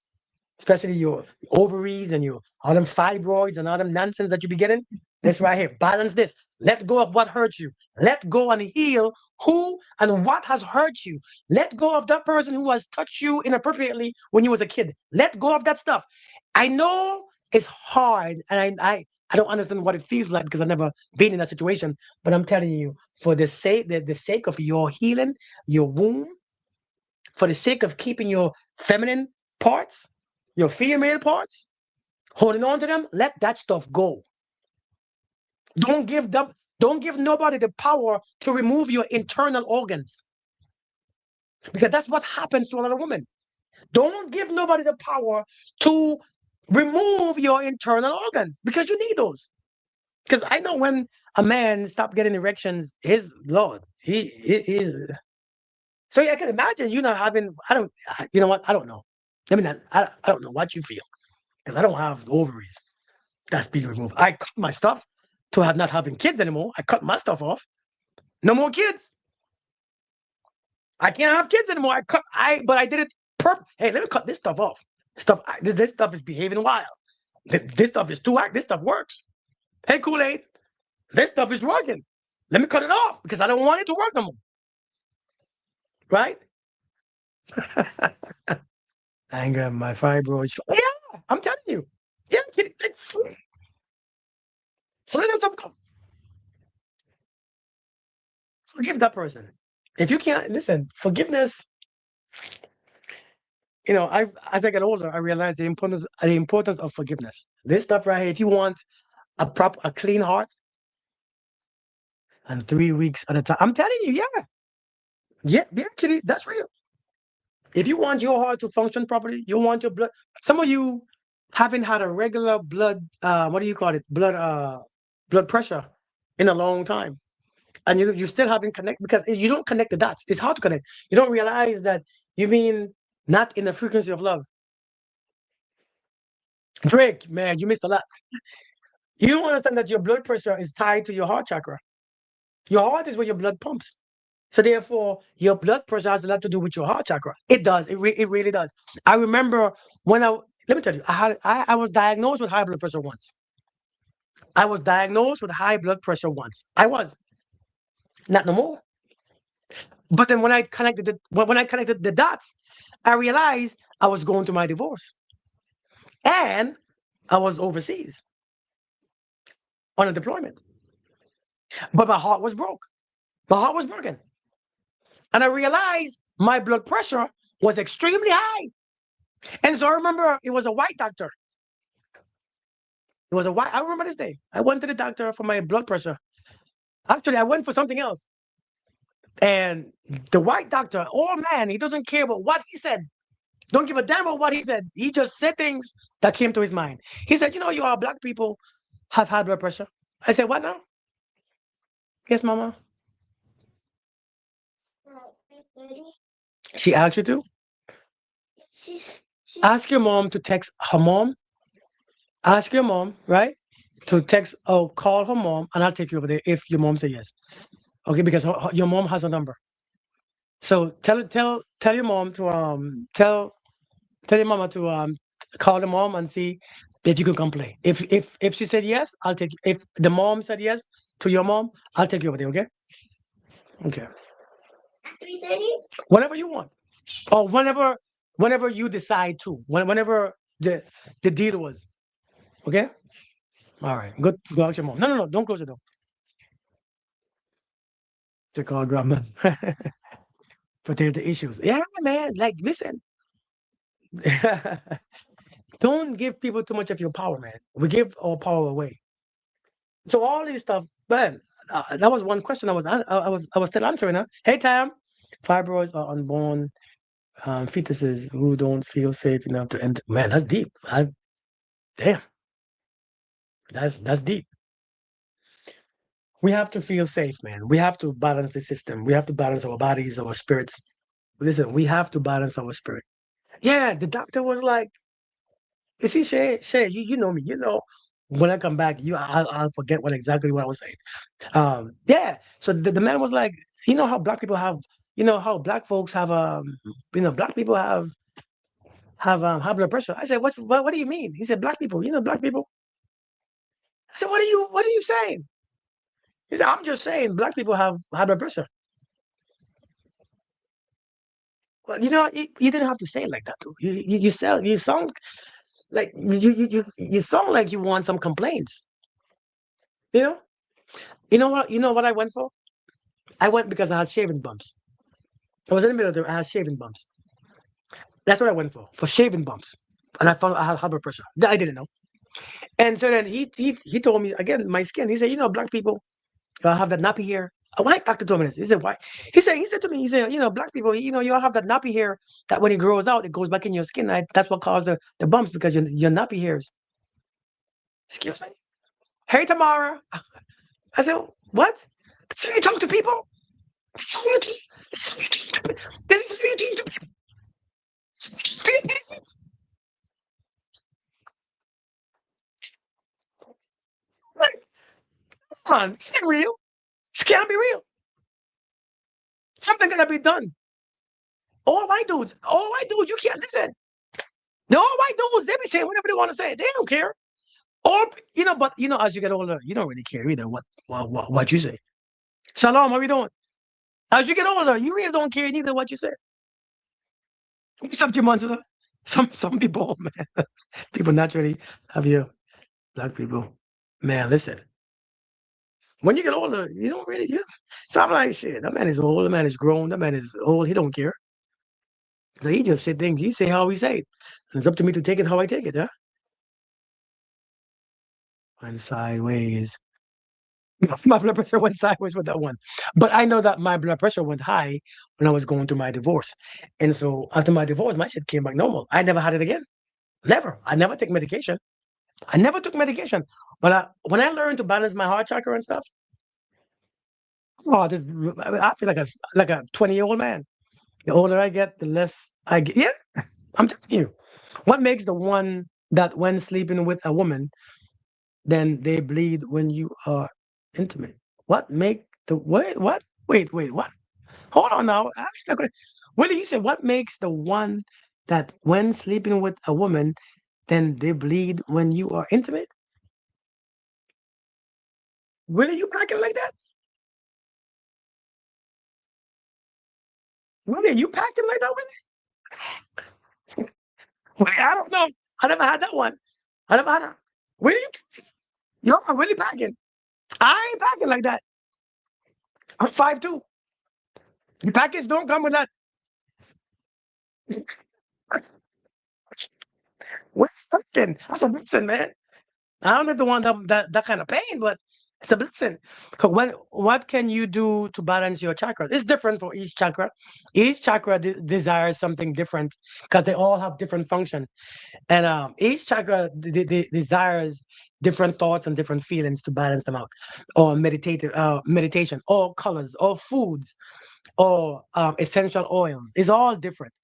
Especially your ovaries and your all them fibroids and all them nonsense that you be getting. This right here, balance this. Let go of what hurt you. Let go and heal who and what has hurt you. Let go of that person who has touched you inappropriately when you was a kid. Let go of that stuff. I know it's hard, and I don't understand what it feels like because I've never been in that situation. But I'm telling you, for the sake of your healing, your womb, for the sake of keeping your feminine parts, your female parts, holding on to them, let that stuff go. Don't give nobody the power to remove your internal organs. Because that's what happens to another woman. Don't give nobody the power to remove your internal organs because you need those. Because I know when a man stopped getting erections, his Lord, he so I can imagine you not having, you know what? I don't know. I don't know what you feel because I don't have ovaries that's been removed. I cut my stuff to have not having kids anymore. I cut my stuff off. No more kids. I can't have kids anymore. But I did it. Hey, let me cut this stuff off. This stuff is behaving wild. This stuff is too act. This stuff works. Hey, Kool-Aid, this stuff is working. Let me cut it off because I don't want it to work no more. Right? Anger, my fibroids. Yeah, I'm telling you. Yeah, so let them come. Forgive that person. If you can't listen, forgiveness. You know, as I get older, I realized the importance of forgiveness. This stuff right here. If you want a clean heart, and 3 weeks at a time. I'm telling you, yeah, actually, that's real. If you want your heart to function properly, you want your blood. Some of you haven't had a regular blood, what do you call it? Blood pressure in a long time. And you still haven't connect because you don't connect the dots. It's hard to connect. You don't realize that you mean not in the frequency of love. Drake, man, you missed a lot. You don't understand that your blood pressure is tied to your heart chakra. Your heart is where your blood pumps. So therefore, your blood pressure has a lot to do with your heart chakra. It does. It really does. I remember when let me tell you, I was diagnosed with high blood pressure once. I was diagnosed with high blood pressure once. I was not no more. But then when I connected the dots, I realized I was going through my divorce, and I was overseas on a deployment. But my heart was broke. My heart was broken, and I realized my blood pressure was extremely high. And so I remember it was a white doctor. It was a white. I remember this day. I went to the doctor for my blood pressure. Actually, I went for something else. And the white doctor, oh man, he doesn't care about what he said. Don't give a damn about what he said. He just said things that came to his mind. He said, "You know, you all black people have high blood pressure." I said, "What now?" Yes, mama. She asked you to? She's Ask your mom to text her mom. Ask your mom, right? To text or call her mom, and I'll take you over there if your mom say yes. Okay, because your mom has a number. So tell your mom to tell your mama to call the mom and see if you can come play. If she said yes, I'll take you. If the mom said yes to your mom, I'll take you over there. Okay. Okay. 3:30. Whenever you want, or whenever you decide to. Whenever the deal was. Okay. All right. Go ask your mom. No. Don't close the door. To call grandmas. But there's the issues. Yeah, man. Like, listen. Don't give people too much of your power, man. We give our power away. So all this stuff, man. That was one question I was still answering. Huh? Hey, Tam. Fibroids are unborn fetuses who don't feel safe enough to enter. Man, that's deep. Damn, that's deep. We have to feel safe, man. We have to balance the system. We have to balance our bodies, our spirits. Listen, we have to balance our spirit. Yeah, the doctor was like, "You see, Shay, you know me. You know, when I come back, I'll forget what I was saying." Yeah. So the man was like, "You know how black people have, you know how black folks have, black people have high blood pressure." I said, what do you mean?" He said, "Black people, black people." I said, what are you saying?" He said, "I'm just saying black people have high blood pressure." Well, you didn't have to say it like that, though. You sound like you sound like you want some complaints. You know, you know what I went for? I went because I had shaving bumps. I was in the military. I had shaving bumps. That's what I went for shaving bumps. And I found I had high blood pressure. I didn't know. And so then he told me again, my skin. He said, black people have that nappy hair. A white doctor told me this. He said, why? He said to me, black people, you all have that nappy hair that when it grows out, it goes back in your skin. That's what caused the bumps because your nappy hairs. Excuse me. Hey, Tamara. I said, what? That's how you talk to people? This is how you teach. This is how you teach to people. This is how you teach to people. This is how you teach to your patients. Like, come on, this ain't real. This can't be real. Something gotta be done. All white dudes, you can't listen. The all white dudes, they be saying whatever they want to say. They don't care. Or but as you get older, you don't really care either what you say. Shalom, how are you doing? As you get older, you really don't care neither what you say. What's up, Monster? Some people, man, people naturally have you black people. Man, listen. When you get older, you don't really. Yeah. So I'm like, shit. That man is old. That man is grown. That man is old. He don't care. So he just said things. He say how he say it. And it's up to me to take it how I take it. Huh? Went sideways. My blood pressure went sideways with that one. But I know that my blood pressure went high when I was going through my divorce. And so after my divorce, my shit came back normal. I never had it again. Never. I never take medication. I never took medication. But when I learned to balance my heart chakra and stuff, oh, I feel like a 20-year-old man. The older I get, the less I get. Yeah, I'm telling you. What makes the one that when sleeping with a woman, then they bleed when you are intimate? What make the wait? What? Wait, what? Hold on now. Actually, Willie, you said what makes the one that when sleeping with a woman, then they bleed when you are intimate? Willie, you packing like that? Willie, you packing like that, Willie? Willie, I don't know. I never had that one. I never had a Willie. You're really packing. I ain't packing like that. I'm 5'2". The package don't come with that. What's something? That's a blessing, man. I don't have to want that kind of pain, but it's a blessing. 'Cause what can you do to balance your chakras? It's different for each chakra. Each chakra desires something different because they all have different function. And each chakra desires different thoughts and different feelings to balance them out, or meditation, or colors, or foods, or essential oils. It's all different.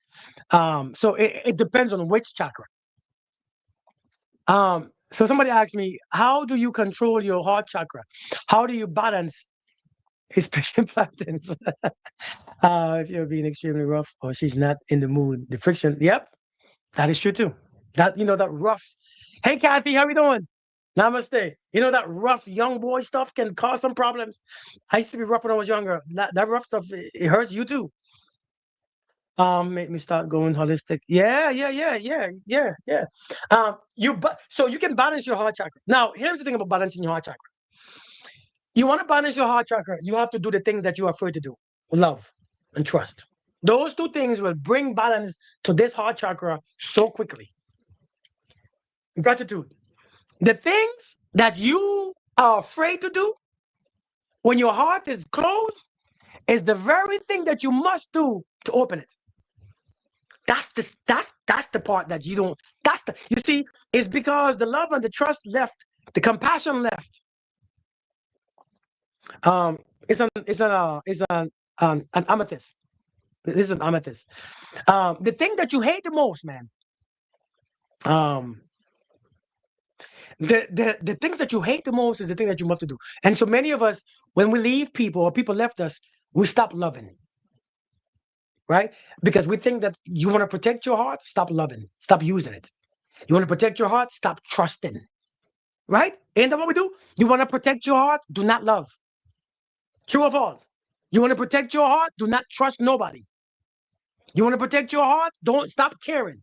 So it depends on which chakra. So somebody asked me, how do you control your heart chakra? How do you balance especially patterns? If you're being extremely rough or she's not in the mood, the friction. Yep, that is true too. That rough. Hey, Kathy, how we doing? Namaste. That rough young boy stuff can cause some problems. I used to be rough when I was younger. That rough stuff, it hurts you too. Make me start going holistic. Yeah. So you can balance your heart chakra. Now, here's the thing about balancing your heart chakra. You want to balance your heart chakra, you have to do the things that you are afraid to do. Love and trust. Those two things will bring balance to this heart chakra so quickly. Gratitude. The things that you are afraid to do when your heart is closed is the very thing that you must do to open it. That's the part that you don't. You see, it's because the love and the trust left, the compassion left. It's an amethyst. This is an amethyst. The thing that you hate the most, man. The things that you hate the most is the thing that you must do. And so many of us, when we leave people or people left us, we stop loving. Right? Because we think that you want to protect your heart, stop loving, stop using it. You want to protect your heart, stop trusting. Right? Ain't that what we do? You want to protect your heart, do not love. True or false? You want to protect your heart, do not trust nobody. You want to protect your heart, don't stop caring.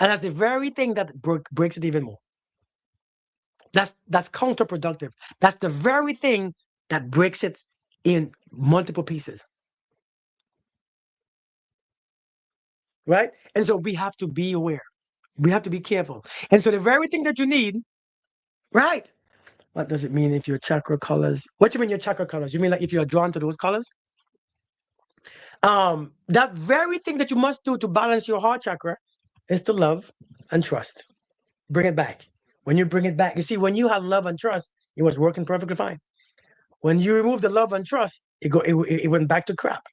And that's the very thing that breaks it even more. That's counterproductive. That's the very thing that breaks it in multiple pieces. Right? And so we have to be aware. We have to be careful. And so the very thing that you need, right? What does it mean if your chakra colors? What do you mean your chakra colors? You mean like if you're drawn to those colors? That very thing that you must do to balance your heart chakra is to love and trust. Bring it back. When you bring it back, you see, when you had love and trust, it was working perfectly fine. When you remove the love and trust, it went back to crap.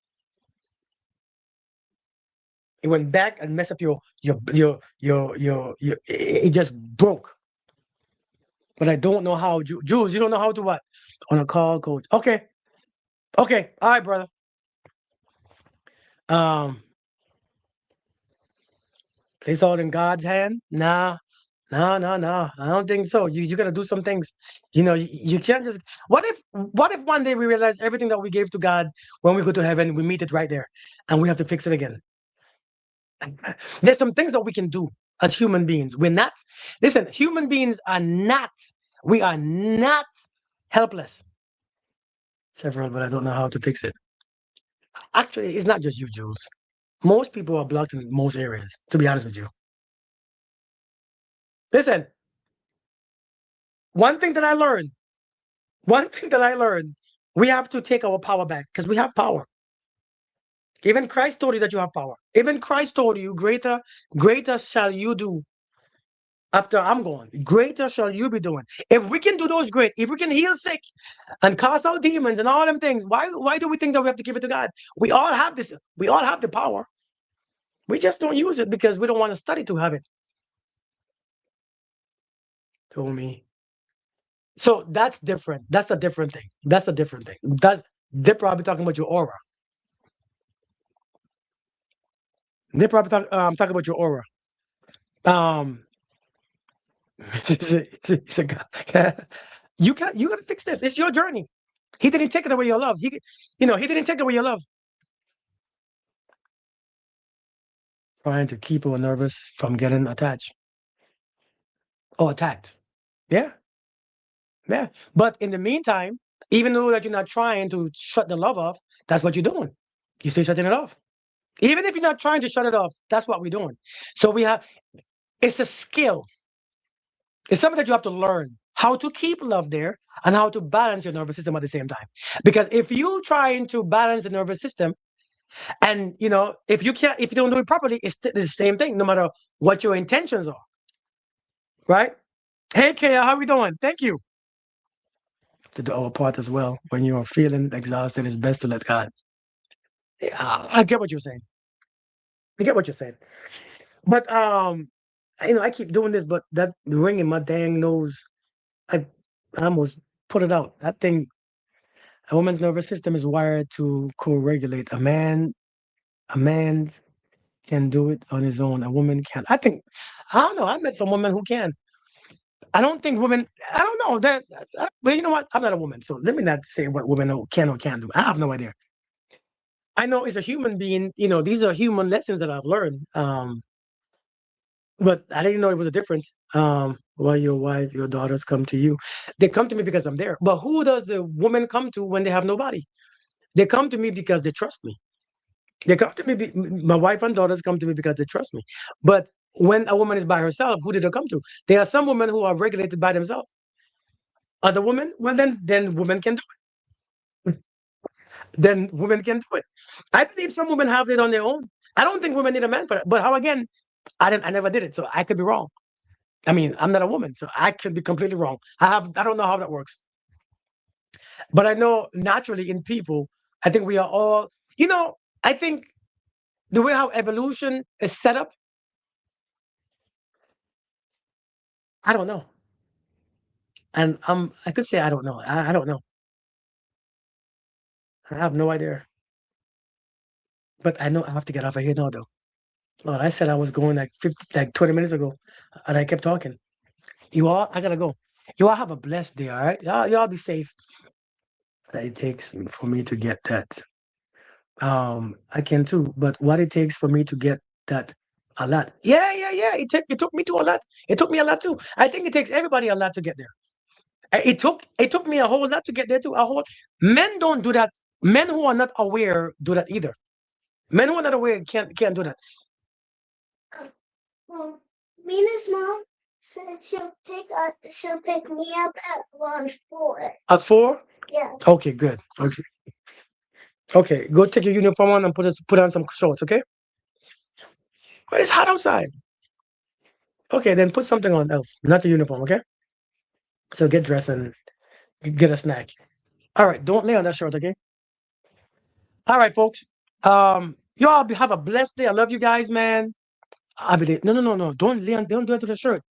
It went back and messed up it just broke. But I don't know how. Jules, you don't know how to what? On a call, coach. Okay. All right, brother. Place all in God's hand? Nah. No. I don't think so. You gotta do some things. You can't just. What if one day we realize everything that we gave to God when we go to heaven, we meet it right there, and we have to fix it again? There's some things that we can do as human beings. We're not. Listen, human beings are not. We are not helpless. Several, but I don't know how to fix it. Actually, it's not just you, Jules. Most people are blocked in most areas, to be honest with you. Listen, one thing that I learned, we have to take our power back because we have power. Even Christ told you that you have power. Even Christ told you, greater shall you do after I'm gone. Greater shall you be doing. If we can do those great, if we can heal sick and cast out demons and all them things, why do we think that we have to give it to God? We all have this. We all have the power. We just don't use it because we don't want to study to have it. Told me. So that's different. That's a different thing. They're probably talking about your aura. They're probably talking about your aura. He said, you gotta fix this. It's your journey. He didn't take it away your love. He didn't take away your love. Trying to keep her nervous from getting attached or attacked. Yeah. Yeah. But in the meantime, even though that you're not trying to shut the love off, that's what you're doing. You're still shutting it off. Even if you're not trying to shut it off, that's what we're doing. So it's a skill. It's something that you have to learn how to keep love there and how to balance your nervous system at the same time. Because if you're trying to balance the nervous system, and if you don't do it properly, it's the same thing, no matter what your intentions are. Right? Hey, Kaya, how we doing? Thank you. To do our part as well. When you're feeling exhausted, it's best to let God. Yeah, I get what you're saying. I get what you're saying. But I keep doing this, but that ring in my dang nose, I almost put it out. That thing, a woman's nervous system is wired to co-regulate. A man can do it on his own. A woman can't. I don't know. I met some women who can. I don't think women. I don't know that. But you know what? I'm not a woman, so let me not say what women can or can't do. I have no idea. I know as a human being, these are human lessons that I've learned. But I didn't know it was a difference. Why your wife, your daughters come to you. They come to me because I'm there. But who does the woman come to when they have nobody? They come to me because they trust me. They come to me. My wife and daughters come to me because they trust me. But when a woman is by herself, who did they come to? There are some women who are regulated by themselves. Other women, well, then women can do it. Then women can do it. I believe some women have it on their own. I don't think women need a man for that. But how again? I never did it, so I could be wrong. I mean, I'm not a woman, so I could be completely wrong. I don't know how that works. But I know naturally in people, I think we are all, I think the way how evolution is set up, I don't know. And I could say I don't know. I don't know. I have no idea. But I know I have to get off of here now though. Lord, I said I was going like 20 minutes ago, and I kept talking. You all, I gotta go. You all have a blessed day, all right? Y'all be safe. That it takes for me to get that. I can too, but what it takes for me to get that a lot. Yeah. It took me to a lot. It took me a lot too. I think it takes everybody a lot to get there. It took me a whole lot to get there too. Men don't do that. Men who are not aware do that either. Men who are not aware can't do that. Well, Mina's mom said she'll pick me up at around 4. At 4? Yeah. Okay, good. Okay, go take your uniform on and put on some shorts, okay? But it's hot outside. Okay, then put something on else, not the uniform, okay? So get dressed and get a snack. All right, don't lay on that shirt, okay? All right, folks. Y'all have a blessed day. I love you guys, man. I believe. No. Don't lay on. Don't do it to the shirt.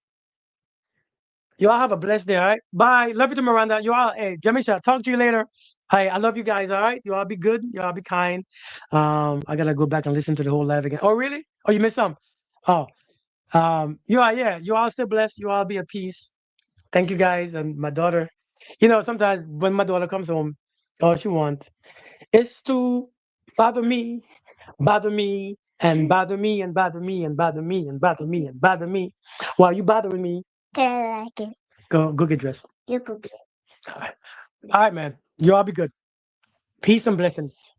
Y'all have a blessed day. All right. Bye. Love you to Miranda. Y'all. Hey, Jamisha. Talk to you later. Hey, I love you guys. All right. You all be good. You all be kind. I gotta go back and listen to the whole live again. Oh, really? Oh, you missed some. Oh, you are. Yeah. You all still blessed. You all be at peace. Thank you guys and my daughter. Sometimes when my daughter comes home, all she wants is to bother me, bother me, and bother me, and bother me, and bother me, and bother me, and bother me. While you bothering me, I like it. go get dressed. You could be. All right, man. You all be good. Peace and blessings.